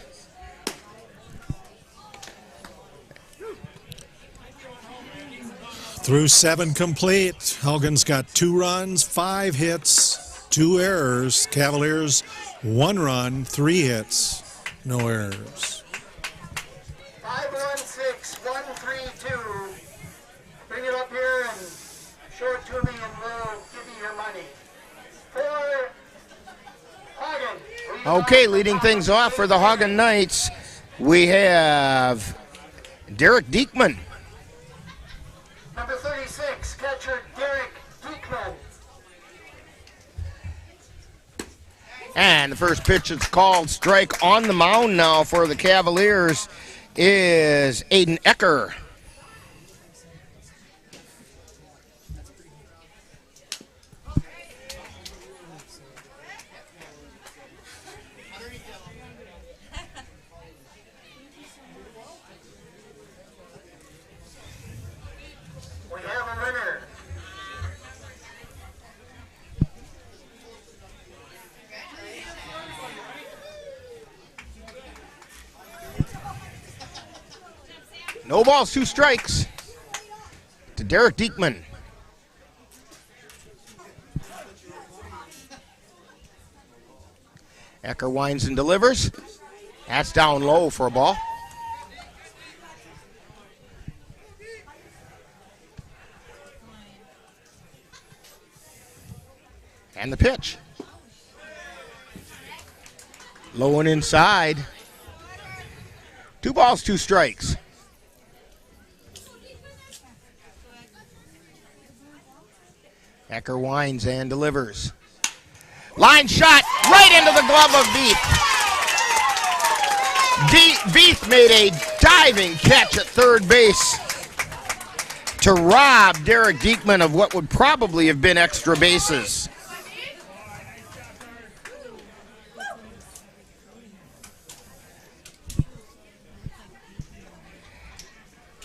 Through 7 complete, Haugen's got 2 runs, 5 hits, 2 errors. Cavaliers 1 run, 3 hits, no errors. 5-1-6, 1-3-2. Bring it up here and show it to me and we'll give you your money. For Haugen. Okay, leading things off for the Haugen Knights, we have Derek Diekman. Number 36, catcher Derek Diekman. And the first pitch is called strike on the mound now for the Cavaliers is Aiden Ecker. We have a winner. No balls, 2 strikes to Derek Diekman. Ecker winds and delivers. That's down low for a ball. And the pitch. Low and inside. 2 balls, 2 strikes. Ecker winds and delivers. Line shot right into the glove of Veith. Veith made a diving catch at third base to rob Derek Diekman of what would probably have been extra bases.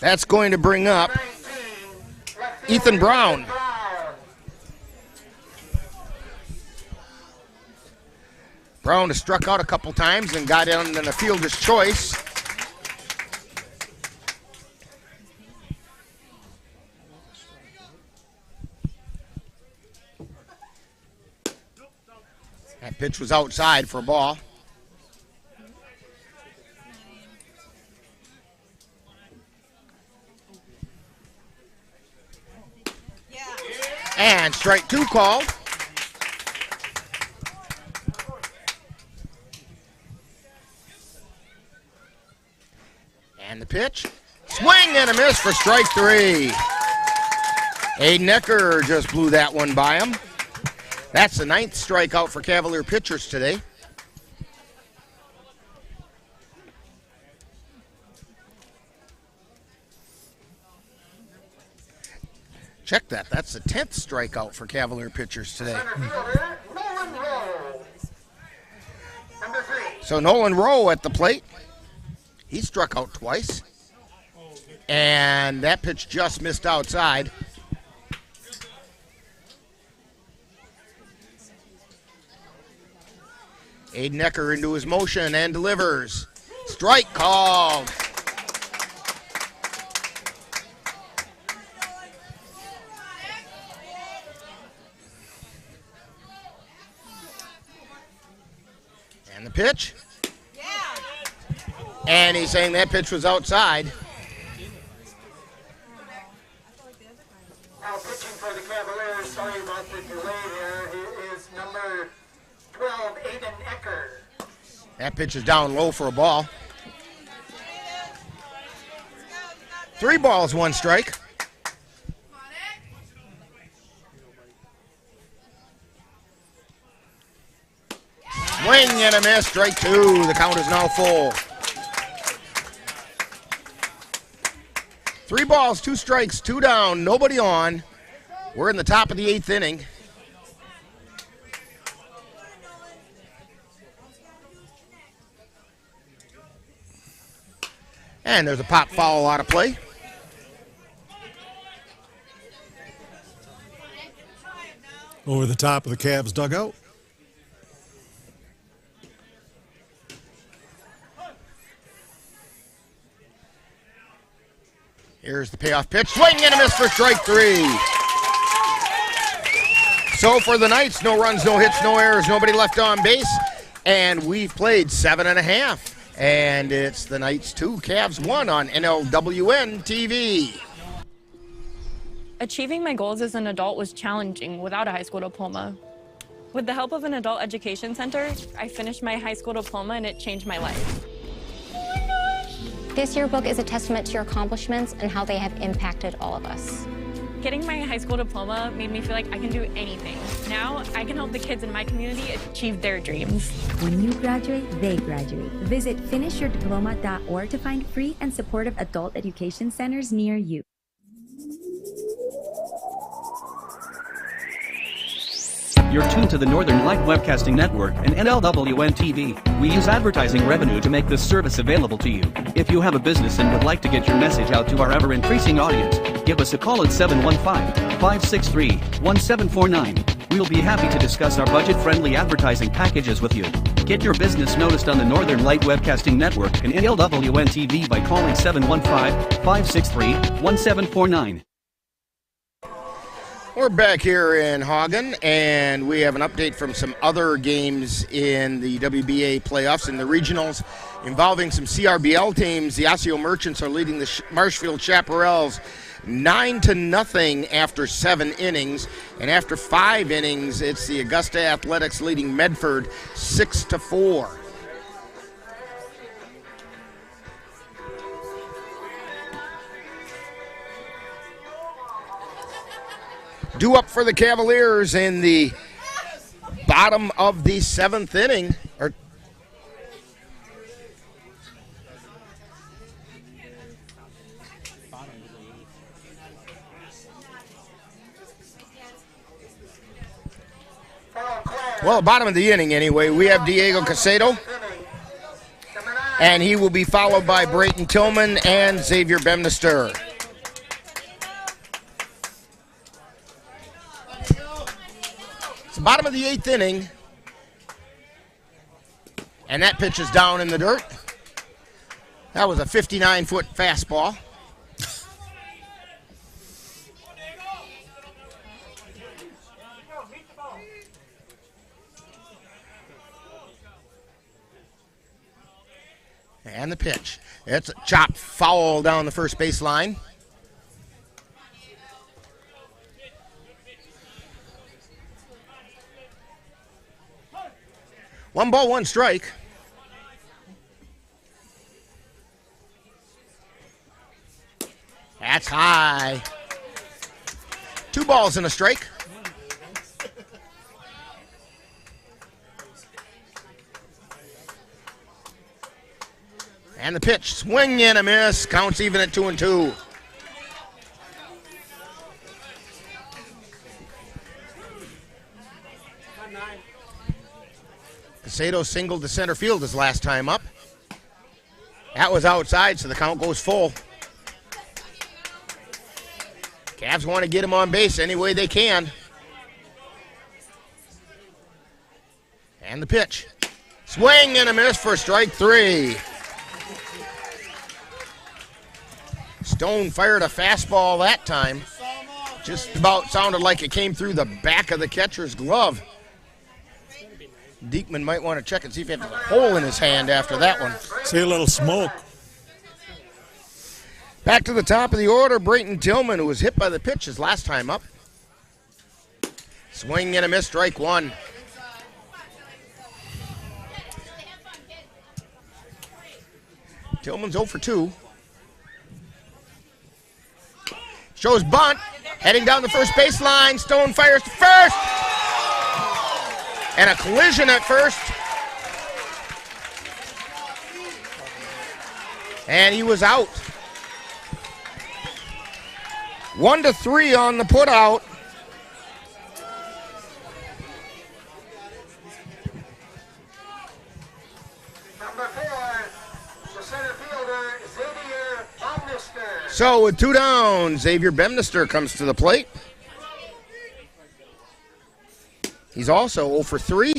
That's going to bring up Ethan Brown. Brown has struck out a couple times and got in a fielder's choice. That pitch was outside for a ball. And strike 2 called. And the pitch. Swing and a miss for strike 3. Aiden Ecker just blew that one by him. That's the 9th strikeout for Cavalier pitchers today. Check that. That's the 10th strikeout for Cavalier pitchers today. So Nolan Rowe at the plate. He struck out twice. And that pitch just missed outside. Aiden Ecker into his motion and delivers. Strike called. And the pitch. And he's saying that pitch was outside. Now pitching for the Cavaliers, sorry about the delay there, is number 12, Aiden Ecker. That pitch is down low for a ball. 3 balls, 1 strike. Swing and a miss, strike 2. The count is now full. 3 balls, 2 strikes, 2 down, nobody on. We're in the top of the 8th inning. And there's a pop foul out of play. Over the top of the Cavs dugout. Here's the payoff pitch. Swing and a miss for strike 3. So for the Knights, no runs, no hits, no errors, nobody left on base. And we've played 7.5. And it's the Knights 2, Cavs 1 on NLWN-TV. Achieving my goals as an adult was challenging without a high school diploma. With the help of an adult education center, I finished my high school diploma and it changed my life. This yearbook is a testament to your accomplishments and how they have impacted all of us. Getting my high school diploma made me feel like I can do anything. Now, I can help the kids in my community achieve their dreams. When you graduate, they graduate. Visit finishyourdiploma.org to find free and supportive adult education centers near you. You're tuned to the Northern Light Webcasting Network and NLWN-TV. We use advertising revenue to make this service available to you. If you have a business and would like to get your message out to our ever-increasing audience, give us a call at 715-563-1749. We'll be happy to discuss our budget-friendly advertising packages with you. Get your business noticed on the Northern Light Webcasting Network and NLWN-TV by calling 715-563-1749. We're back here in Haugen, and we have an update from some other games in the WBA playoffs and the regionals involving some CRBL teams. The Osseo Merchants are leading the Marshfield Chaparrals 9-0 after 7 innings, and after 5 innings, it's the Augusta Athletics leading Medford 6-4. Due up for the Cavaliers in the bottom of the 7th inning. Well, bottom of the inning anyway. We have Diego Casedo and he will be followed by Brayton Tillman and Xavier Bemister. It's the bottom of the 8th inning, and that pitch is down in the dirt. That was a 59-foot fastball. And the pitch. It's a chop foul down the first base line. One ball, one strike. That's high. 2 balls and a strike. And the pitch, swing and a miss, counts even at 2-2. Casado singled to center field his last time up. That was outside, so the count goes full. Cavs want to get him on base any way they can. And the pitch. Swing and a miss for strike 3. Stone fired a fastball that time. Just about sounded like it came through the back of the catcher's glove. Diekman might want to check and see if he has a hole in his hand after that one. See a little smoke. Back to the top of the order, Brayton Tillman, who was hit by the pitch his last time up. Swing and a miss, strike 1. Tillman's 0 for 2. Shows bunt, heading down the first baseline. Stone fires to first. And a collision at first. And he was out. 1-3 on the putout. Number 4, the center fielder, Xavier Bemister. So with 2 down, Xavier Bemister comes to the plate. He's also 0 for 3.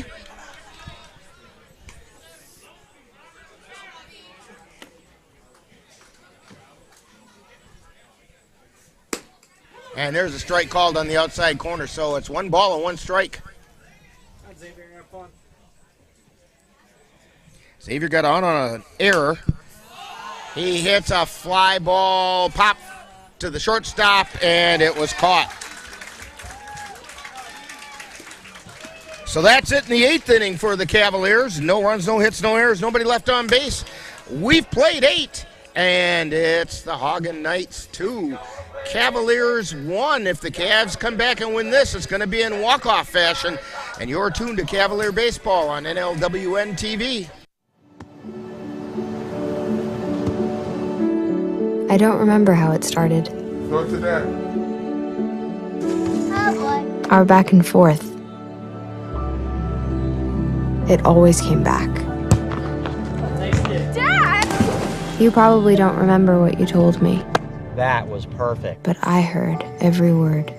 And there's a strike called on the outside corner, so it's 1 ball and 1 strike. Xavier got on an error. He hits a fly ball, pop to the shortstop, and it was caught. So that's it in the 8th inning for the Cavaliers. No runs, no hits, no errors, nobody left on base. We've played 8, and it's the Haugen Knights 2. Cavaliers 1. If the Cavs come back and win this, it's going to be in walk-off fashion. And you're tuned to Cavalier Baseball on NLWN-TV. I don't remember how it started. Go to that. Our back and forth. It always came back. Dad! You probably don't remember what you told me. That was perfect. But I heard every word.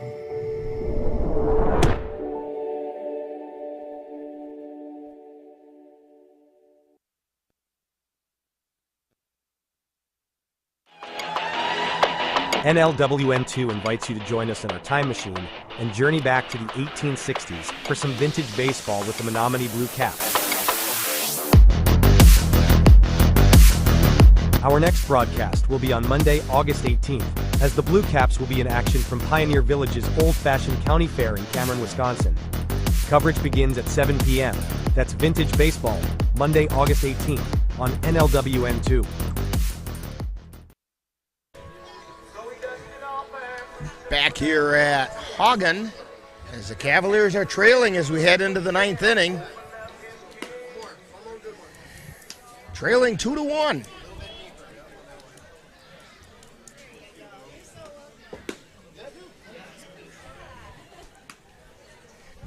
NLWN-2 invites you to join us in our time machine and journey back to the 1860s for some vintage baseball with the Menominee Blue Caps. Our next broadcast will be on Monday, August 18th, as the Blue Caps will be in action from Pioneer Village's old-fashioned county fair in Cameron, Wisconsin. Coverage begins at 7 p.m. That's Vintage Baseball, Monday, August 18th, on NLWN-2. Back here at Haugen, as the Cavaliers are trailing as we head into the 9th inning. Trailing 2-1.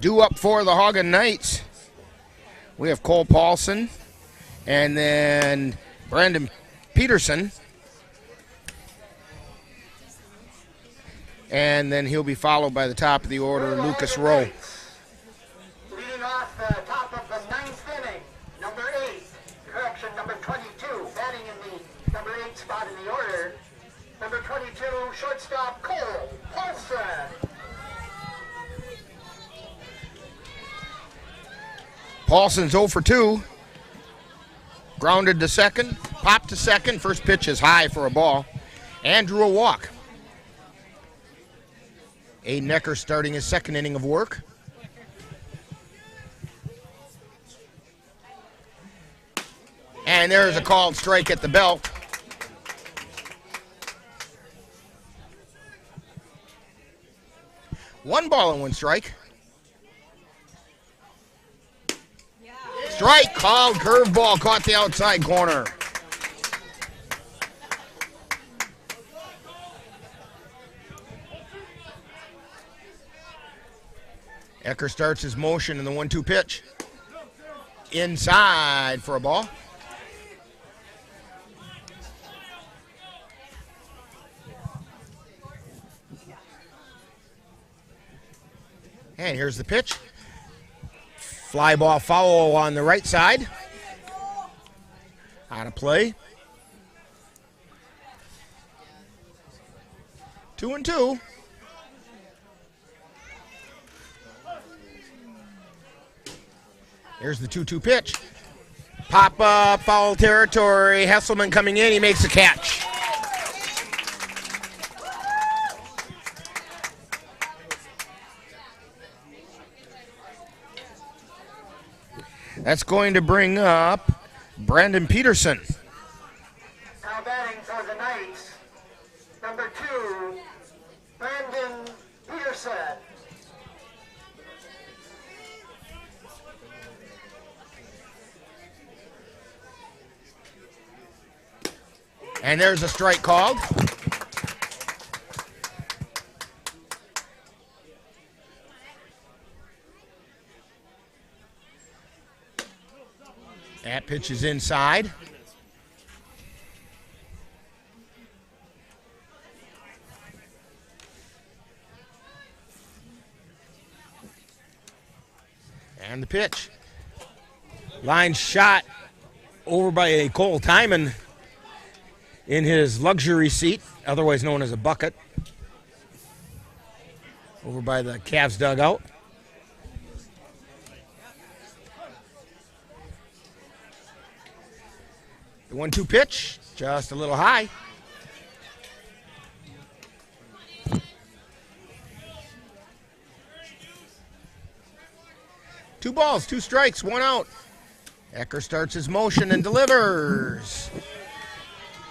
Due up for the Haugen Knights, we have Cole Paulson, and then Brandon Peterson. And then he'll be followed by the top of the order, Lucas Rowe. Leading off the top of the 9th inning, number 8, correction, number 22, batting in the number 8 spot in the order. Number 22, shortstop Cole Paulson. Paulson's 0 for 2. Grounded to second, popped to second. First pitch is high for a ball and drew a walk. Aiden Necker starting his second inning of work. And there's a called strike at the belt. One ball and one strike. Strike called, curveball, caught the outside corner. Ecker starts his motion in the 1-2 pitch. Inside for a ball. And here's the pitch. Fly ball foul on the right side. Out of play. 2-2. Here's the 2-2 pitch. Pop up, foul territory. Hesselman coming in, he makes a catch. That's going to bring up Brandon Peterson. Now batting for the Knights, number 2, Brandon Peterson. And there's a strike called. That pitch is inside. And the pitch. Line shot over by a Cole Timon in his luxury seat, otherwise known as a bucket, over by the Cavs dugout. The 1-2 pitch, just a little high. Two balls, two strikes, one out. Ecker starts his motion and delivers.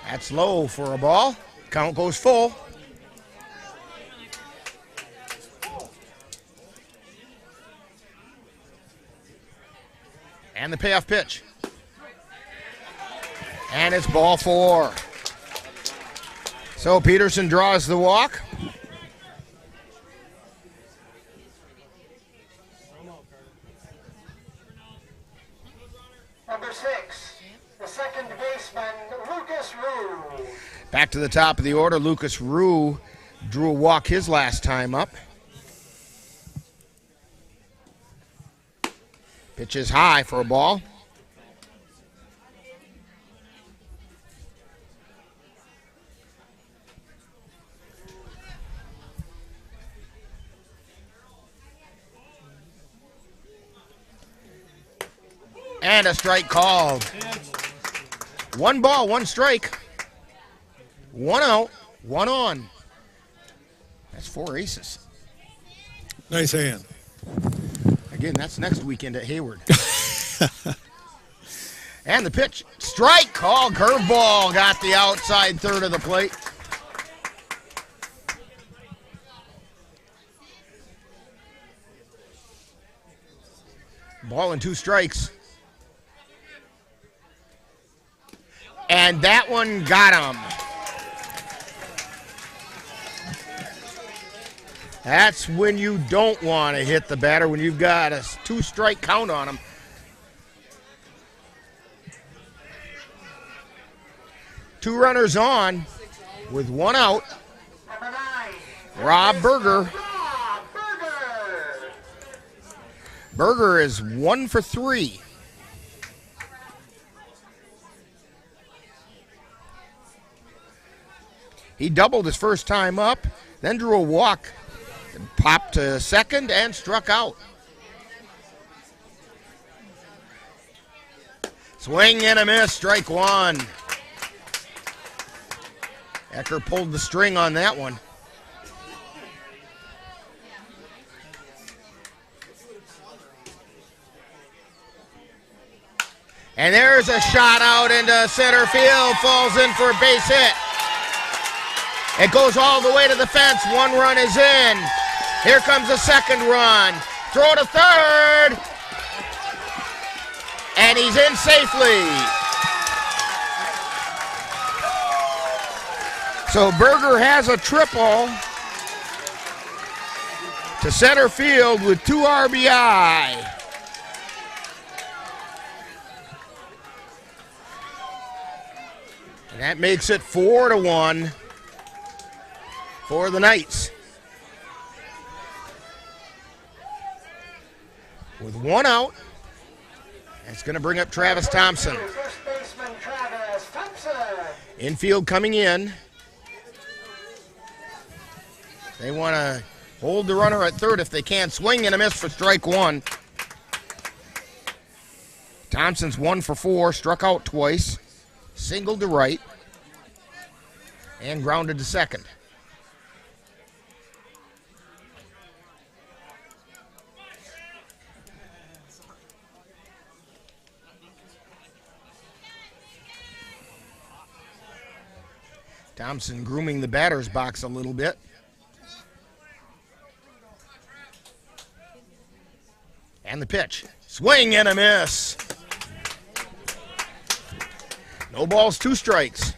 That's low for a ball. Count goes full. And the payoff pitch. And it's ball 4. So Peterson draws the walk. Number 6, the second baseman, Lucas Rue. Back to the top of the order, Lucas Rue drew a walk his last time up. Pitch is high for a ball. And a strike called. One ball, one strike. One out, one on. That's 4 aces. Nice hand. Again, that's next weekend at Hayward. And the pitch. Strike called. Curveball got the outside third of the plate. Ball and 2 strikes. And that one got him. That's when you don't want to hit the batter, when you've got a 2-strike count on him. Two runners on with one out. Rob Berger. Berger is 1 for 3. He doubled his first time up, then drew a walk, popped to second, and struck out. Swing and a miss, strike one. Ecker pulled the string on that one. And there's a shot out into center field, falls in for a base hit. It goes all the way to the fence, 1 run is in. Here comes the second run. Throw to third. And he's in safely. So Berger has a triple to center field with 2 RBI. And that makes it 4-1 for the Knights. With 1 out, that's going to bring up Travis Thompson. Infield coming in. They want to hold the runner at third if they can. Swing and a miss for strike one. Thompson's 1 for 4, struck out twice, singled to right, and grounded to second. Thompson grooming the batter's box a little bit. And the pitch. Swing and a miss. No balls, 2 strikes.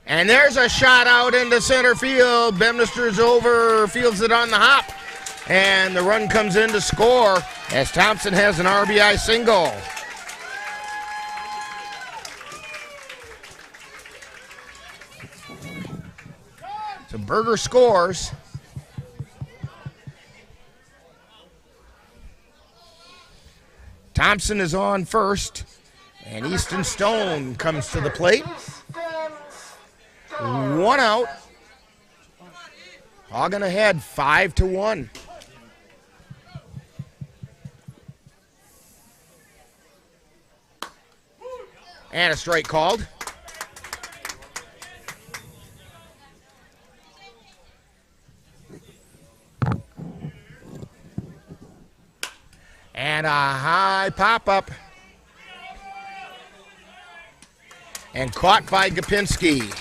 And there's a shot out into center field. Bemister's over, fields it on the hop. And the run comes in to score as Thompson has an RBI single. So Berger scores. Thompson is on first, and Easton Stone comes to the plate. 1 out. Haugen ahead, 5-1. And a strike called. And a high pop-up. And caught by Gopinski.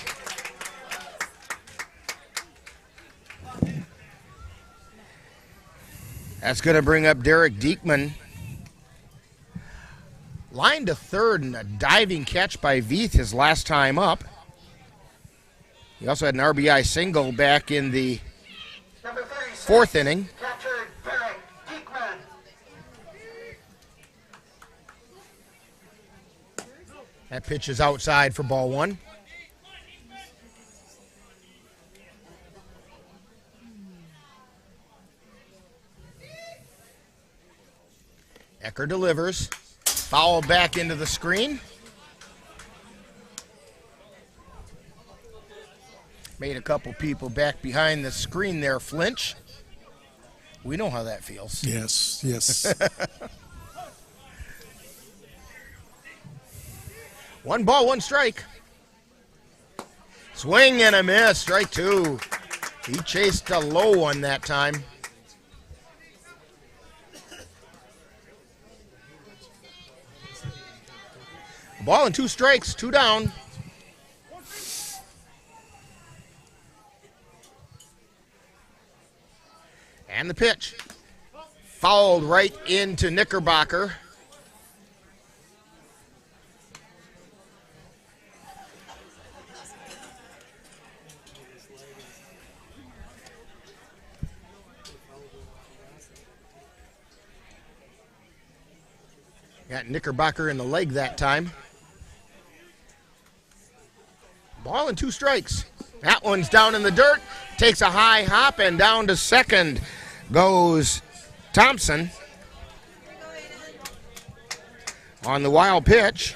That's going to bring up Derek Diekman. Line to third and a diving catch by Veith his last time up. He also had an RBI single back in the 4th inning. That pitch is outside for ball 1. Ecker delivers. Foul back into the screen. Made a couple people back behind the screen there flinch. We know how that feels. Yes, yes. 1 ball, 1 strike. Swing and a miss, strike 2. He chased a low one that time. Ball and 2 strikes, 2 down. And the pitch. Fouled right into Knickerbocker. Got Knickerbocker in the leg that time. Ball and 2 strikes. That one's down in the dirt. Takes a high hop, and down to second goes Thompson on the wild pitch.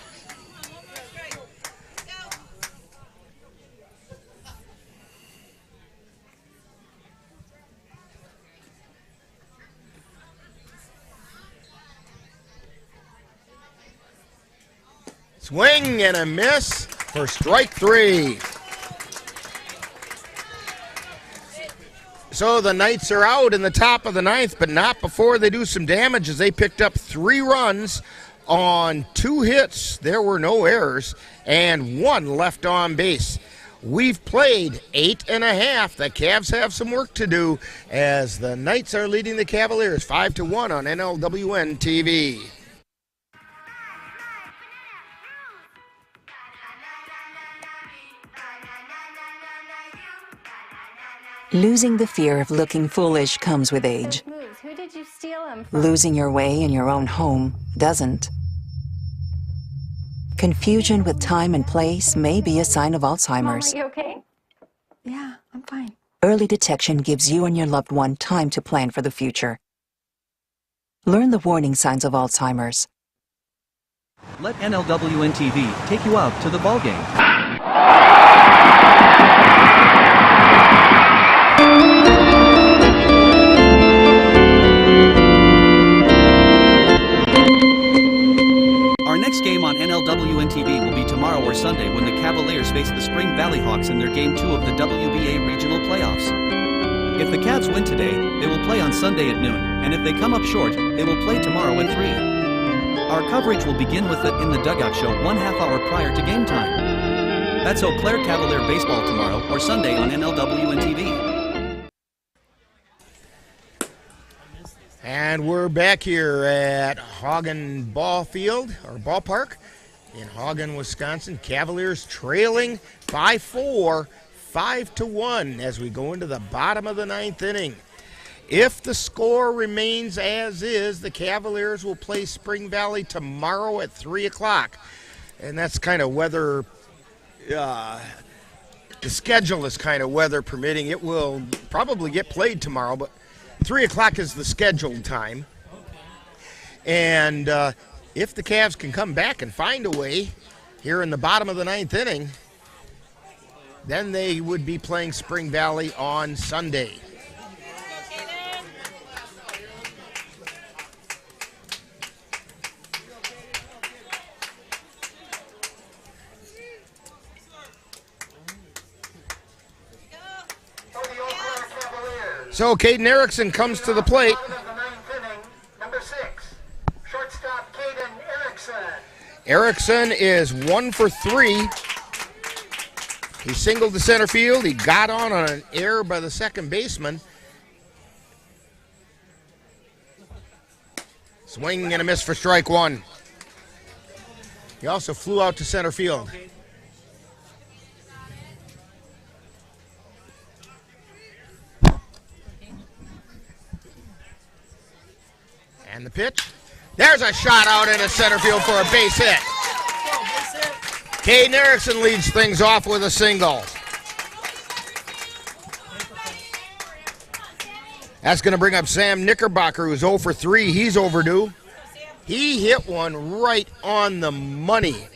Swing and a miss for strike 3. So the Knights are out in the top of the 9th, but not before they do some damage, as they picked up 3 runs on 2 hits. There were no errors and 1 left on base. We've played 8 1/2. The Cavs have some work to do, as the Knights are leading the Cavaliers 5-1 on NLWN-TV. Losing the fear of looking foolish comes with age. Who did you steal him from? Losing your way in your own home doesn't. Confusion with time and place may be a sign of Alzheimer's. Mom, are you okay? Yeah, I'm fine. Early detection gives you and your loved one time to plan for the future. Learn the warning signs of Alzheimer's. Let NLWN-TV take you out to the ballgame. Our next game on NLWN-TV will be tomorrow or Sunday, when the Cavaliers face the Spring Valley Hawks in their Game 2 of the WBA Regional Playoffs. If the Cavs win today, they will play on Sunday at noon, and if they come up short, they will play tomorrow at 3. Our coverage will begin with the In the Dugout show 1/2 hour prior to game time. That's Eau Claire Cavalier baseball tomorrow or Sunday on NLWN-TV. And we're back here at Haugen Ballpark in Haugen, Wisconsin. Cavaliers trailing by 4, 5-1 as we go into the bottom of the 9th inning. If the score remains as is, the Cavaliers will play Spring Valley tomorrow at 3 o'clock. And that's kind of weather, the schedule is kind of weather permitting. It will probably get played tomorrow, but 3 o'clock is the scheduled time. And if the Cavs can come back and find a way here in the bottom of the 9th inning, then they would be playing Spring Valley on Sunday. So Caden Erickson comes to the plate. Number 6, shortstop Caden Erickson. Erickson is 1 for 3. He singled to center field. He got on an error by the second baseman. Swing and a miss for strike 1. He also flew out to center field. And the pitch. There's a shot out into center field for a base hit. Caden Erickson leads things off with a single. That's going to bring up Sam Knickerbocker, who's 0 for 3. He's overdue. He hit one right on the money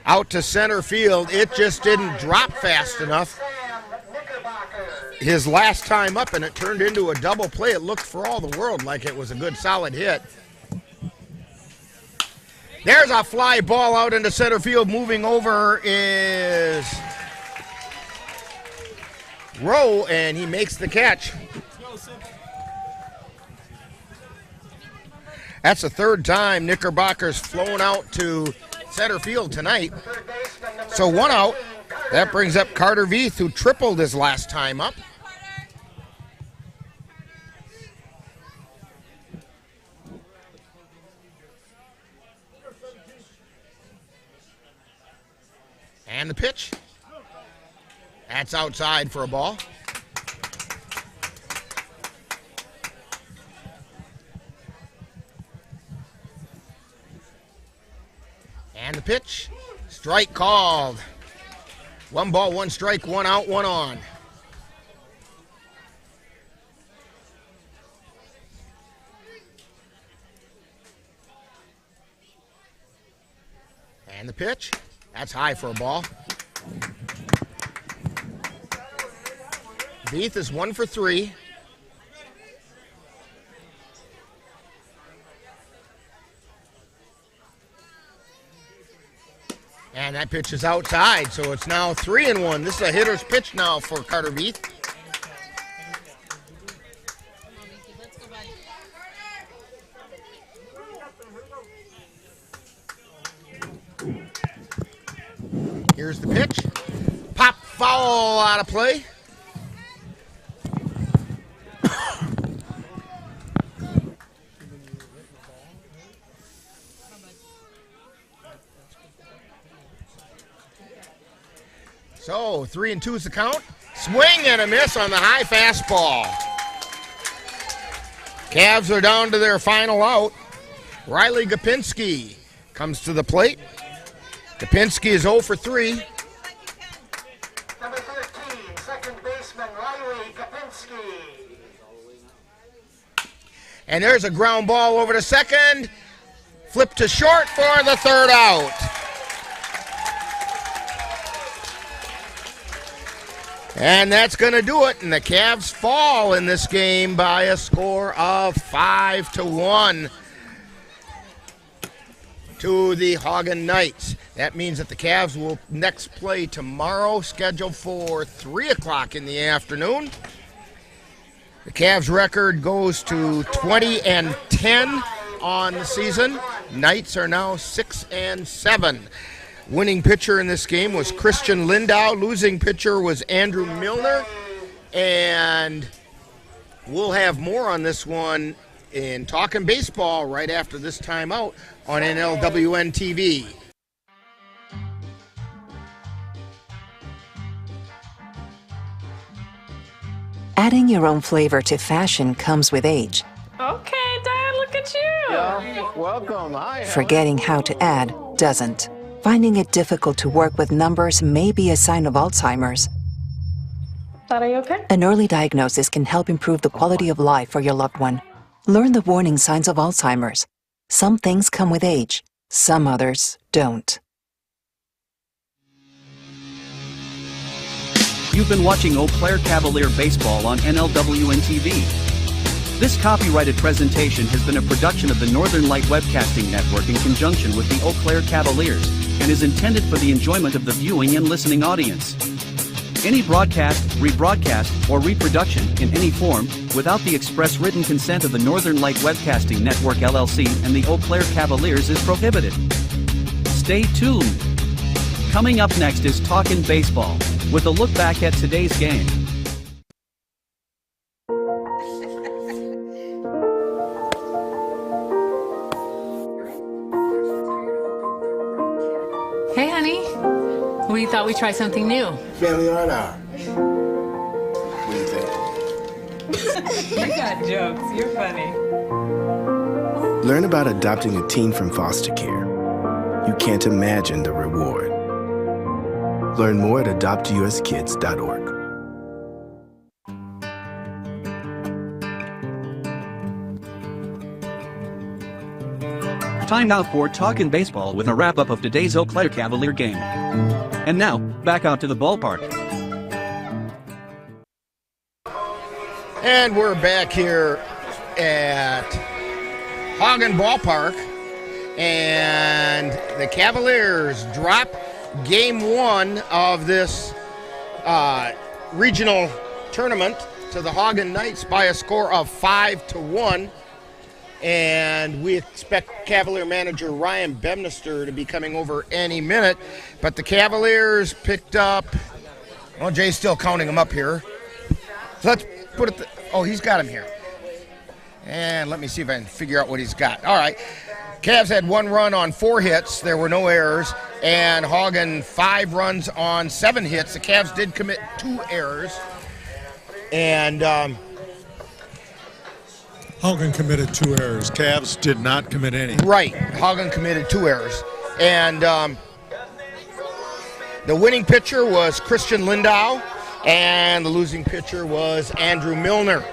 out to center field. It just didn't drop fast enough his last time up, and it turned into a double play. It looked for all the world like it was a good solid hit. There's a fly ball out into center field. Moving over is Rowe, and he makes the catch. That's the 3rd time Knickerbocker's flown out to center field tonight. So 1 out. That brings up Carter Veith, who tripled his last time up. And the pitch. That's outside for a ball. pitch. Strike called. 1 ball, 1 strike, 1 out, 1 on. And the pitch. That's high for a ball. Beath is 1 for 3. And that pitch is outside, so it's now 3-1. This is a hitter's pitch now for Carter Beath. Here's the pitch. Pop foul out of play. So 3-2 is the count. Swing and a miss on the high fastball. Cavs are down to their final out. Riley Gopinski comes to the plate. Gopinski is 0 for 3. Number 13, second baseman Riley Gopinski. And there's a ground ball over to second. Flip to short for the third out. And that's going to do it. And the Cavs fall in this game by a score of 5-1 to the Haugen Knights. That means that the Cavs will next play tomorrow, scheduled for 3 o'clock in the afternoon. The Cavs record goes to 20-10 on the season. Knights are now 6-7. Winning pitcher in this game was Christian Lindau. Losing pitcher was Andrew Milner. And we'll have more on this one in Talking Baseball right after this timeout on NLWN-TV. Adding your own flavor to fashion comes with age. Okay, Dad, look at you. Yeah, welcome. Hi. Forgetting how to add doesn't. Finding it difficult to work with numbers may be a sign of Alzheimer's. Dad, are you okay? An early diagnosis can help improve the quality of life for your loved one. Learn the warning signs of Alzheimer's. Some things come with age, some others don't. You've been watching Eau Claire Cavalier Baseball on NLWN-TV. This copyrighted presentation has been a production of the Northern Light Webcasting Network in conjunction with the Eau Claire Cavaliers and is intended for the enjoyment of the viewing and listening audience. Any broadcast, rebroadcast, or reproduction in any form without the express written consent of the Northern Light Webcasting Network LLC and the Eau Claire Cavaliers is prohibited. Stay tuned. Coming up next is Talkin' Baseball, with a look back at today's game. Hey, honey. We thought we'd try something new. Family art hour. What do you think? You got jokes. You're funny. Learn about adopting a teen from foster care. You can't imagine the reward. Learn more at adoptuskids.org. Time now for Talkin' Baseball with a wrap-up of today's Eau Claire Cavalier game. And now, back out to the ballpark. And we're back here at Haugen Ballpark. And the Cavaliers drop game 1 of this regional tournament to the Haugen Knights by a score of 5-1. And we expect Cavalier manager Ryan Bemister to be coming over any minute. But the Cavaliers picked up, well, Jay's still counting them up here. So let's put it, oh, he's got him here. And let me see if I can figure out what he's got. All right. Cavs had 1 run on 4 hits. There were no errors. And Haugen 5 runs on 7 hits. The Cavs did commit 2 errors. And Haugen committed 2 errors. Cavs did not commit any. Right. Haugen committed 2 errors. And the winning pitcher was Christian Lindau, and the losing pitcher was Andrew Milner.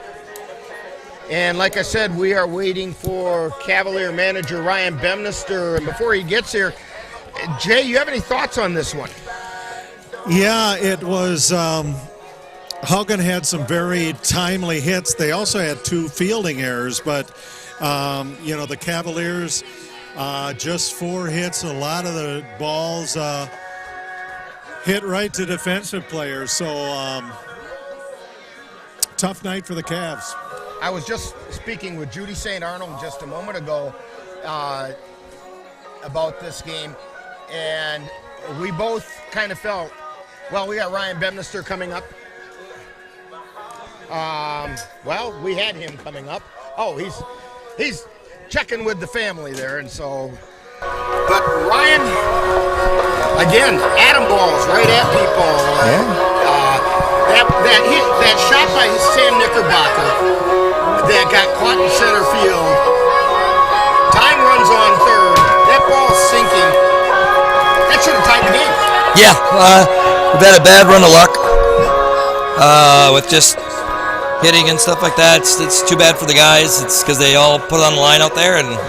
And like I said, we are waiting for Cavalier manager Ryan Bemister. And before he gets here, Jay, you have any thoughts on this one? Yeah, it was. Haugen had some very timely hits. They also had 2 fielding errors, but the Cavaliers just 4 hits. A lot of the balls hit right to defensive players. So tough night for the Cavs. I was just speaking with Judy St. Arnold just a moment ago about this game, and we both kind of felt, well, we got Ryan Bemister coming up. Well, we had him coming up. Oh, he's checking with the family there, and so. But Ryan, again, atom balls right at people. That shot by Sam Knickerbocker that got caught in center field. Time runs on third. That ball's sinking. That should have tied the game. Yeah, we've had a bad run of luck with just hitting and stuff like that. It's too bad for the guys. It's because they all put it on the line out there and it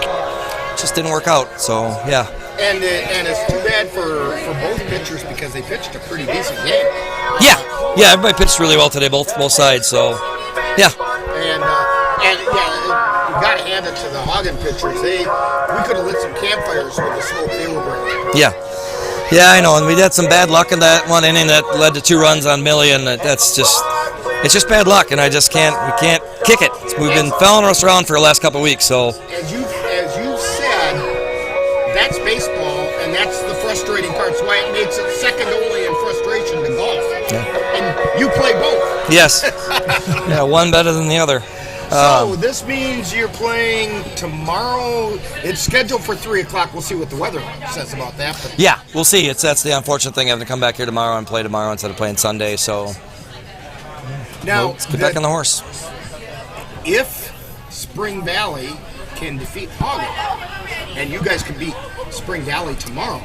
just didn't work out. So yeah. And it's too bad for both pitchers because they pitched a pretty decent game. Yeah, everybody pitched really well today, both sides. So yeah. And you got to hand it to the Haugen pitchers. We could have lit some campfires with the smoke they were bringing. Yeah, I know. And we had some bad luck in that one inning that led to 2 runs on Millie, and it's just bad luck, and we can't kick it. We've been following us around for the last couple of weeks. So as you've said, that's baseball, and that's the frustrating part. That's why it makes it second only in frustration to golf. Yeah. And you play both. Yes. Yeah, one better than the other. So this means you're playing tomorrow. It's scheduled for 3 o'clock. We'll see what the weather says about that. But yeah, we'll see. That's the unfortunate thing, having to come back here tomorrow and play tomorrow instead of playing Sunday. So now let's get back on the horse. If Spring Valley can defeat Haugen, and you guys can beat Spring Valley tomorrow,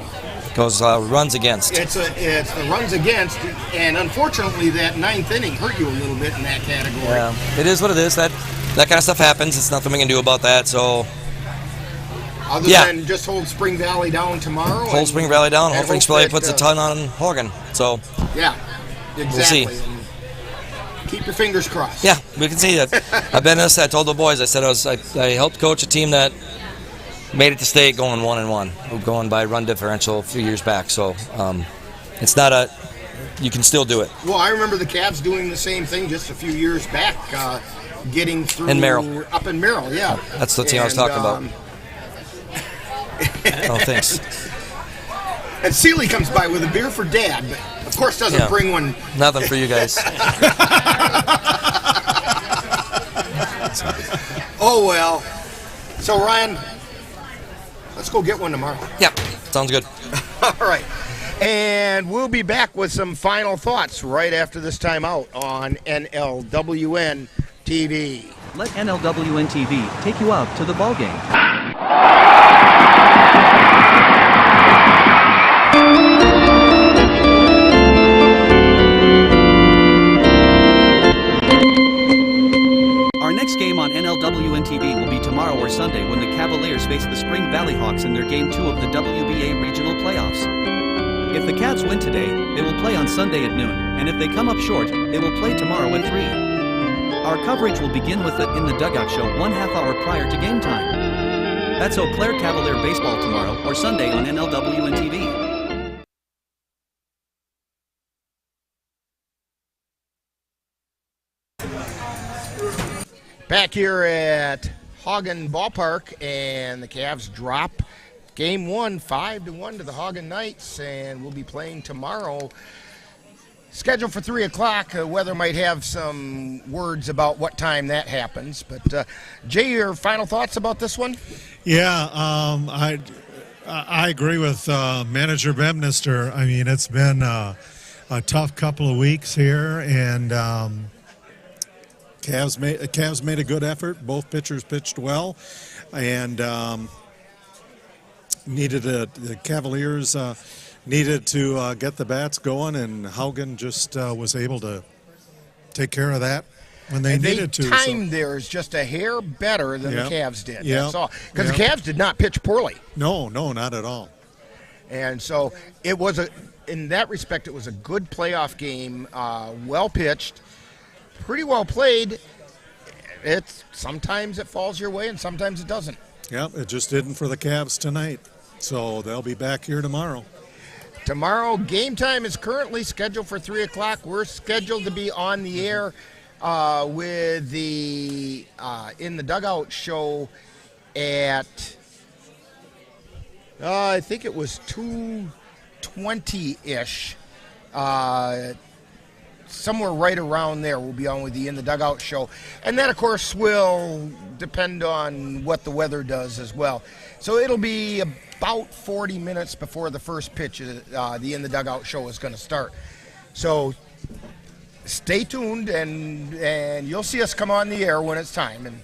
goes runs against. It's the runs against, and unfortunately that 9th inning hurt you a little bit in that category. Yeah, it is what it is. That kind of stuff happens. It's nothing we can do about that. So other than just hold Spring Valley down tomorrow. Hold Spring Valley down. Hopefully Spring Valley puts a ton on Haugen. So yeah, exactly. We'll see. And keep your fingers crossed. Yeah, we can see that. I've been this. I told the boys. I said I helped coach a team that made it to state going 1-1, going by run differential a few years back. So it's not you can still do it. Well, I remember the Cavs doing the same thing just a few years back, getting through in Merrill. Up in Merrill, yeah. That's the team I was talking about. Oh, thanks. And Seeley comes by with a beer for Dad, but of course doesn't bring one. Nothing for you guys. Oh well. So Ryan, let's go get one tomorrow. Yep, sounds good. All right. And we'll be back with some final thoughts right after this timeout on NLWN-TV. Let NLWN-TV take you out to the ball game. Our next game on NLWN-TV will be tomorrow or Sunday when the Cavaliers face the Spring Valley Hawks in their Game 2 of the WBA Regional Playoffs. If the Cavs win today, they will play on Sunday at noon, and if they come up short, they will play tomorrow at 3. Our coverage will begin with the In the Dugout show 1/2 hour prior to game time. That's Eau Claire Cavalier baseball tomorrow or Sunday on NLWN-TV. Back here at Haugen Ballpark, and the Cavs drop Game 1, 5-1 to the Haugen Knights, and we'll be playing tomorrow. Scheduled for 3 o'clock. Weather might have some words about what time that happens. But, Jay, your final thoughts about this one? Yeah, I agree with Manager Bemister. I mean, it's been a tough couple of weeks here, and Cavs made a good effort. Both pitchers pitched well, and the Cavaliers needed to get the bats going, and Haugen just was able to take care of that when they needed to. Timed theirs just a hair better than the Cavs did. Yeah. That's all. Because the Cavs did not pitch poorly. No, not at all. And so it was in that respect, it was a good playoff game, well pitched, pretty well played. Sometimes it falls your way and sometimes it doesn't. Yeah, it just didn't for the Cavs tonight. So they'll be back here tomorrow. Tomorrow, game time is currently scheduled for 3 o'clock. We're scheduled to be on the air with the In the Dugout show at, I think it was 2:20-ish. Somewhere right around there we'll be on with the In the Dugout show. And that, of course, will depend on what the weather does as well. So it'll be about 40 minutes before the first pitch the In the Dugout show is going to start. So stay tuned, and you'll see us come on the air when it's time. And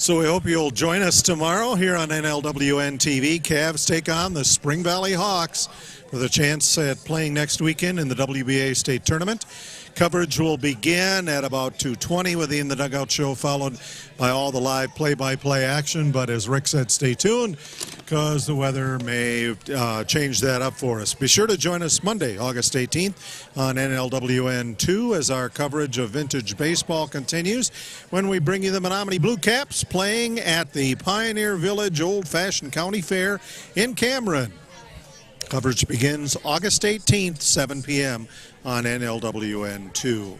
So we hope you'll join us tomorrow here on NLWN-TV. Cavs take on the Spring Valley Hawks with a chance at playing next weekend in the WBA State Tournament. Coverage will begin at about 2:20 with the In the Dugout show, followed by all the live play-by-play action. But as Rick said, stay tuned because the weather may change that up for us. Be sure to join us Monday, August 18th on NLWN2 as our coverage of vintage baseball continues when we bring you the Menominee Blue Caps playing at the Pioneer Village Old-Fashioned County Fair in Cameron. Coverage begins August 18th, 7 p.m. on NLWN2.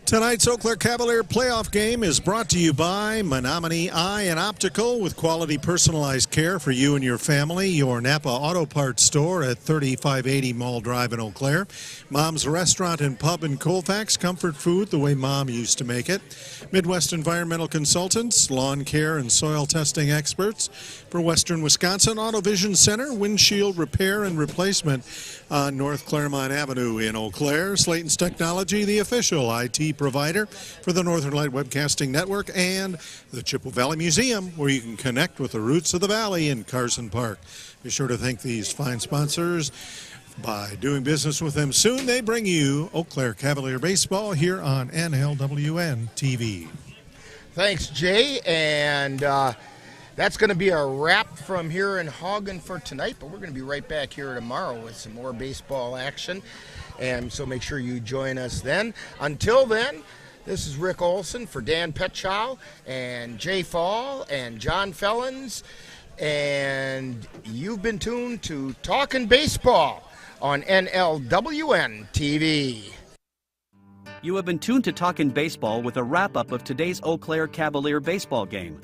Tonight's Eau Claire Cavalier playoff game is brought to you by Menominee Eye and Optical with quality personalized care for you and your family. Your Napa Auto Parts store at 3580 Mall Drive in Eau Claire. Mom's Restaurant and Pub in Colfax. Comfort food the way Mom used to make it. Midwest Environmental Consultants, lawn care and soil testing experts. For Western Wisconsin, Auto Vision Center, windshield repair and replacement on North Claremont Avenue in Eau Claire. Slayton's Technology, the official IT provider for the Northern Light Webcasting Network, and the Chippewa Valley Museum, where you can connect with the roots of the valley in Carson Park. Be sure to thank these fine sponsors. By doing business with them soon, they bring you Eau Claire Cavalier Baseball here on NLWN-TV. Thanks, Jay, and that's going to be a wrap from here in Haugen for tonight, but we're going to be right back here tomorrow with some more baseball action, and so make sure you join us then. Until then, this is Rick Olson for Dan Petchow and Jay Fall and John Fellens, and you've been tuned to Talkin' Baseball on NLWN-TV. You have been tuned to Talkin' Baseball with a wrap-up of today's Eau Claire Cavalier baseball game.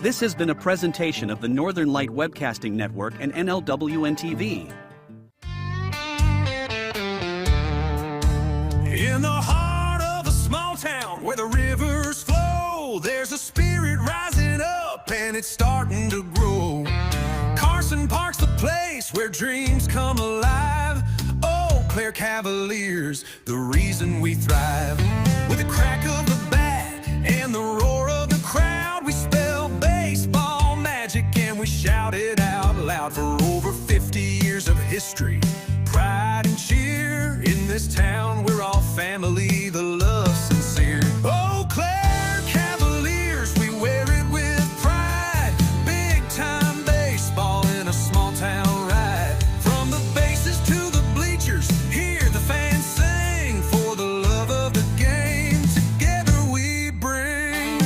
This has been a presentation of the Northern Light Webcasting Network and NLWN-TV. In the heart of a small town where the rivers flow, there's a spirit rising up and it's starting to grow. Carson Park's the place where dreams come alive. Eau Claire Cavaliers, the reason we thrive. With the crack of the bat and the roar of the crowd, we spell baseball magic and we shout it out loud. For over 50 years of history, pride and cheer. In this town, we're all family, the love sincere. Eau Claire Cavaliers, we wear it with pride. Big time baseball in a small town ride. From the bases to the bleachers, hear the fans sing. For the love of the game, together we bring.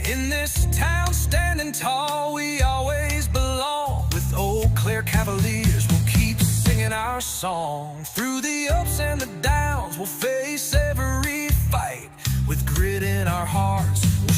In this town, standing tall, we always belong. With Eau Claire Cavaliers, we'll keep singing our song. Through the ups and the downs, we'll face every fight. With grit in our hearts, we'll